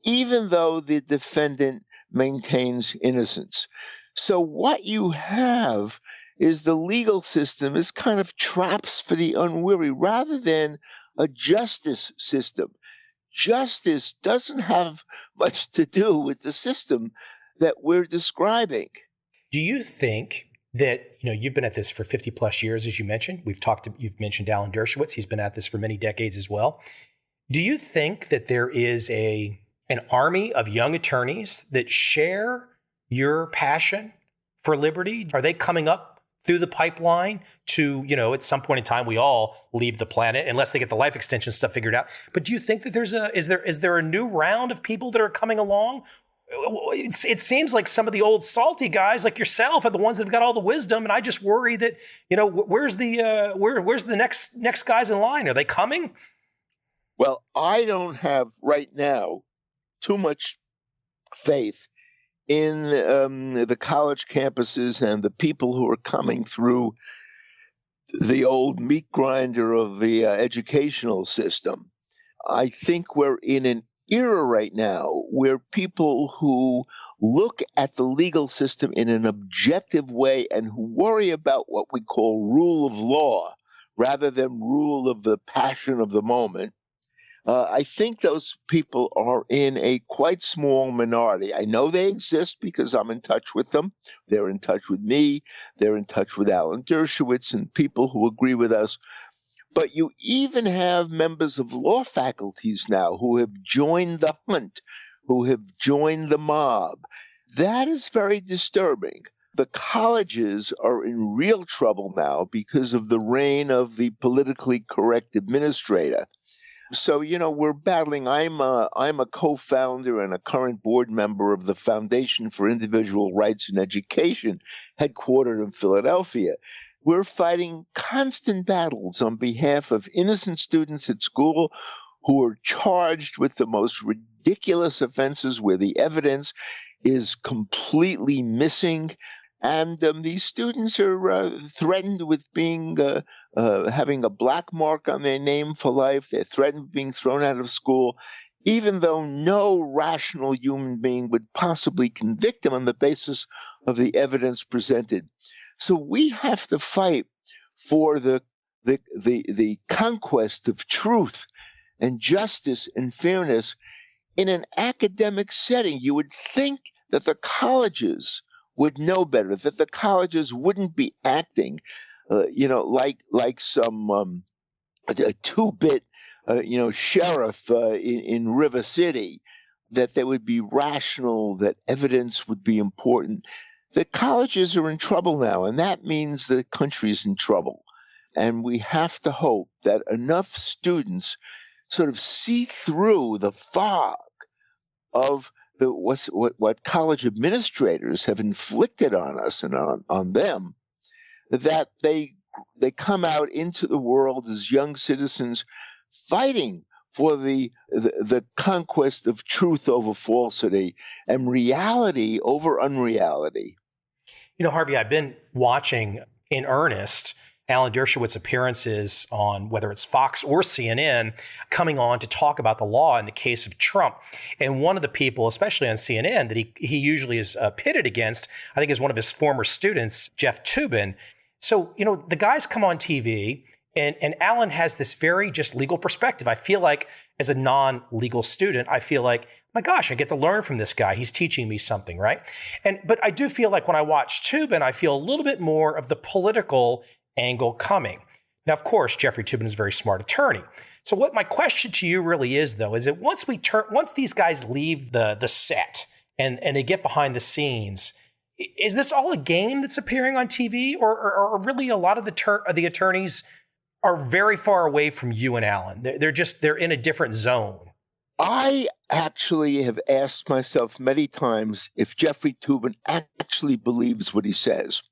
even though the defendant maintains innocence. So what you have is the legal system is kind of traps for the unwary rather than a justice system. Justice doesn't have much to do with the system that we're describing. Do you think that, you've been at this for 50 plus years, as you mentioned, you've mentioned Alan Dershowitz. He's been at this for many decades as well. Do you think that there is an army of young attorneys that share your passion for liberty? Are they coming up through the pipeline to, at some point in time, we all leave the planet unless they get the life extension stuff figured out. But do you think that is there a new round of people that are coming along? It seems like some of the old salty guys like yourself are the ones that have got all the wisdom. And I just worry that, where's the next guys in line? Are they coming? Well, I don't have right now too much faith in the college campuses and the people who are coming through the old meat grinder of the educational system. I think we're in an era right now where people who look at the legal system in an objective way and who worry about what we call rule of law rather than rule of the passion of the moment, I think those people are in a quite small minority. I know they exist because I'm in touch with them. They're in touch with me. They're in touch with Alan Dershowitz and people who agree with us. But you even have members of law faculties now who have joined the hunt, who have joined the mob. That is very disturbing. The colleges are in real trouble now because of the reign of the politically correct administrator. So, we're battling. I'm a co-founder and a current board member of the Foundation for Individual Rights in Education, headquartered in Philadelphia. We're fighting constant battles on behalf of innocent students at school who are charged with the most ridiculous offenses where the evidence is completely missing. And these students are threatened with being having a black mark on their name for life. They're threatened with being thrown out of school, even though no rational human being would possibly convict them on the basis of the evidence presented. So we have to fight for the conquest of truth and justice and fairness in an academic setting. You would think that the colleges would know better, that the colleges wouldn't be acting, like some a two-bit, sheriff in River City, that they would be rational, that evidence would be important. The colleges are in trouble now, and that means the country is in trouble. And we have to hope that enough students sort of see through the fog of what college administrators have inflicted on us and on them, that they come out into the world as young citizens fighting for the conquest of truth over falsity and reality over unreality. Harvey, I've been watching in earnest Alan Dershowitz appearances on whether it's Fox or CNN coming on to talk about the law in the case of Trump. And one of the people, especially on CNN, that he usually is pitted against, I think is one of his former students, Jeff Toobin. So, the guys come on TV and Alan has this very just legal perspective. I feel like as a non-legal student, I feel like, my gosh, I get to learn from this guy. He's teaching me something, right? But I do feel like when I watch Toobin, I feel a little bit more of the political angle coming. Now, of course, Jeffrey Toobin is a very smart attorney. So what my question to you really is, though, is that once these guys leave the set and they get behind the scenes, is this all a game that's appearing on TV, or really a lot of the attorneys are very far away from you and Alan? They're in a different zone. I actually have asked myself many times if Jeffrey Toobin actually believes what he says.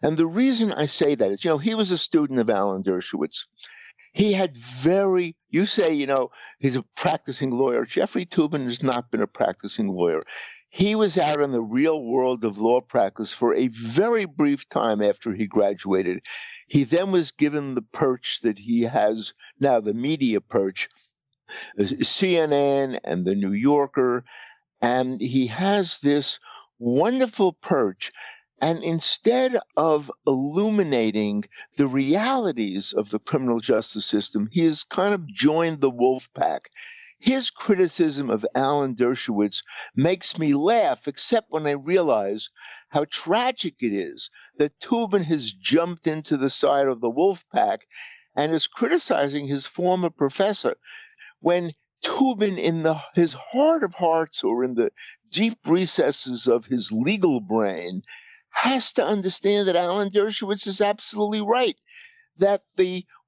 And the reason I say that is, he was a student of Alan Dershowitz. He had you say, he's a practicing lawyer. Jeffrey Toobin has not been a practicing lawyer. He was out in the real world of law practice for a very brief time after he graduated. He then was given the perch that he has now, the media perch, CNN and the New Yorker, and he has this wonderful perch. And instead of illuminating the realities of the criminal justice system, he has kind of joined the wolf pack. His criticism of Alan Dershowitz makes me laugh, except when I realize how tragic it is that Toobin has jumped into the side of the wolf pack and is criticizing his former professor when Toobin, in his heart of hearts or in the deep recesses of his legal brain, has to understand that Alan Dershowitz is absolutely right, that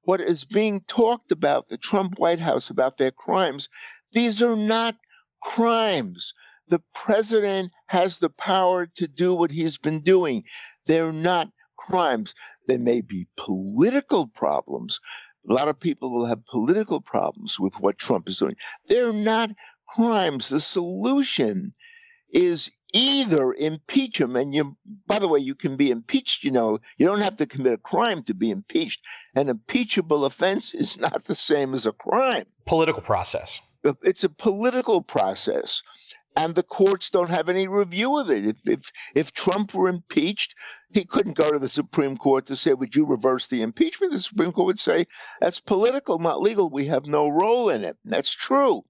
what is being talked about, the Trump White House, about their crimes, these are not crimes. The president has the power to do what he's been doing. They're not crimes. There may be political problems. A lot of people will have political problems with what Trump is doing. They're not crimes. The solution is either impeach him, and by the way, you can be impeached, you don't have to commit a crime to be impeached. An impeachable offense is not the same as a crime. Political process. It's a political process, and the courts don't have any review of it. If Trump were impeached, he couldn't go to the Supreme Court to say, would you reverse the impeachment? The Supreme Court would say, that's political, not legal. We have no role in it. And that's true.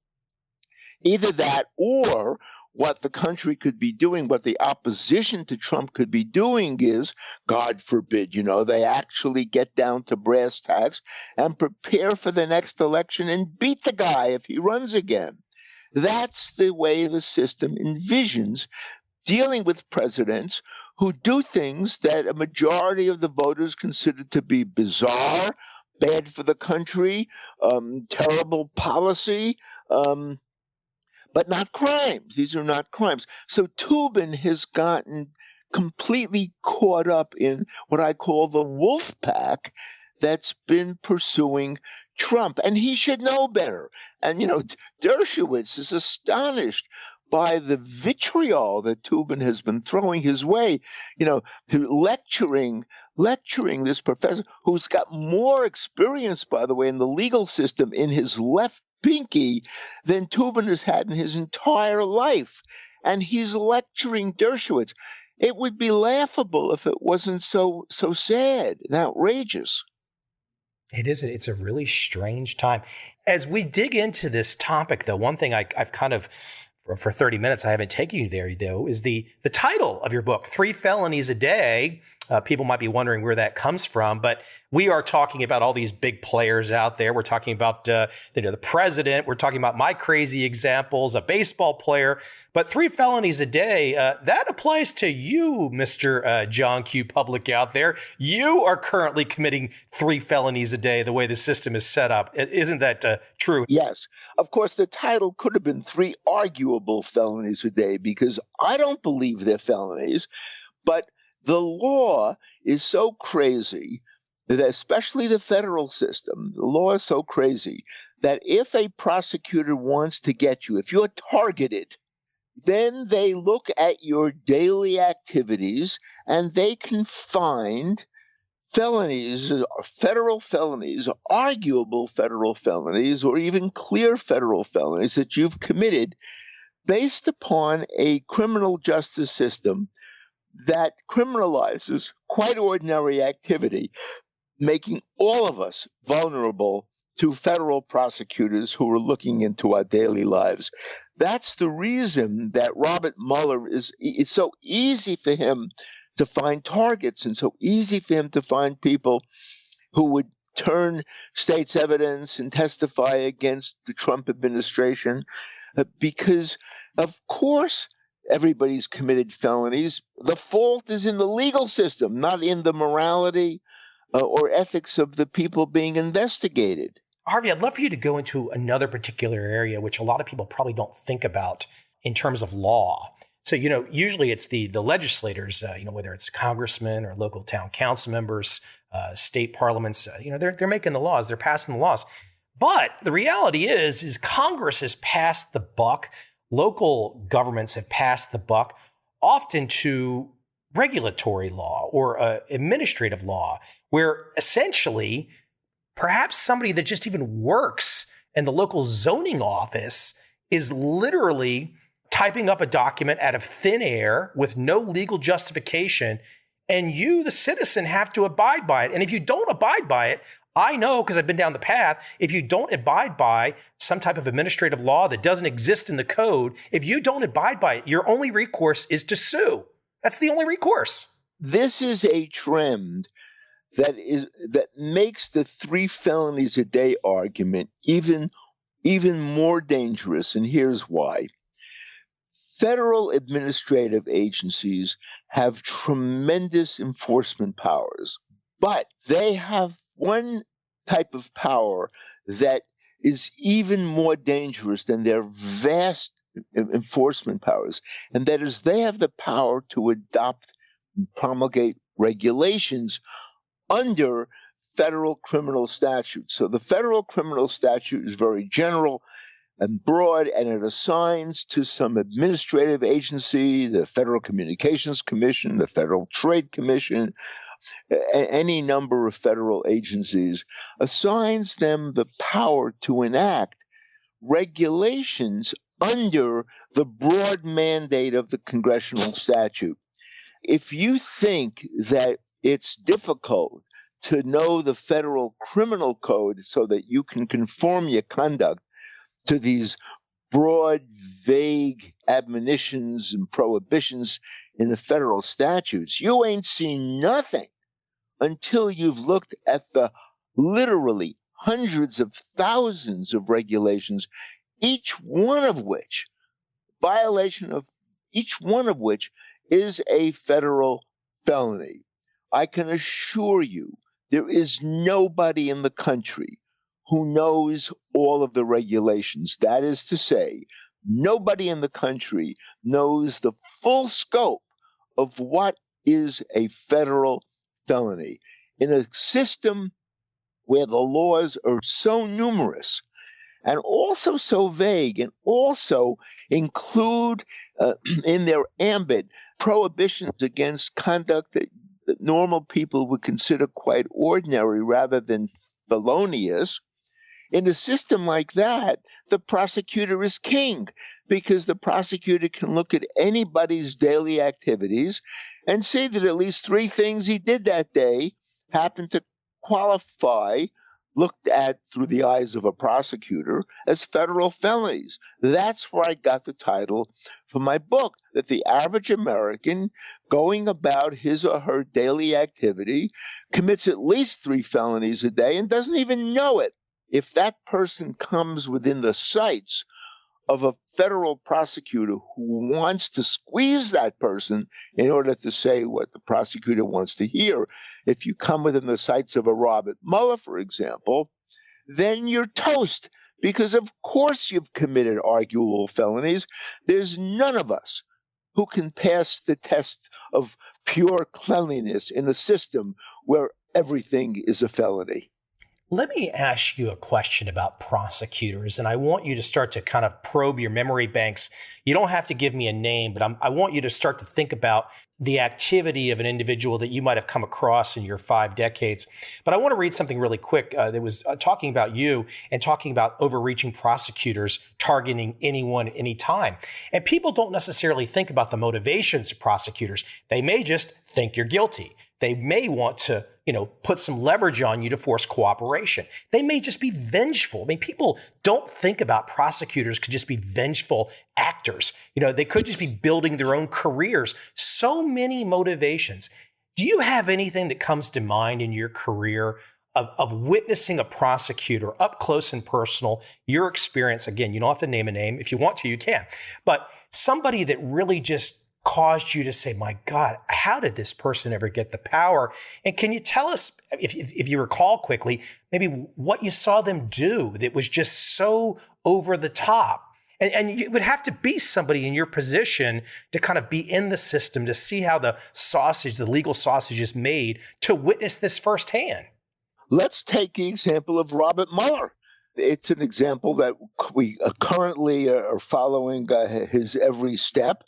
Either that, or what the country could be doing, what the opposition to Trump could be doing is, God forbid, they actually get down to brass tacks and prepare for the next election and beat the guy if he runs again. That's the way the system envisions dealing with presidents who do things that a majority of the voters consider to be bizarre, bad for the country, terrible policy, but not crimes. These are not crimes. So Toobin has gotten completely caught up in what I call the wolf pack that's been pursuing Trump. And he should know better. And, Dershowitz is astonished by the vitriol that Toobin has been throwing his way, lecturing this professor who's got more experience, by the way, in the legal system in his left pinky than Toobin has had in his entire life. And he's lecturing Dershowitz. It would be laughable if it wasn't so sad and outrageous. It is. It's a really strange time. As we dig into this topic, though, one thing I've kind of, for 30 minutes, I haven't taken you there, though, is the title of your book, 3 Felonies a Day. People might be wondering where that comes from, but we are talking about all these big players out there. We're talking about the president. We're talking about my crazy examples, a baseball player. But 3 felonies a day, that applies to you, Mr. John Q. Public out there. You are currently committing 3 felonies a day the way the system is set up. Isn't that true? Yes. Of course, the title could have been 3 arguable felonies a day because I don't believe they're felonies, but the law is so crazy that, especially the federal system, the law is so crazy that if a prosecutor wants to get you, if you're targeted, then they look at your daily activities and they can find felonies, federal felonies, arguable federal felonies, or even clear federal felonies that you've committed based upon a criminal justice system that criminalizes quite ordinary activity, making all of us vulnerable to federal prosecutors who are looking into our daily lives. That's the reason that Robert Mueller it's so easy for him to find targets and so easy for him to find people who would turn state's evidence and testify against the Trump administration because, of course, everybody's committed felonies. The fault is in the legal system, not in the morality or ethics of the people being investigated. Harvey, I'd love for you to go into another particular area, which a lot of people probably don't think about in terms of law. So, usually it's the legislators, whether it's congressmen or local town council members, state parliaments, they're making the laws, they're passing the laws. But the reality is Congress has passed the buck. Local governments have passed the buck often to regulatory law or administrative law, where essentially perhaps somebody that just even works in the local zoning office is literally typing up a document out of thin air with no legal justification, and you, the citizen, have to abide by it. And if you don't abide by it, I know, because I've been down the path, if you don't abide by some type of administrative law that doesn't exist in the code, if you don't abide by it, your only recourse is to sue. That's the only recourse. This is a trend that makes the 3 felonies a day argument even more dangerous, and here's why. Federal administrative agencies have tremendous enforcement powers, but they have one type of power that is even more dangerous than their vast enforcement powers, and that is they have the power to adopt and promulgate regulations under federal criminal statute. So the federal criminal statute is very general and broad, and it assigns to some administrative agency, the Federal Communications Commission, the Federal Trade Commission, any number of federal agencies, assigns them the power to enact regulations under the broad mandate of the congressional statute. If you think that it's difficult to know the federal criminal code so that you can conform your conduct to these broad, vague admonitions and prohibitions in the federal statutes, you ain't seen nothing until you've looked at the literally hundreds of thousands of regulations, violation of each one of which is a federal felony. I can assure you there is nobody in the country who knows all of the regulations. That is to say, nobody in the country knows the full scope of what is a federal felony. In a system where the laws are so numerous and also so vague and also include in their ambit prohibitions against conduct that normal people would consider quite ordinary rather than felonious. In a system like that, the prosecutor is king, because the prosecutor can look at anybody's daily activities and see that at least 3 things he did that day happen to qualify, looked at through the eyes of a prosecutor, as federal felonies. That's where I got the title for my book, that the average American going about his or her daily activity commits at least 3 felonies a day and doesn't even know it. If that person comes within the sights of a federal prosecutor who wants to squeeze that person in order to say what the prosecutor wants to hear, if you come within the sights of a Robert Mueller, for example, then you're toast, because of course you've committed arguable felonies. There's none of us who can pass the test of pure cleanliness in a system where everything is a felony. Let me ask you a question about prosecutors, and I want you to start to kind of probe your memory banks. You don't have to give me a name, but I want you to start to think about the activity of an individual that you might have come across in your 5 decades. But I want to read something really quick that was talking about you and talking about overreaching prosecutors targeting anyone, anytime. And people don't necessarily think about the motivations of prosecutors. They may just think you're guilty. They may want to, put some leverage on you to force cooperation. They may just be vengeful. I mean, people don't think about prosecutors could just be vengeful actors. They could just be building their own careers. So many motivations. Do you have anything that comes to mind in your career of witnessing a prosecutor up close and personal, your experience? Again, you don't have to name a name. If you want to, you can. But somebody that really just caused you to say, my God, how did this person ever get the power? And can you tell us, if you recall quickly, maybe what you saw them do that was just so over the top? And it would have to be somebody in your position to kind of be in the system to see how the legal sausage is made, to witness this firsthand. Let's take the example of Robert Mueller. It's an example that we currently are following his every step.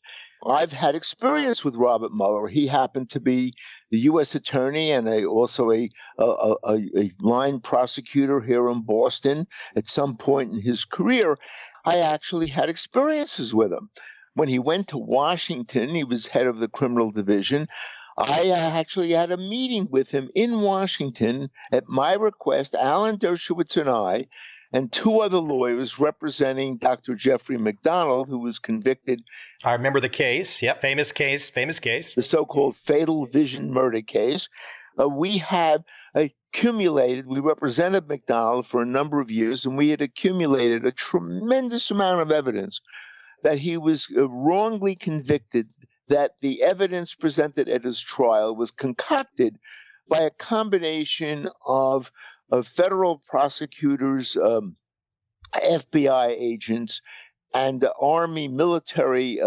I've had experience with Robert Mueller. He happened to be the U.S. attorney and also a line prosecutor here in Boston at some point in his career. I actually had experiences with him. When he went to Washington, he was head of the criminal division. I actually had a meeting with him in Washington at my request. Alan Dershowitz and I, and two other lawyers representing Dr. Jeffrey McDonald, who was convicted. I remember the case. Yep, famous case. The so-called fatal vision murder case. We have accumulated, we represented McDonald for a number of years, and we had accumulated a tremendous amount of evidence that he was wrongly convicted, that the evidence presented at his trial was concocted by a combination of federal prosecutors, FBI agents, and Army military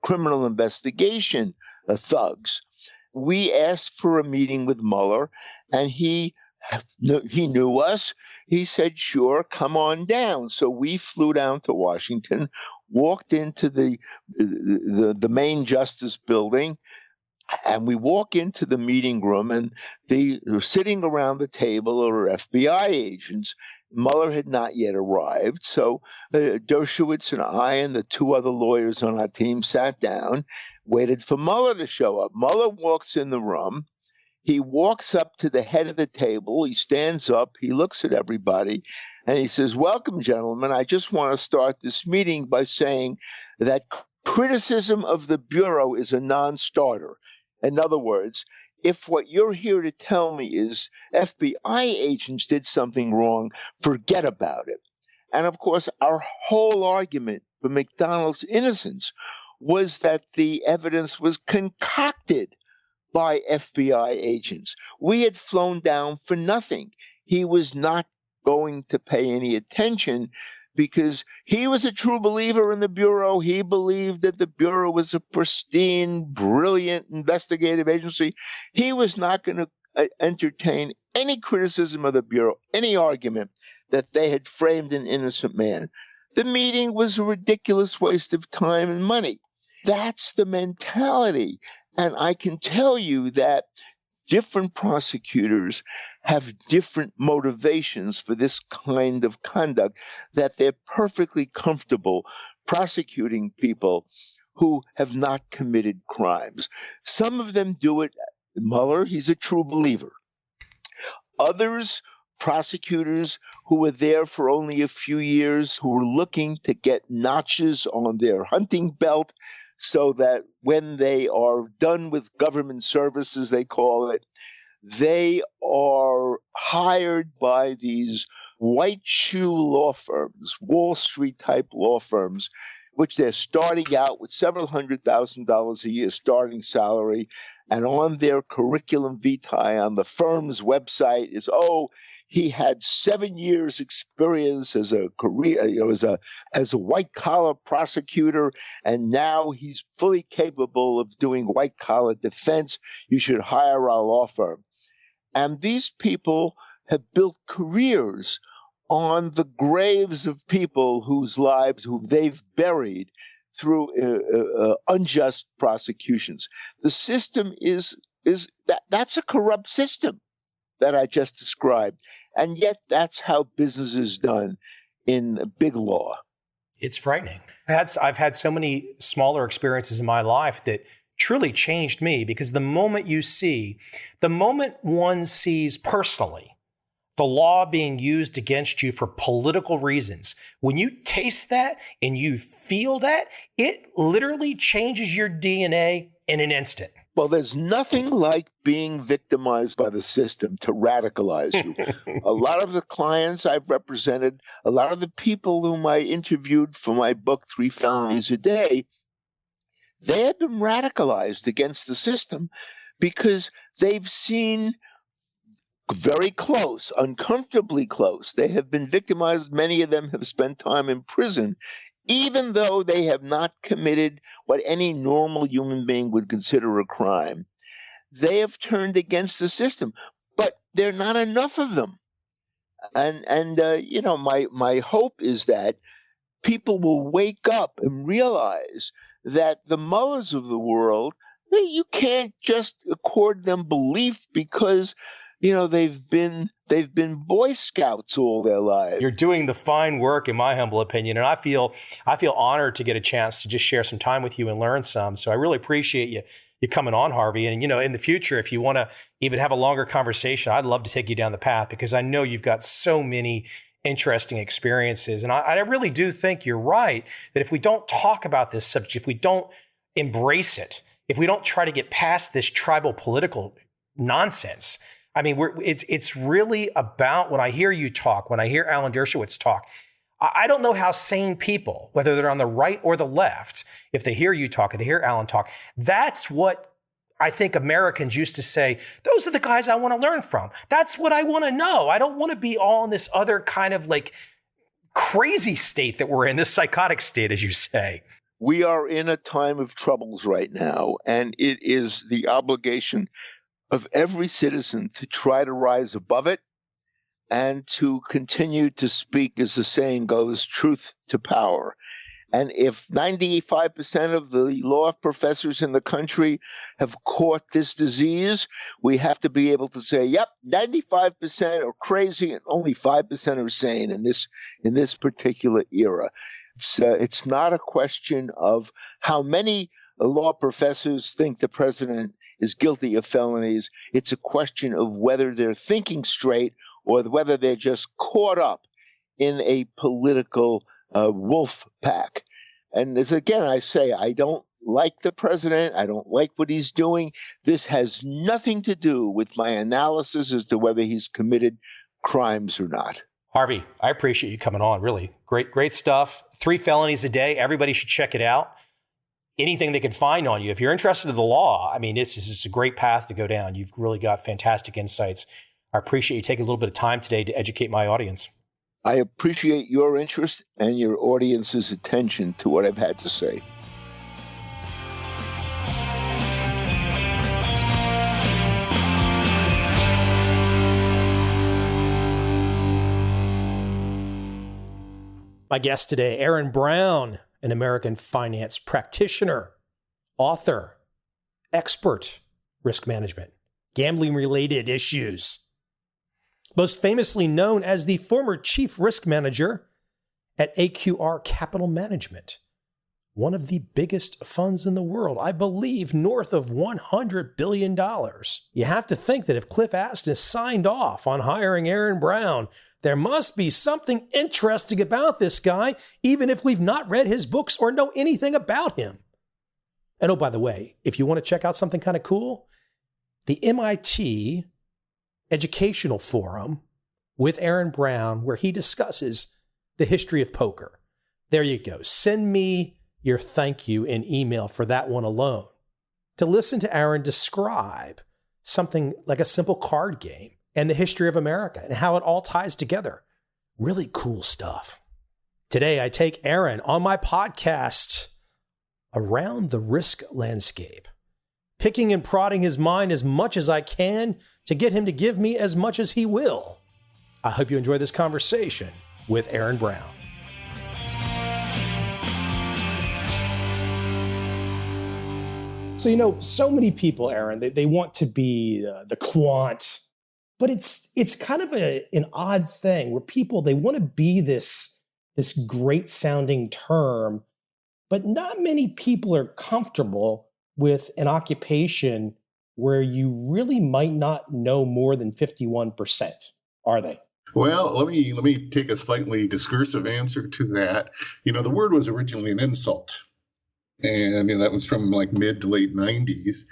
criminal investigation thugs. We asked for a meeting with Mueller, and he knew us. He said, sure, come on down. So we flew down to Washington, walked into the main justice building, and we walk into the meeting room, and they were sitting around the table are FBI agents. Mueller had not yet arrived. So Dershowitz and I and the two other lawyers on our team sat down, waited for Mueller to show up. Mueller walks in the room. He walks up to the head of the table. He stands up. He looks at everybody, and he says, welcome, gentlemen. I just want to start this meeting by saying that criticism of the Bureau is a non-starter. In other words, if what you're here to tell me is FBI agents did something wrong, forget about it. And of course, our whole argument for McDonald's innocence was that the evidence was concocted by FBI agents. We had flown down for nothing. He was not going to pay any attention because he was a true believer in the Bureau. He believed that the Bureau was a pristine, brilliant investigative agency. He was not going to entertain any criticism of the Bureau, any argument that they had framed an innocent man. The meeting was a ridiculous waste of time and money. That's the mentality. And I can tell you that different prosecutors have different motivations for this kind of conduct, that they're perfectly comfortable prosecuting people who have not committed crimes. Some of them do it. Mueller, he's a true believer. Others, prosecutors who were there for only a few years, who were looking to get notches on their hunting belt, so that when they are done with government services, they call it, they are hired by these white shoe law firms, Wall Street type law firms, which they're starting out with several $100,000 a year starting salary. And on their curriculum vitae on the firm's website is, he had 7 years experience as a career, as a white collar prosecutor, and now he's fully capable of doing white collar defense. You should hire our law firm. And these people have built careers on the graves of people whose lives, who they've buried through unjust prosecutions. The system that's a corrupt system that I just described. And yet that's how business is done in big law. It's frightening. I've had so many smaller experiences in my life that truly changed me, because the moment one sees personally the law being used against you for political reasons, when you taste that and you feel that, it literally changes your DNA in an instant. Well, there's nothing like being victimized by the system to radicalize you. A lot of the clients I've represented, a lot of the people whom I interviewed for my book, 3 Felonies a Day, they have been radicalized against the system because they've seen very close, uncomfortably close. They have been victimized. Many of them have spent time in prison, even though they have not committed what any normal human being would consider a crime. They have turned against the system, but there are not enough of them. And my hope is that people will wake up and realize that the Muellers of the world, you can't just accord them belief because they've been Boy Scouts all their lives. You're doing the fine work, in my humble opinion, and I feel honored to get a chance to just share some time with you and learn some. So I really appreciate you coming on, Harvey. And in the future, if you want to even have a longer conversation, I'd love to take you down the path, because I know you've got so many interesting experiences. And I really do think you're right that if we don't talk about this subject, if we don't embrace it, if we don't try to get past this tribal political nonsense, I mean, it's really about, when I hear you talk, when I hear Alan Dershowitz talk, I don't know how sane people, whether they're on the right or the left, if they hear you talk, if they hear Alan talk, that's what I think Americans used to say, those are the guys I want to learn from. That's what I want to know. I don't want to be all in this other kind of like crazy state that we're in, this psychotic state, as you say. We are in a time of troubles right now, and it is the obligation of every citizen to try to rise above it and to continue to speak, as the saying goes, truth to power. And if 95% of the law professors in the country have caught this disease, we have to be able to say, yep, 95% are crazy and only 5% are sane in this particular era. It's not a question of how many law professors think the president is guilty of felonies. It's a question of whether they're thinking straight or whether they're just caught up in a political wolf pack. And as again, I say, I don't like the president. I don't like what he's doing. This has nothing to do with my analysis as to whether he's committed crimes or not. Harvey, I appreciate you coming on. Really great stuff. 3 felonies a day. Everybody should check it out. Anything they can find on you. If you're interested in the law, I mean, it's a great path to go down. You've really got fantastic insights. I appreciate you taking a little bit of time today to educate my audience. I appreciate your interest and your audience's attention to what I've had to say. My guest today, Aaron Brown, an American finance practitioner, author, expert, risk management, gambling-related issues. Most famously known as the former chief risk manager at AQR Capital Management, one of the biggest funds in the world, I believe north of $100 billion. You have to think that if Cliff Aston signed off on hiring Aaron Brown, there must be something interesting about this guy, even if we've not read his books or know anything about him. And oh, by the way, if you want to check out something kind of cool, the MIT Educational Forum with Aaron Brown, where he discusses the history of poker. There you go. Send me your thank you in email for that one alone. To listen to Aaron describe something like a simple card game and the history of America and how it all ties together. Really cool stuff. Today, I take Aaron on my podcast around the risk landscape, picking and prodding his mind as much as I can to get him to give me as much as he will. I hope you enjoy this conversation with Aaron Brown. So, so many people, Aaron, they want to be the quant, but it's kind of an odd thing where people, they want to be this great sounding term, but not many people are comfortable with an occupation where you really might not know more than 51%, are they? Well, let me take a slightly discursive answer to that. The word was originally an insult. And that was from like mid to late 90s.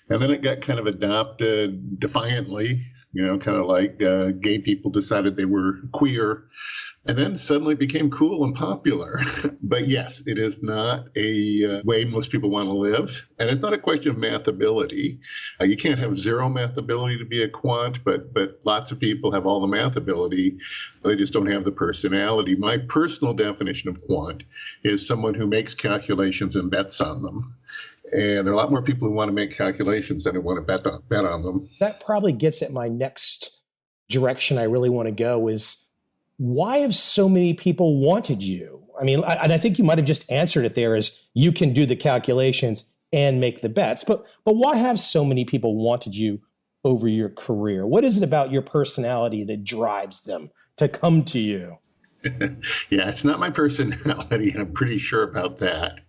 And then it got kind of adopted defiantly, kind of like gay people decided they were queer. And then suddenly became cool and popular. But yes, it is not a way most people want to live. And it's not a question of math ability. You can't have zero math ability to be a quant, but lots of people have all the math ability. They just don't have the personality. My personal definition of quant is someone who makes calculations and bets on them. And there are a lot more people who want to make calculations than who want to bet on them. That probably gets at my next direction I really want to go is, why have so many people wanted you? I mean, and I think you might have just answered it there as you can do the calculations and make the bets. But why have so many people wanted you over your career? What is it about your personality that drives them to come to you? Yeah, it's not my personality, and I'm pretty sure about that.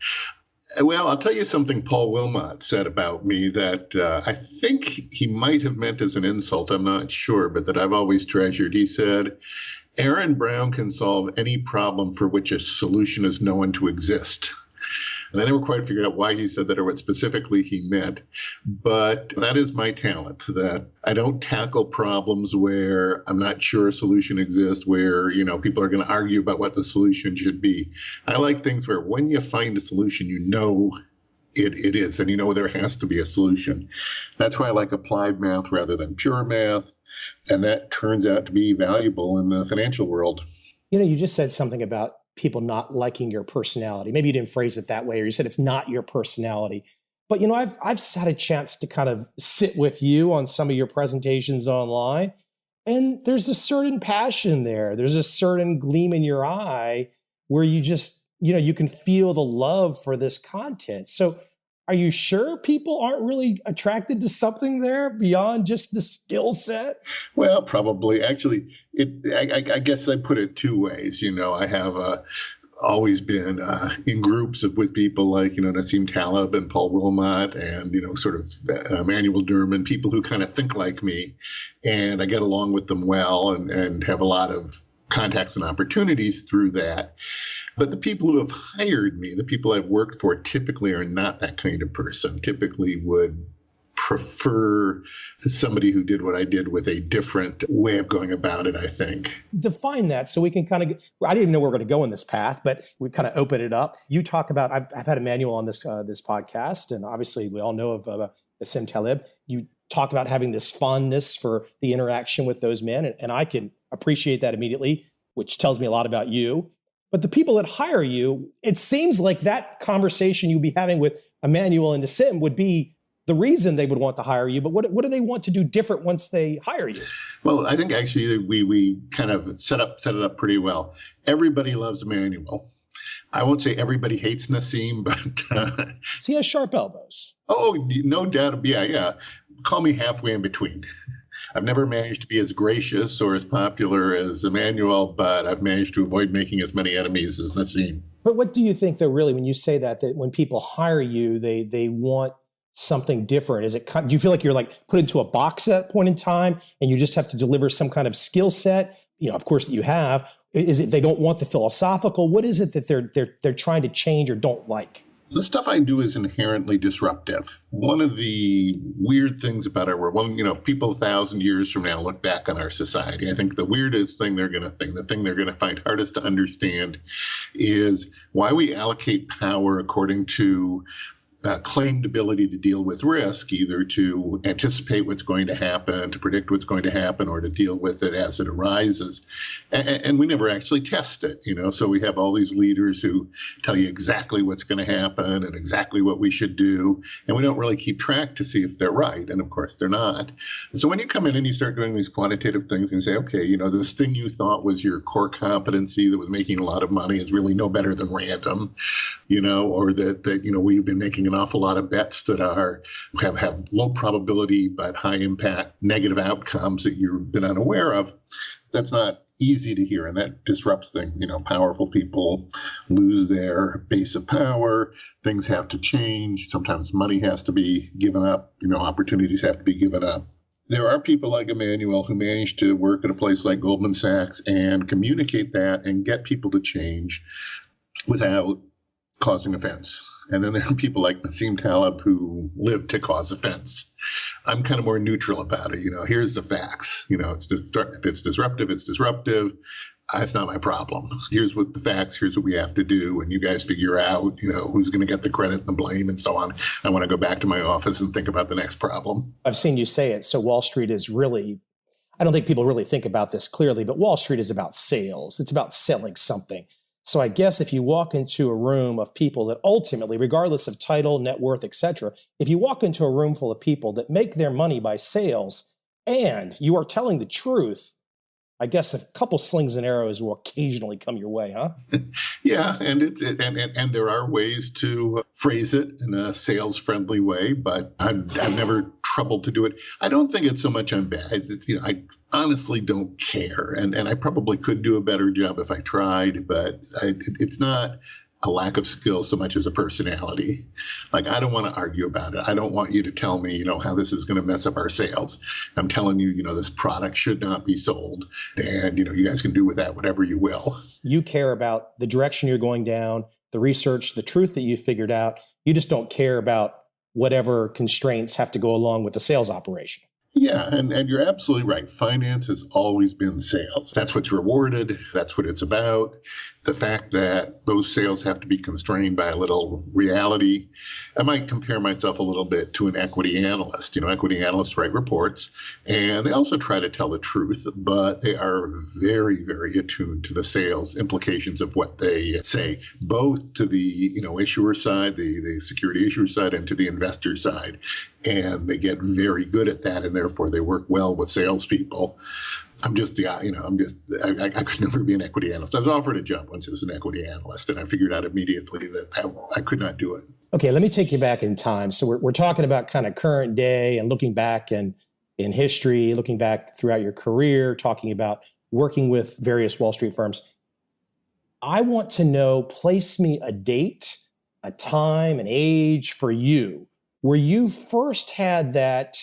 Well, I'll tell you something Paul Wilmot said about me that I think he might have meant as an insult. I'm not sure, but that I've always treasured. He said, Aaron Brown can solve any problem for which a solution is known to exist. And I never quite figured out why he said that or what specifically he meant. But that is my talent, that I don't tackle problems where I'm not sure a solution exists, where, people are going to argue about what the solution should be. I like things where when you find a solution, it is, and there has to be a solution. That's why I like applied math rather than pure math. And that turns out to be valuable in the financial world. You just said something about people not liking your personality. Maybe you didn't phrase it that way, or you said it's not your personality. But, I've had a chance to kind of sit with you on some of your presentations online, and there's a certain passion there. There's a certain gleam in your eye where you just, you can feel the love for this content. So are you sure people aren't really attracted to something there beyond just the skill set? Well, probably. Actually, I guess I put it two ways. I have always been in groups with people like, Nassim Taleb and Paul Wilmot and, sort of Emmanuel Derman, people who kind of think like me. And I get along with them well and have a lot of contacts and opportunities through that. But the people who have hired me, the people I've worked for, typically are not that kind of person, typically would prefer somebody who did what I did with a different way of going about it, I think. Define that so we can kind of, I didn't even know we were going to go in this path, but we kind of open it up. You talk about, I've had Emmanuel on this podcast, and obviously we all know of Nassim Taleb. You talk about having this fondness for the interaction with those men, and I can appreciate that immediately, which tells me a lot about you. But the people that hire you, it seems like that conversation you'd be having with Emmanuel and Nassim would be the reason they would want to hire you. But what do they want to do different once they hire you? Well, I think actually we kind of set it up pretty well. Everybody loves Emmanuel. I won't say everybody hates Nassim, but he has sharp elbows. Oh, no doubt. Yeah. Call me halfway in between. I've never managed to be as gracious or as popular as Emmanuel, but I've managed to avoid making as many enemies as Nassim. But what do you think, though, really, when you say that when people hire you, they want something different? Do you feel like you're like put into a box at that point in time and you just have to deliver some kind of skill set, of course, that you have? Is it they don't want the philosophical? What is it that they're trying to change or don't like? The stuff I do is inherently disruptive. One of the weird things about our world, people 1,000 years from now look back on our society. I think the weirdest thing the thing they're going to find hardest to understand is why we allocate power according to claimed ability to deal with risk, either to anticipate what's going to happen, to predict what's going to happen, or to deal with it as it arises. And we never actually test it, So we have all these leaders who tell you exactly what's going to happen and exactly what we should do. And we don't really keep track to see if they're right. And of course, they're not. So when you come in and you start doing these quantitative things and you say, okay, this thing you thought was your core competency that was making a lot of money is really no better than random, or that we've been making an awful lot of bets that have low probability but high impact negative outcomes that you've been unaware of. That's not easy to hear, and that disrupts things. Powerful people lose their base of power. Things have to change. Sometimes money has to be given up. Opportunities have to be given up. There are people like Emmanuel who manage to work at a place like Goldman Sachs and communicate that and get people to change without causing offense. And then there are people like Nassim Taleb who live to cause offense. I'm kind of more neutral about it. Here's the facts. If it's disruptive, it's disruptive. It's not my problem. Here's what the facts. Here's what we have to do. And you guys figure out, who's going to get the credit and the blame and so on. I want to go back to my office and think about the next problem. I've seen you say it. So Wall Street is really, I don't think people really think about this clearly, but Wall Street is about sales. It's about selling something. So I guess if you walk into a room of people that ultimately, regardless of title, net worth, et cetera, if you walk into a room full of people that make their money by sales and you are telling the truth, I guess a couple slings and arrows will occasionally come your way, huh? Yeah, and there are ways to phrase it in a sales-friendly way, but I've never troubled to do it. I don't think it's so much I'm bad. I honestly don't care, and I probably could do a better job if I tried, but it's not a lack of skill so much as a personality. Like, I don't want to argue about it. I don't want you to tell me, how this is going to mess up our sales. I'm telling you, this product should not be sold. And, you guys can do with that whatever you will. You care about the direction you're going down, the research, the truth that you figured out. You just don't care about whatever constraints have to go along with the sales operation. Yeah, and you're absolutely right. Finance has always been sales. That's what's rewarded. That's what it's about. The fact that those sales have to be constrained by a little reality. I might compare myself a little bit to an equity analyst. Equity analysts write reports, and they also try to tell the truth, but they are very, very attuned to the sales implications of what they say, both to the issuer side, the security issuer side, and to the investor side. And they get very good at that, and therefore they work well with salespeople. I could never be an equity analyst. I was offered a job once as an equity analyst, and I figured out immediately that I could not do it. Okay, let me take you back in time. So we're talking about kind of current day and looking back in history, looking back throughout your career, talking about working with various Wall Street firms. I want to know, place me a date, a time, an age for you where you first had that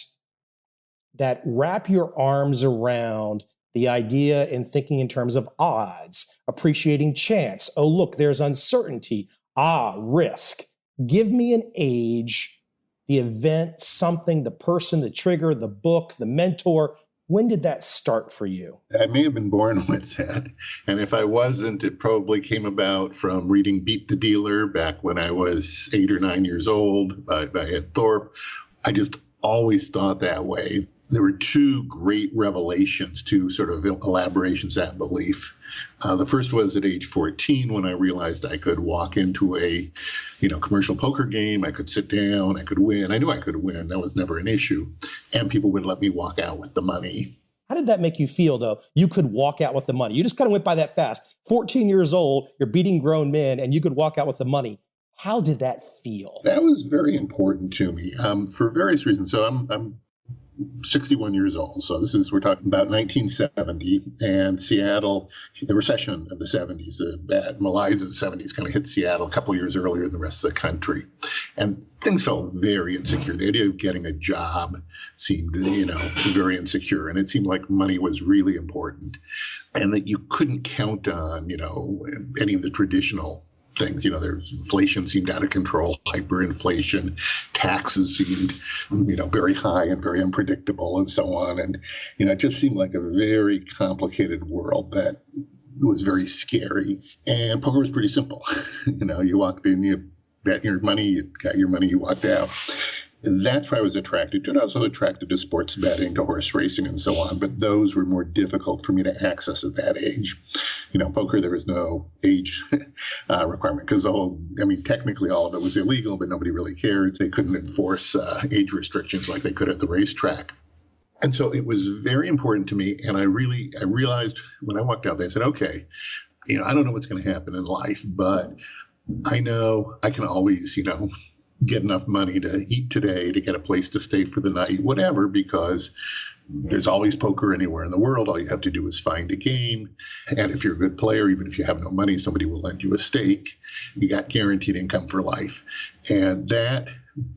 wrap your arms around the idea and thinking in terms of odds, appreciating chance. Oh, look, there's uncertainty. Risk. Give me an age, the event, something, the person, the trigger, the book, the mentor. When did that start for you? I may have been born with that. And if I wasn't, it probably came about from reading Beat the Dealer back when I was 8 or 9 years old by Ed Thorpe. I just always thought that way. There were two great revelations, two sort of elaborations of that belief. The first was at age 14 when I realized I could walk into a commercial poker game. I could sit down, I could win. I knew I could win. That was never an issue. And people would let me walk out with the money. How did that make you feel, though? You could walk out with the money. You just kind of went by that fast. 14 years old, you're beating grown men, and you could walk out with the money. How did that feel? That was very important to me for various reasons. So I'm 61 years old. So we're talking about 1970 and Seattle, the recession of the 70s, the bad malaise of the 70s kind of hit Seattle a couple of years earlier than the rest of the country. And things felt very insecure. The idea of getting a job seemed, very insecure. And it seemed like money was really important and that you couldn't count on, any of the traditional things. There's inflation seemed out of control, hyperinflation, taxes seemed, very high and very unpredictable and so on. And, it just seemed like a very complicated world that was very scary. And poker was pretty simple. You walked in, you bet your money, you got your money, you walked out. And that's why I was attracted to it. I was also attracted to sports betting, to horse racing, and so on. But those were more difficult for me to access at that age. Poker, there was no age requirement because technically all of it was illegal, but nobody really cared. They couldn't enforce age restrictions like they could at the racetrack. And so it was very important to me. And I realized when I walked out, they said, okay, I don't know what's going to happen in life, but I know I can always, get enough money to eat today, to get a place to stay for the night, whatever, because there's always poker anywhere in the world. All you have to do is find a game. And if you're a good player, even if you have no money, somebody will lend you a stake. You got guaranteed income for life. And that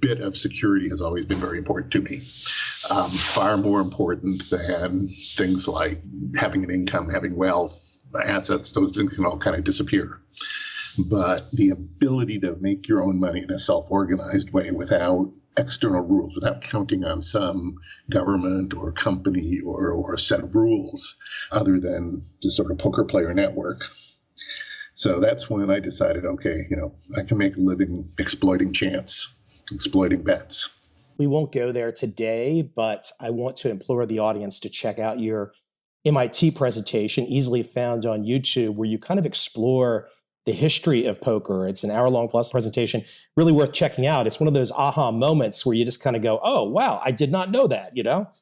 bit of security has always been very important to me. Far more important than things like having an income, having wealth, assets. Those things can all kind of disappear. But the ability to make your own money in a self-organized way without external rules, without counting on some government or company or a set of rules other than the sort of poker player network. So that's when I decided, okay, I can make a living exploiting chance, exploiting bets. We won't go there today, but I want to implore the audience to check out your MIT presentation, easily found on YouTube, where you kind of explore the history of poker. It's an hour-long plus presentation, really worth checking out. It's one of those aha moments where you just kind of go, oh, wow, I did not know that,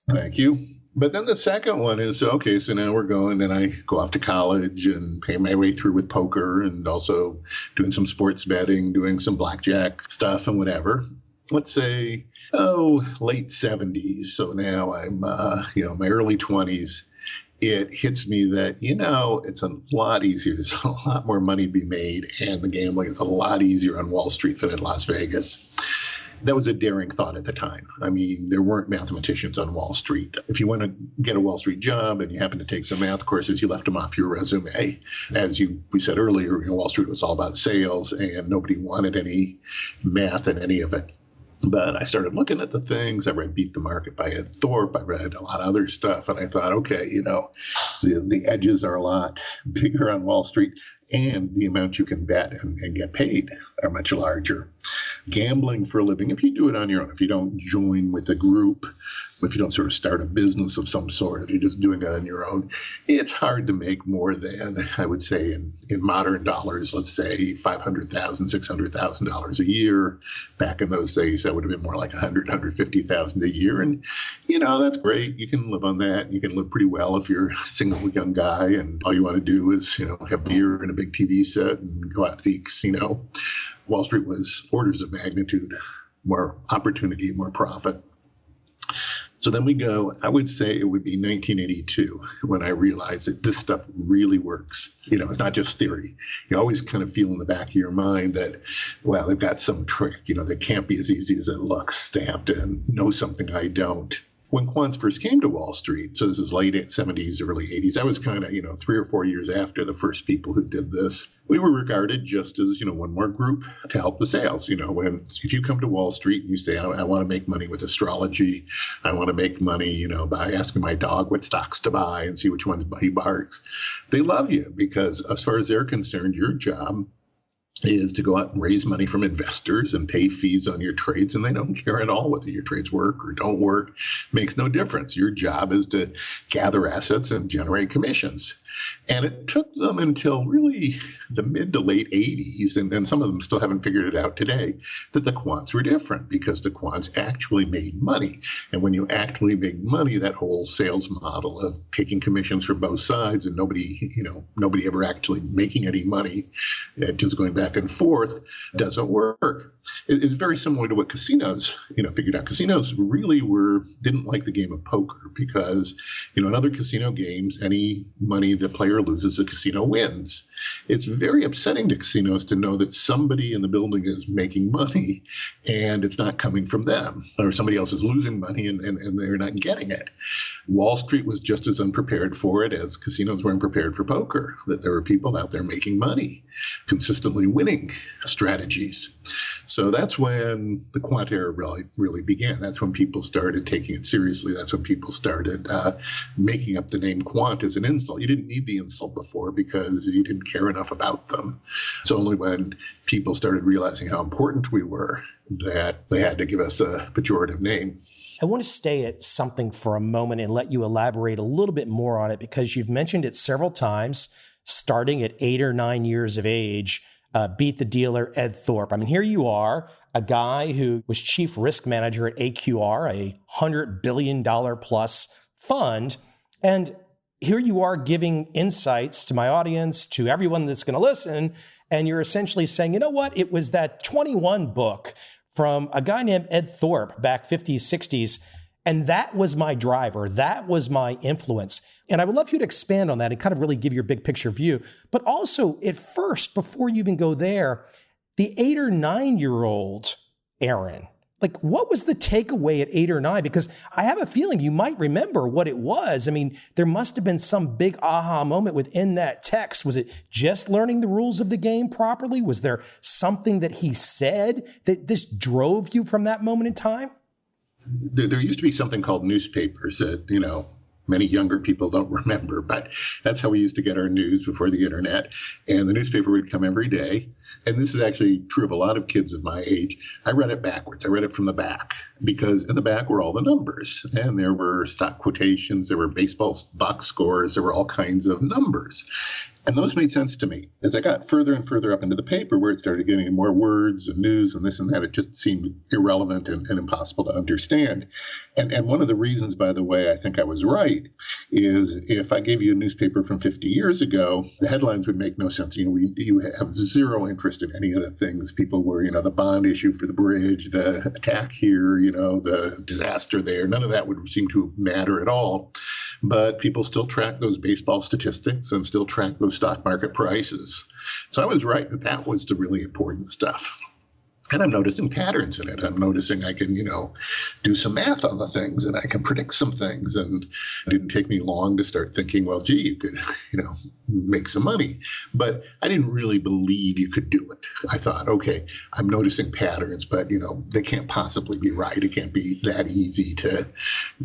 Thank you. But then the second one is, okay, so now we're going, then I go off to college and pay my way through with poker and also doing some sports betting, doing some blackjack stuff and whatever. Let's say, late 70s. So now I'm, my early 20s. It hits me that, it's a lot easier. There's a lot more money to be made, and the gambling is a lot easier on Wall Street than in Las Vegas. That was a daring thought at the time. I mean, there weren't mathematicians on Wall Street. If you want to get a Wall Street job and you happen to take some math courses, you left them off your resume. As we said earlier, Wall Street was all about sales, and nobody wanted any math in any of it. But I started looking at the things. I read Beat the Market by Ed Thorpe. I read a lot of other stuff. And I thought, okay, the edges are a lot bigger on Wall Street, and the amount you can bet and get paid are much larger. Gambling for a living, if you do it on your own, if you don't join with a group, if you don't sort of start a business of some sort, if you're just doing it on your own, it's hard to make more than, I would say, in modern dollars, let's say $500,000, $600,000 a year. Back in those days, that would have been more like $150,000 a year. And, that's great. You can live on that. You can live pretty well if you're a single young guy and all you want to do is, have beer and a big TV set and go out to the casino. Wall Street was orders of magnitude more opportunity, more profit. So then we go, I would say it would be 1982 when I realized that this stuff really works. It's not just theory. You always kind of feel in the back of your mind that, well, they've got some trick. That can't be as easy as it looks. They have to know something I don't. When quants first came to Wall Street, so this is late 70s, early 80s, I was kind of, 3 or 4 years after the first people who did this. We were regarded just as, one more group to help the sales. If you come to Wall Street and you say, I want to make money with astrology, I want to make money, by asking my dog what stocks to buy and see which ones he barks, they love you because as far as they're concerned, your job is to go out and raise money from investors and pay fees on your trades, and they don't care at all whether your trades work or don't work. Makes no difference. Your job is to gather assets and generate commissions. And it took them until really the mid to late 80s, and some of them still haven't figured it out today, that the quants were different because the quants actually made money. And when you actually make money, that whole sales model of taking commissions from both sides and nobody ever actually making any money, just going back and forth, doesn't work. It's very similar to what casinos, figured out. Casinos really didn't like the game of poker because, in other casino games, any money the player loses, the casino wins. It's very upsetting to casinos to know that somebody in the building is making money and it's not coming from them, or somebody else is losing money and they're not getting it. Wall Street was just as unprepared for it as casinos weren't prepared for poker, that there were people out there making money, consistently winning strategies. So that's when the quant era really began. That's when people started taking it seriously. That's when people started making up the name quant as an insult. You didn't need the insult before because you didn't care enough about them. It's only when people started realizing how important we were that they had to give us a pejorative name. I want to stay at something for a moment and let you elaborate a little bit more on it because you've mentioned it several times, starting at 8 or 9 years of age. Beat the dealer, Ed Thorpe. I mean, here you are, a guy who was chief risk manager at AQR, a $100 billion plus fund. And here you are giving insights to my audience, to everyone that's going to listen. And you're essentially saying, you know what? It was that 21 book from a guy named Ed Thorpe back 50s, 60s. And that was my driver. That was my influence. And I would love you to expand on that and kind of really give your big picture view. But also at first, before you even go there, the 8 or 9 year old Aaron, like what was the takeaway at 8 or 9? Because I have a feeling you might remember what it was. I mean, there must have been some big aha moment within that text. Was it just learning the rules of the game properly? Was there something that he said that this drove you from that moment in time? There used to be something called newspapers that, many younger people don't remember, but that's how we used to get our news before the internet. And the newspaper would come every day. And this is actually true of a lot of kids of my age. I read it backwards. I read it from the back because in the back were all the numbers. And there were stock quotations, there were baseball box scores, there were all kinds of numbers. And those made sense to me. As I got further and further up into the paper, where it started getting more words and news and this and that, it just seemed irrelevant and impossible to understand. And one of the reasons, by the way, I think I was right, is if I gave you a newspaper from 50 years ago, the headlines would make no sense. You have zero interest in any of the things people were, the bond issue for the bridge, the attack here, the disaster there. None of that would seem to matter at all. But people still track those baseball statistics and still track those stock market prices. So I was right that was the really important stuff. And I'm noticing patterns in it. I'm noticing I can, do some math on the things and I can predict some things. And it didn't take me long to start thinking, well, gee, you could, make some money. But I didn't really believe you could do it. I thought, okay, I'm noticing patterns, but, they can't possibly be right. It can't be that easy to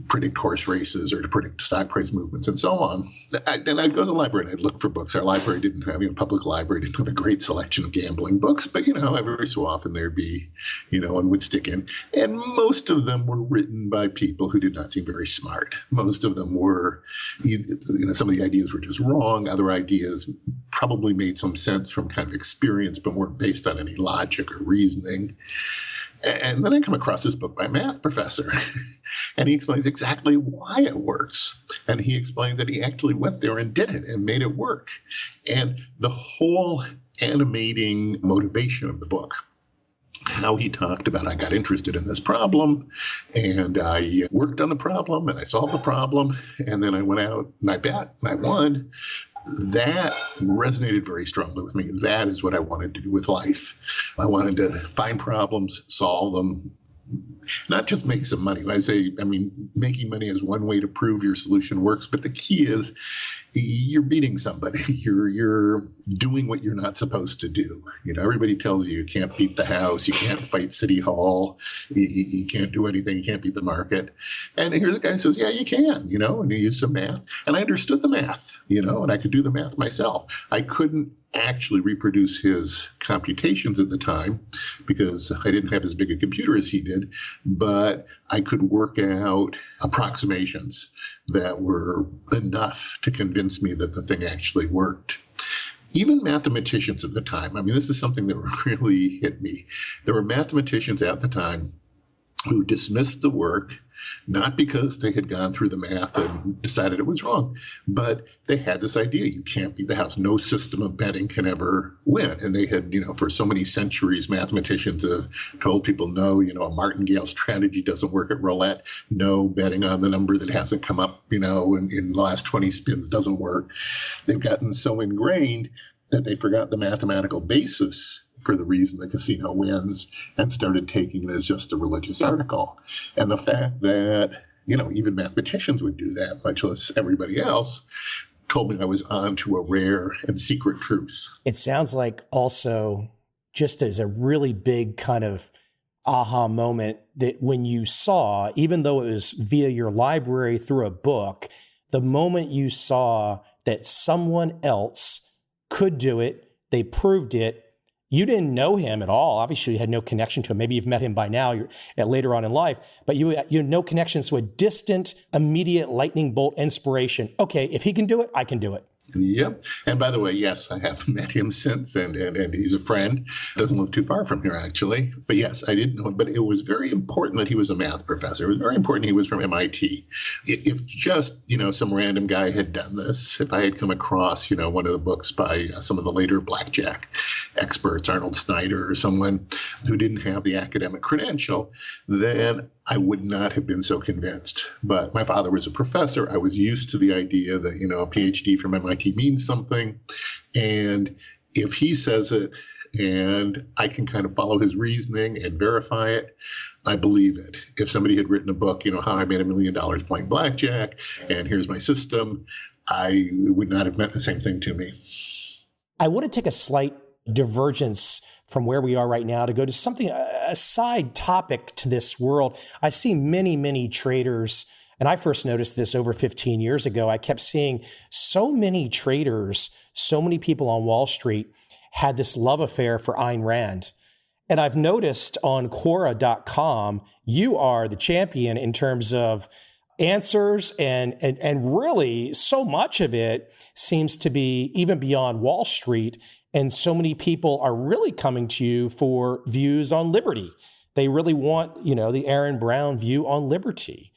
predict horse races or to predict stock price movements and so on. Then I'd go to the library and I'd look for books. Our library didn't have, public library didn't have a great selection of gambling books, but, every so often there'd be, and would stick in. And most of them were written by people who did not seem very smart. Most of them were, some of the ideas were just wrong. Other ideas probably made some sense from kind of experience, but weren't based on any logic or reasoning. And then I come across this book by a math professor, and he explains exactly why it works. And he explained that he actually went there and did it and made it work. And the whole animating motivation of the book, how he talked about, I got interested in this problem and I worked on the problem and I solved the problem. And then I went out and I bet and I won. That resonated very strongly with me. That is what I wanted to do with life. I wanted to find problems, solve them, not just make some money. Making money is one way to prove your solution works, but the key is you're beating somebody. You're doing what you're not supposed to do. Everybody tells you can't beat the House, you can't fight City Hall, you can't do anything, you can't beat the market. And here's a guy who says, yeah, you can, and he used some math. And I understood the math, and I could do the math myself. I couldn't actually reproduce his computations at the time because I didn't have as big a computer as he did, but I could work out approximations that were enough to convince me that the thing actually worked. Even mathematicians at the time, this is something that really hit me. There were mathematicians at the time who dismissed the work, not because they had gone through the math and decided it was wrong, but they had this idea, you can't beat the House. No system of betting can ever win. And they had, for so many centuries, mathematicians have told people, no, a martingale strategy doesn't work at roulette. No, betting on the number that hasn't come up, in the last 20 spins doesn't work. They've gotten so ingrained that they forgot the mathematical basis for the reason the casino wins and started taking it as just a religious article. And the fact that, even mathematicians would do that, much less everybody else, told me I was on to a rare and secret truth. It sounds like also just as a really big kind of aha moment that when you saw, even though it was via your library through a book, the moment you saw that someone else could do it, they proved it. You didn't know him at all. Obviously, you had no connection to him. Maybe you've met him by now, you're later on in life, but you had no connection to a distant, immediate lightning bolt inspiration. Okay, if he can do it, I can do it. Yep. And by the way, yes, I have met him since, and he's a friend. Doesn't live too far from here, actually. But yes, I didn't know him. But it was very important that he was a math professor. It was very important he was from MIT. If just, some random guy had done this, if I had come across, one of the books by some of the later blackjack experts, Arnold Snyder or someone who didn't have the academic credential, then I would not have been so convinced. But my father was a professor. I was used to the idea that, a PhD from MIT means something. And if he says it and I can kind of follow his reasoning and verify it, I believe it. If somebody had written a book, how I made $1 million playing blackjack and here's my system, it would not have meant the same thing to me. I want to take a slight divergence from where we are right now to go to something, a side topic to this world. I see many, many traders, and I first noticed this over 15 years ago. I kept seeing so many traders, so many people on Wall Street had this love affair for Ayn Rand. And I've noticed on Quora.com, you are the champion in terms of answers, and really so much of it seems to be even beyond Wall Street. And so many people are really coming to you for views on liberty. They really want, the Aaron Brown view on liberty.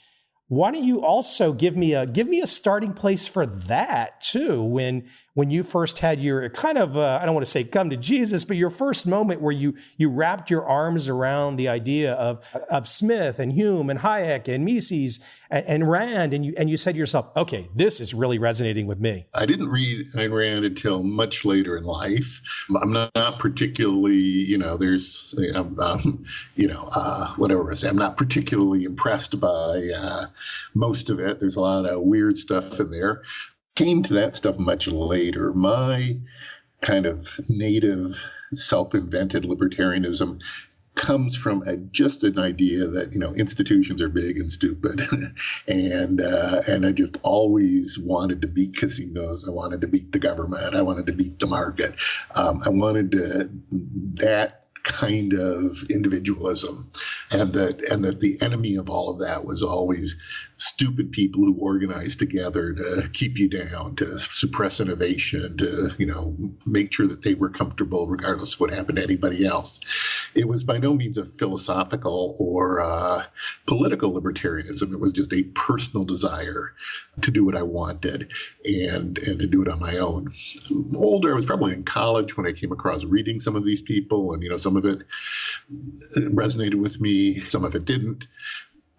Why don't you also give me a starting place for that too? When you first had your kind of I don't want to say come to Jesus, but your first moment where you wrapped your arms around the idea of Smith and Hume and Hayek and Mises and Rand, and you said to yourself, okay, this is really resonating with me. I didn't read Ayn Rand until much later in life. I'm not particularly, whatever I say, I'm not particularly impressed by most of it. There's a lot of weird stuff in there. Came to that stuff much later. My kind of native self-invented libertarianism comes from just an idea that institutions are big and stupid, and I just always wanted to beat casinos. I wanted to beat the government. I wanted to beat the market. I wanted that kind of individualism, and that the enemy of all of that was always stupid people who organized together to keep you down, to suppress innovation, to make sure that they were comfortable regardless of what happened to anybody else. It was by no means a philosophical or political libertarianism. It was just a personal desire to do what I wanted and to do it on my own. Older, I was probably in college when I came across reading some of these people, and some of it resonated with me, some of it didn't.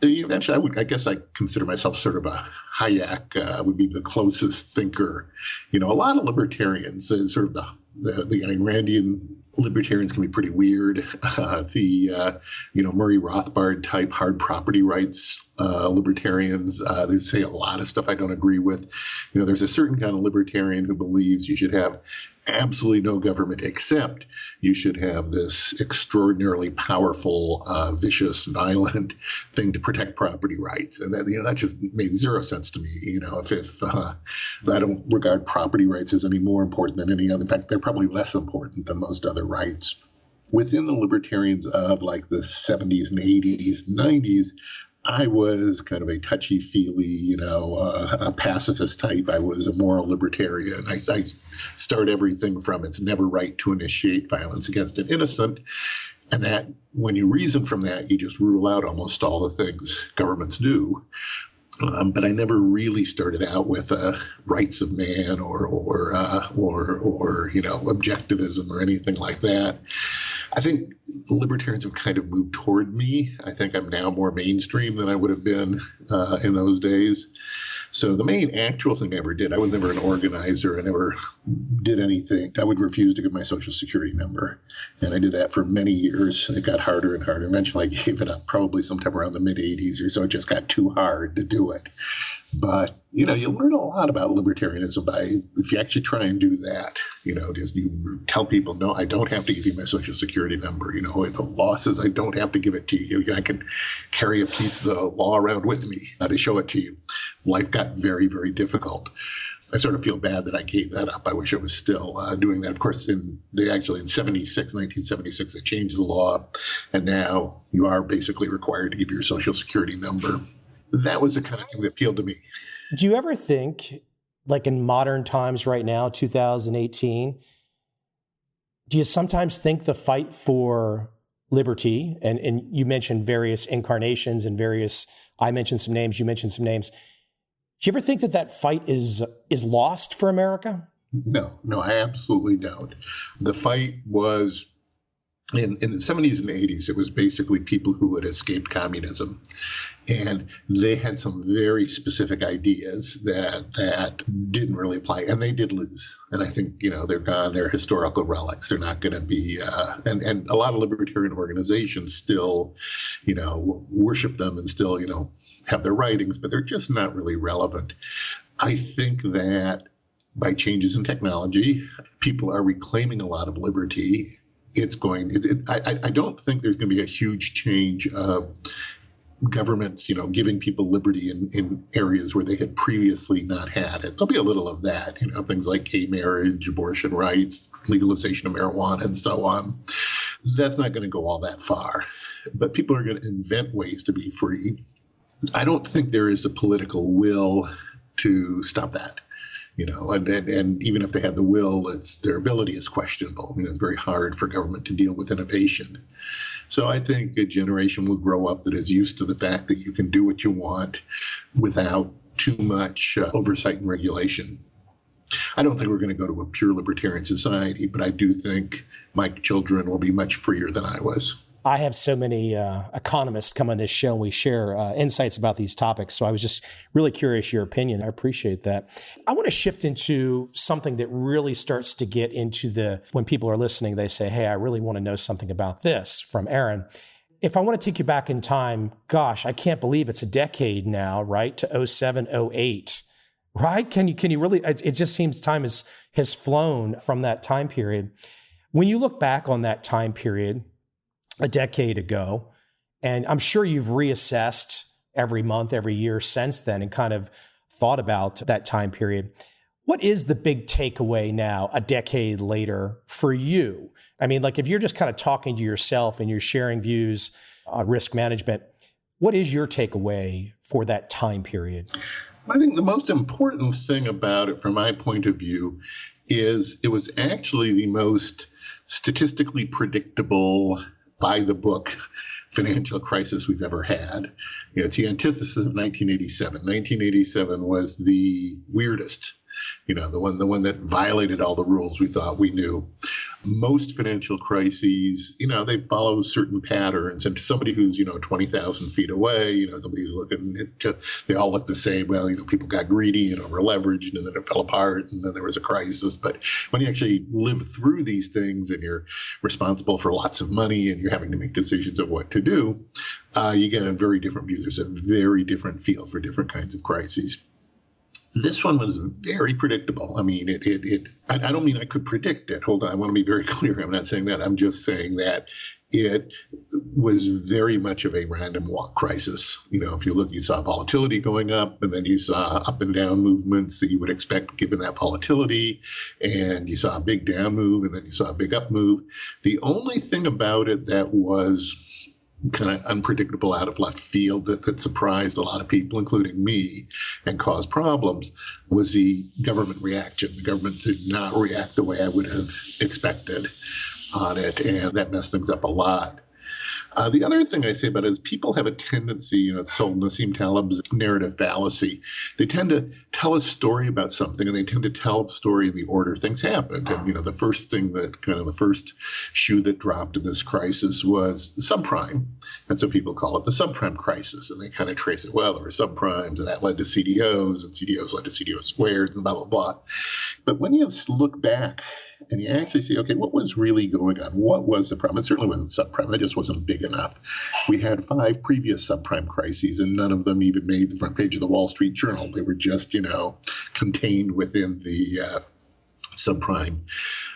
Eventually, I guess I consider myself sort of a Hayek, would be the closest thinker. A lot of libertarians, sort of the Ayn Randian libertarians can be pretty weird. Murray Rothbard type hard property rights libertarians, they say a lot of stuff I don't agree with. There's a certain kind of libertarian who believes you should have absolutely no government, except you should have this extraordinarily powerful, vicious, violent thing to protect property rights. And that just made zero sense to me. If I don't regard property rights as any more important than any other. In fact, they're probably less important than most other rights. Within the libertarians of like the 70s and 80s, 90s, I was kind of a touchy-feely, a pacifist type. I was a moral libertarian. I start everything from it's never right to initiate violence against an innocent. And that when you reason from that, you just rule out almost all the things governments do. But I never really started out with rights of man or objectivism or anything like that. I think libertarians have kind of moved toward me. I think I'm now more mainstream than I would have been in those days. So the main actual thing I ever did, I was never an organizer. I never did anything. I would refuse to give my Social Security number. And I did that for many years. It got harder and harder. Eventually I gave it up probably sometime around the mid-'80s or so. It just got too hard to do it. But, you learn a lot about libertarianism if you actually try and do that, just you tell people, no, I don't have to give you my Social Security number. The law says I don't have to give it to you. I can carry a piece of the law around with me to show it to you. Life got very, very difficult. I sort of feel bad that I gave that up. I wish I was still doing that. Of course, in 1976, they changed the law, and now you are basically required to give your Social Security number. That was the kind of thing that appealed to me. Do you ever think, like in modern times right now, 2018, do you sometimes think the fight for liberty, and you mentioned various incarnations and I mentioned some names, you mentioned some names. Do you ever think that fight is lost for America? No, I absolutely don't. The fight was in the 70s and 80s, it was basically people who had escaped communism. And they had some very specific ideas that didn't really apply. And they did lose. And I think, they're gone. They're historical relics. They're not going to be and a lot of libertarian organizations still, worship them and still, have their writings, but they're just not really relevant. I think that by changes in technology, people are reclaiming a lot of liberty. I don't think there's going to be a huge change of governments, giving people liberty in areas where they had previously not had it. There'll be a little of that, things like gay marriage, abortion rights, legalization of marijuana, and so on. That's not going to go all that far. But people are going to invent ways to be free. I don't think there is a political will to stop that. And even if they had the will, their ability is questionable. It's very hard for government to deal with innovation. So I think a generation will grow up that is used to the fact that you can do what you want without too much oversight and regulation. I don't think we're going to go to a pure libertarian society, but I do think my children will be much freer than I was. I have so many economists come on this show and we share insights about these topics. So I was just really curious your opinion. I appreciate that. I want to shift into something that really starts to get into when people are listening, they say, hey, I really want to know something about this from Aaron. If I want to take you back in time, gosh, I can't believe it's a decade now, right? To 07, 08, right? Can you really, it just seems time has flown from that time period. When you look back on that time period, a decade ago, and I'm sure you've reassessed every month, every year since then and kind of thought about that time period. What is the big takeaway now, a decade later, for you? I mean, like if you're just kind of talking to yourself and you're sharing views on risk management, what is your takeaway for that time period? I think the most important thing about it from my point of view is it was actually the most statistically predictable, by the book financial crisis we've ever had. It's the antithesis of 1987. 1987 was the weirdest, the one that violated all the rules we thought we knew. Most financial crises, they follow certain patterns. And to somebody who's, 20,000 feet away, somebody who's looking at, they all look the same. Well, people got greedy and over leveraged and then it fell apart and then there was a crisis. But when you actually live through these things and you're responsible for lots of money and you're having to make decisions of what to do, you get a very different view. There's a very different feel for different kinds of crises. This one was very predictable. I mean, I don't mean I could predict it. Hold on. I want to be very clear. I'm not saying that. I'm just saying that it was very much of a random walk crisis. If you look, you saw volatility going up, and then you saw up and down movements that you would expect given that volatility, and you saw a big down move, and then you saw a big up move. The only thing about it that was kind of unpredictable out of left field that surprised a lot of people, including me, and caused problems was the government reaction. The government did not react the way I would have expected on it, and that messed things up a lot. The other thing I say about it is people have a tendency, it's old Nassim Taleb's narrative fallacy. They tend to tell a story about something, and they tend to tell a story in the order things happened. And, the first thing the first shoe that dropped in this crisis was subprime. And so people call it the subprime crisis, and they kind of trace it. Well, there were subprimes, and that led to CDOs, and CDOs led to CDO squared, and blah, blah, blah. But when you look back and you actually see, okay, what was really going on? What was the problem? It certainly wasn't subprime. It just wasn't big enough. We had 5 previous subprime crises, and none of them even made the front page of the Wall Street Journal. They were just, contained within the subprime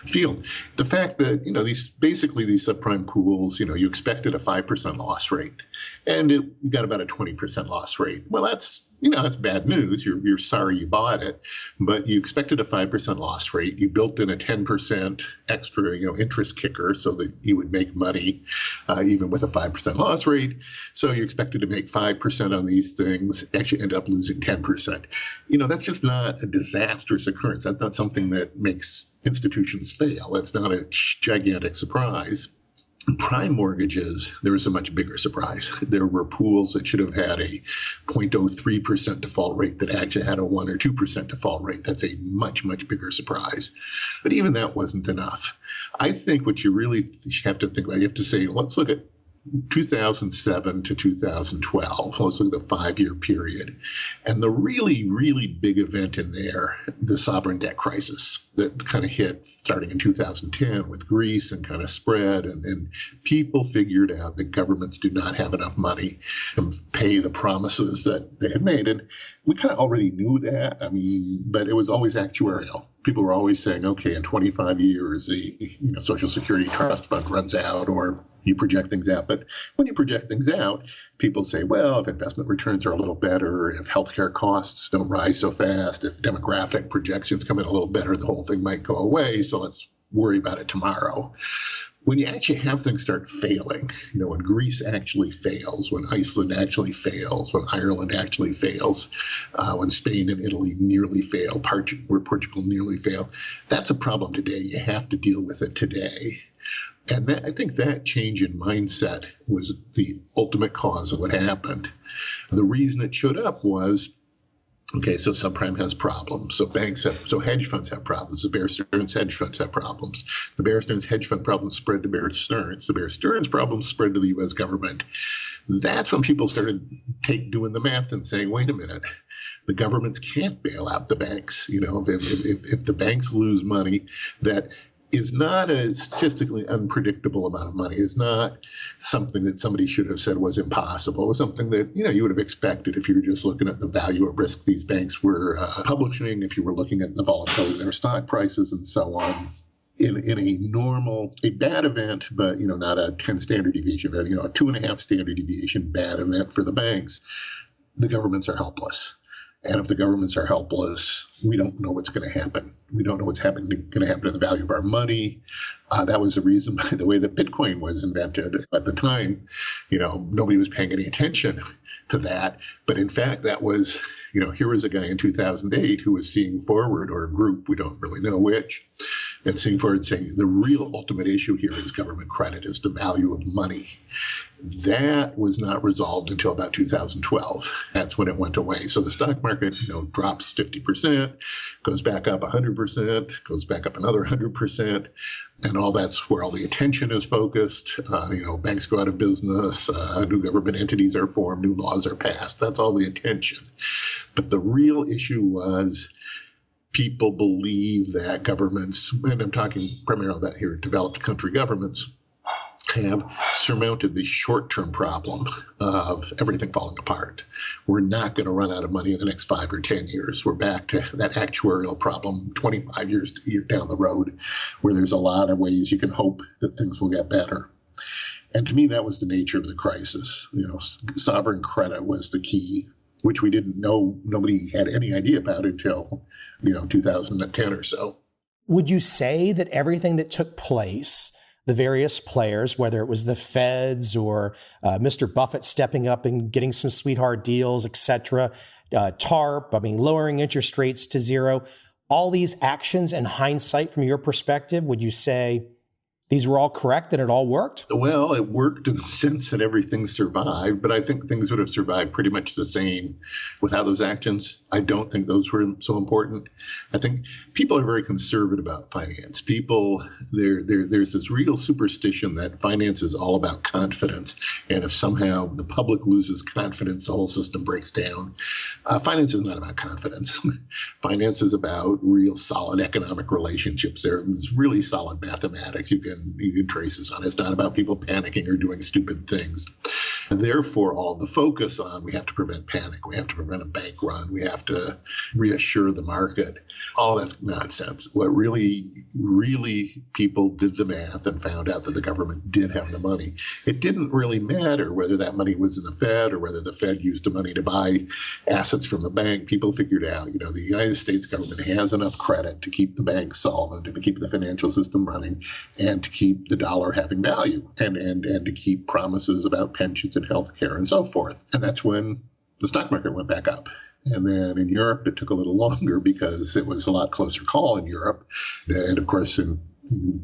field. The fact that, these subprime pools, you expected a 5% loss rate, and you got about a 20% loss rate. Well, that's bad news. You're sorry you bought it, but you expected a 5% loss rate. You built in a 10% extra, interest kicker so that you would make money even with a 5% loss rate. So you expected to make 5% on these things, actually end up losing 10%. That's just not a disastrous occurrence. That's not something that makes institutions fail. That's not a gigantic surprise. Prime mortgages, there was a much bigger surprise. There were pools that should have had a 0.03% default rate that actually had a 1 or 2% default rate. That's a much, much bigger surprise. But even that wasn't enough. I think what you really have to think about, you have to say, let's look at 2007 to 2012. Let's look at the 5-year period. And the really, really big event in there, the sovereign debt crisis that kind of hit starting in 2010 with Greece and kind of spread. And people figured out that governments do not have enough money to pay the promises that they had made. And we kind of already knew that. But it was always actuarial. People were always saying, okay, in 25 years, the Social Security Trust Fund runs out, or you project things out. But when you project things out, people say, well, if investment returns are a little better, if healthcare costs don't rise so fast, if demographic projections come in a little better, the whole thing might go away. So let's worry about it tomorrow. when you actually have things start failing, when Greece actually fails, when Iceland actually fails, when Ireland actually fails, when Spain and Italy nearly fail, where Portugal nearly fail, that's a problem today. You have to deal with it today. And I think that change in mindset was the ultimate cause of what happened. The reason it showed up was, okay, so subprime has problems. So hedge funds have problems. The Bear Stearns hedge funds have problems. The Bear Stearns hedge fund problems spread to Bear Stearns. The Bear Stearns problems spread to the U.S. government. That's when people started doing the math and saying, wait a minute, the governments can't bail out the banks. If the banks lose money, that is not a statistically unpredictable amount of money. It's not something that somebody should have said was impossible. It was something that you would have expected if you were just looking at the value at risk these banks were publishing, if you were looking at the volatility of their stock prices and so on. In a bad event, but not a 10 standard deviation event, a 2.5 standard deviation bad event for the banks, the governments are helpless. And if the governments are helpless, we don't know what's going to happen. We don't know what's going to happen to the value of our money. That was the reason, by the way, that Bitcoin was invented. At the time, nobody was paying any attention to that. But in fact, that was, here was a guy in 2008 who was seeing forward, or a group, we don't really know which, and seeing forward saying the real ultimate issue here is government credit, is the value of money. That was not resolved until about 2012. That's when it went away. So the stock market, drops 50%, goes back up 100%, goes back up another 100%, and all that's where all the attention is focused. Banks go out of business, new government entities are formed, new laws are passed. That's all the attention. But the real issue was people believe that governments, and I'm talking primarily about here, developed country governments, have surmounted the short-term problem of everything falling apart. We're not going to run out of money in the next 5 or 10 years. We're back to that actuarial problem 25 years down the road, where there's a lot of ways you can hope that things will get better. And to me, that was the nature of the crisis. Sovereign credit was the key, which we didn't know, nobody had any idea about until, 2010 or so. Would you say that everything that took place, the various players, whether it was the feds or Mr. Buffett stepping up and getting some sweetheart deals, et cetera, TARP, lowering interest rates to zero, all these actions in hindsight from your perspective, would you say these were all correct and it all worked? Well, it worked in the sense that everything survived, but I think things would have survived pretty much the same without those actions. I don't think those were so important. I think people are very conservative about finance. There's this real superstition that finance is all about confidence, and if somehow the public loses confidence, the whole system breaks down. Finance is not about confidence. Finance is about real solid economic relationships. There's really solid mathematics. You can trace this on. It's not about people panicking or doing stupid things. And therefore, all the focus on, we have to prevent panic, we have to prevent a bank run, we have to reassure the market. All that's nonsense. What really people did the math and found out that the government did have the money. It didn't really matter whether that money was in the Fed or whether the Fed used the money to buy assets from the bank. People figured out, the United States government has enough credit to keep the banks solvent and to keep the financial system running and to keep the dollar having value and to keep promises about pensions and health care and so forth. And that's when the stock market went back up. And then in Europe, it took a little longer because it was a lot closer call in Europe. And of course, in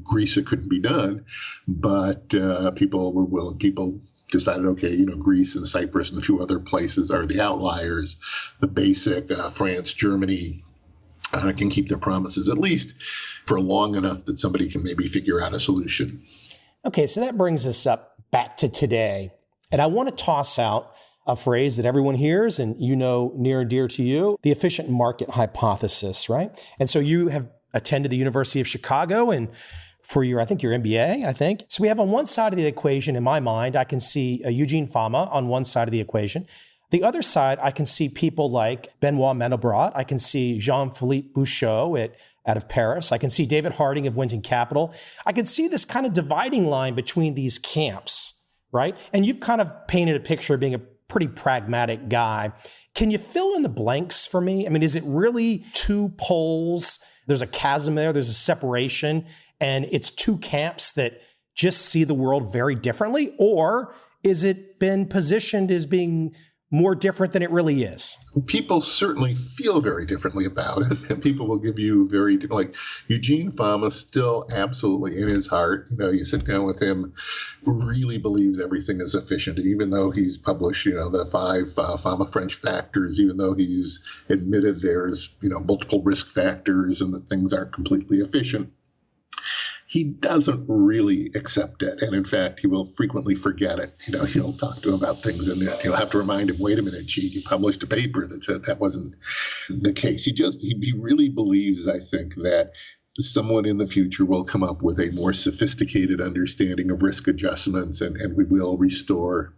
Greece, it couldn't be done. But people were willing. People decided, okay, Greece and Cyprus and a few other places are the outliers. The basic France, Germany can keep their promises, at least for long enough that somebody can maybe figure out a solution. Okay, so that brings us up back to today. And I want to toss out a phrase that everyone hears and near and dear to you, the efficient market hypothesis, right? And so you have attended the University of Chicago and for your MBA, So we have on one side of the equation, in my mind, I can see Eugene Fama on one side of the equation. The other side, I can see people like Benoit Mandelbrot. I can see Jean-Philippe Bouchot out of Paris. I can see David Harding of Winton Capital. I can see this kind of dividing line between these camps, right? And you've kind of painted a picture of being a pretty pragmatic guy. Can you fill in the blanks for me? Is it really two poles? There's a chasm there, there's a separation, and it's two camps that just see the world very differently? Or is it been positioned as being more different than it really is? People certainly feel very differently about it, and people will give you very like Eugene Fama still absolutely in his heart. You sit down with him, really believes everything is efficient, and even though he's published, the 5 Fama French factors, even though he's admitted there's multiple risk factors and that things aren't completely efficient, he doesn't really accept it. And in fact, he will frequently forget it. You'll talk to him about things and you'll have to remind him, wait a minute, gee, you published a paper that said that wasn't the case. He really believes, I think, that someone in the future will come up with a more sophisticated understanding of risk adjustments and we will restore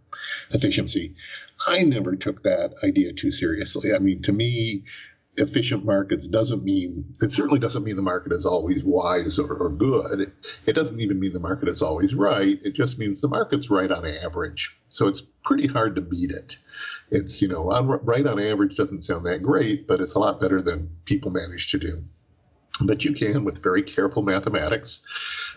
efficiency. I never took that idea too seriously. I mean, to me, efficient markets certainly doesn't mean the market is always wise or good. It doesn't even mean the market is always right. It just means the market's right on average. So it's pretty hard to beat it. It's, right on average doesn't sound that great, but it's a lot better than people manage to do. But you can, with very careful mathematics,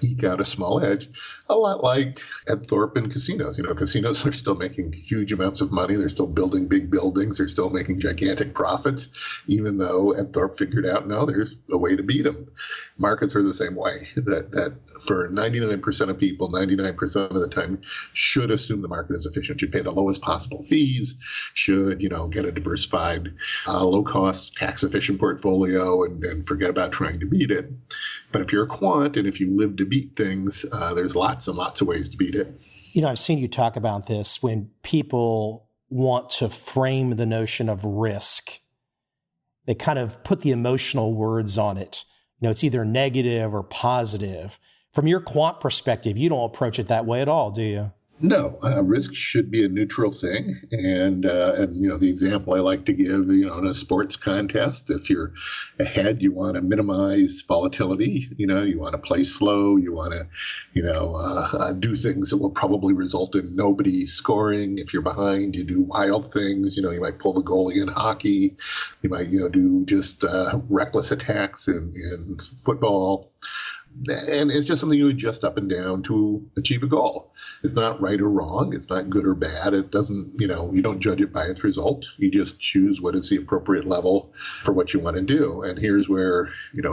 eke out a small edge, a lot like at Thorpe and casinos. Casinos are still making huge amounts of money. They're still building big buildings. They're still making gigantic profits, even though Ed Thorpe figured out, no, there's a way to beat them. Markets are the same way, that for 99% of people, 99% of the time, should assume the market is efficient. Should pay the lowest possible fees, should, get a diversified, low-cost, tax-efficient portfolio and forget about trying to beat it. But if you're a quant and if you live to beat things, there's lots and lots of ways to beat it. I've seen you talk about this when people want to frame the notion of risk. They kind of put the emotional words on it. It's either negative or positive. From your quant perspective, you don't approach it that way at all, do you? No, risk should be a neutral thing. And the example I like to give, in a sports contest, if you're ahead, you want to minimize volatility. You want to play slow. You want to, do things that will probably result in nobody scoring. If you're behind, you do wild things. You might pull the goalie in hockey. You might, do just reckless attacks in football. And it's just something you adjust up and down to achieve a goal. It's not right or wrong. It's not good or bad. It doesn't, you don't judge it by its result. You just choose what is the appropriate level for what you want to do. And here's where,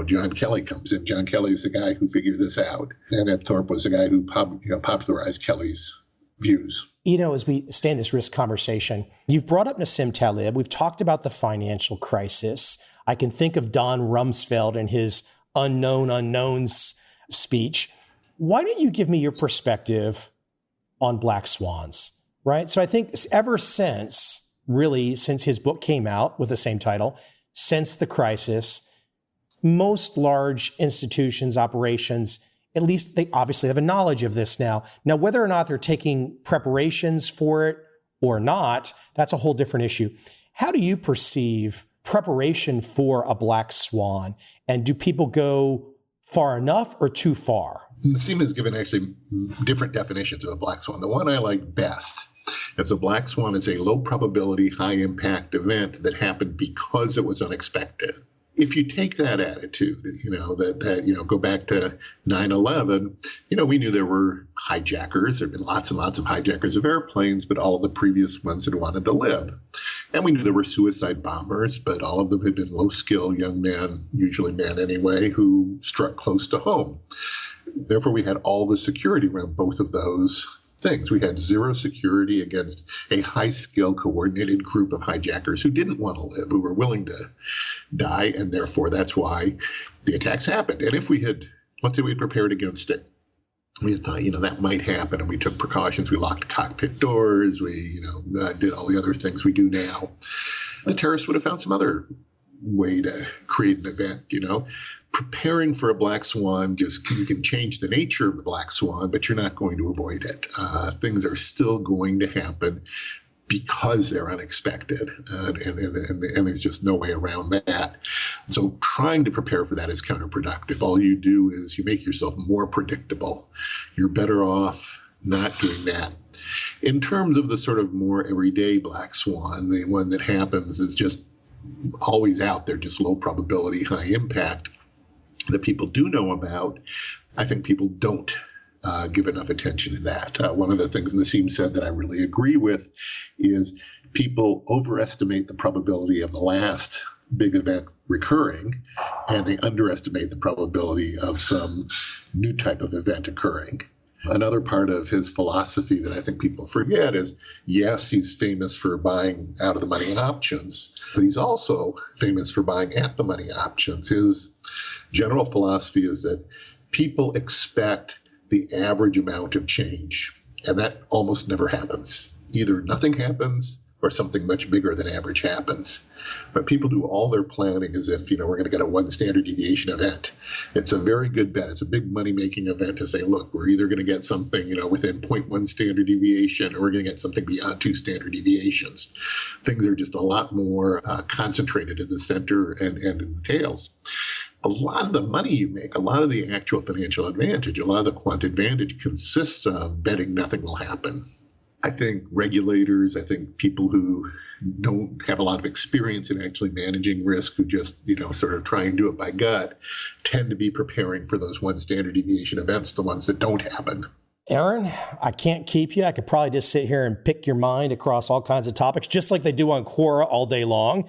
John Kelly comes in. John Kelly is the guy who figured this out. And Ed Thorpe was the guy who popularized Kelly's views. As we stay in this risk conversation, you've brought up Nassim Taleb. We've talked about the financial crisis. I can think of Don Rumsfeld and his unknown unknowns speech. Why don't you give me your perspective on black swans, right? So I think ever since his book came out with the same title, Since the Crisis, most large institutions, operations, at least they obviously have a knowledge of this now. Now, whether or not they're taking preparations for it or not, that's a whole different issue. How do you perceive preparation for a black swan? And do people go far enough or too far? Nassim has given actually different definitions of a black swan. The one I like best is a black swan is a low probability, high impact event that happened because it was unexpected. If you take that attitude, go back to 9/11, we knew there were hijackers. There have been lots and lots of hijackers of airplanes, but all of the previous ones had wanted to live. And we knew there were suicide bombers, but all of them had been low-skill young men, usually men anyway, who struck close to home. Therefore, we had all the security around both of those things. We had zero security against a high-skill, coordinated group of hijackers who didn't want to live, who were willing to die, and therefore that's why the attacks happened. And if we had, let's say we prepared against it, we thought, that might happen, and we took precautions. We locked cockpit doors. We, did all the other things we do now. The terrorists would have found some other way to create an event, Preparing for a black swan, you can change the nature of the black swan, but you're not going to avoid it. Things are still going to happen because they're unexpected, and there's just no way around that. So trying to prepare for that is counterproductive. All you do is you make yourself more predictable. You're better off not doing that. In terms of the sort of more everyday black swan, the one that happens is just always out there, just low probability, high impact, that people do know about, I think people don't give enough attention to that. One of the things Nassim said that I really agree with is people overestimate the probability of the last big event recurring, and they underestimate the probability of some new type of event occurring. Another part of his philosophy that I think people forget is, yes, he's famous for buying out of the money options, but he's also famous for buying at the money options. His general philosophy is that people expect the average amount of change, and that almost never happens. Either nothing happens or something much bigger than average happens. But people do all their planning as if, we're going to get a 1 standard deviation event. It's a very good bet. It's a big money-making event to say, look, we're either going to get something, within 0.1 standard deviation, or we're going to get something beyond 2 standard deviations. Things are just a lot more concentrated in the center and in the tails. A lot of the money you make, a lot of the actual financial advantage, a lot of the quant advantage consists of betting nothing will happen. I think regulators, I think people who don't have a lot of experience in actually managing risk, who just, sort of try and do it by gut, tend to be preparing for those 1 standard deviation events, the ones that don't happen. Aaron, I can't keep you. I could probably just sit here and pick your mind across all kinds of topics, just like they do on Quora all day long.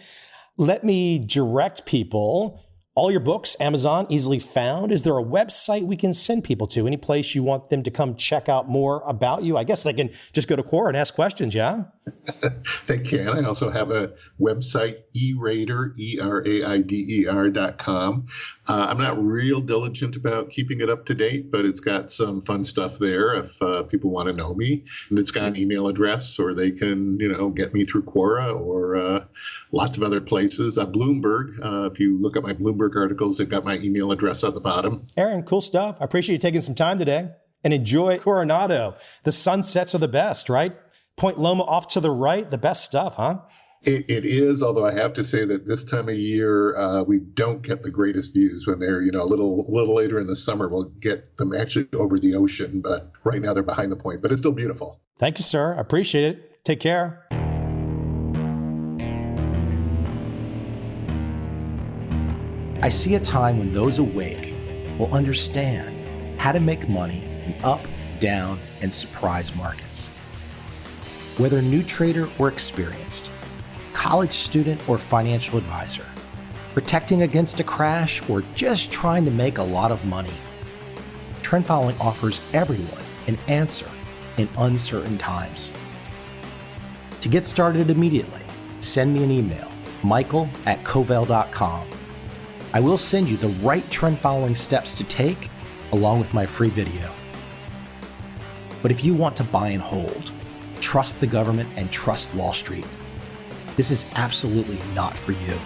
Let me direct people. All your books, Amazon, easily found. Is there a website we can send people to? Any place you want them to come check out more about you? I guess they can just go to Quora and ask questions, yeah? They can. I also have a website, eRaider, ERAIDER.com. I'm not real diligent about keeping it up to date, but it's got some fun stuff there if people want to know me. And it's got an email address, or they can, get me through Quora or lots of other places. Bloomberg, if you look at my Bloomberg articles, they've got my email address at the bottom. Aaron, cool stuff. I appreciate you taking some time today. And enjoy Coronado. The sunsets are the best, right? Point Loma off to the right, the best stuff, huh? It is, although I have to say that this time of year, we don't get the greatest views. When they're, a little later in the summer, we'll get them actually over the ocean. But right now they're behind the point, but it's still beautiful. Thank you, sir. I appreciate it. Take care. I see a time when those awake will understand how to make money in up, down, and surprise markets. Whether new trader or experienced, college student or financial advisor, protecting against a crash or just trying to make a lot of money, trend following offers everyone an answer in uncertain times. To get started immediately, send me an email, michael@covel.com. I will send you the right trend following steps to take along with my free video. But if you want to buy and hold, trust the government and trust Wall Street, this is absolutely not for you.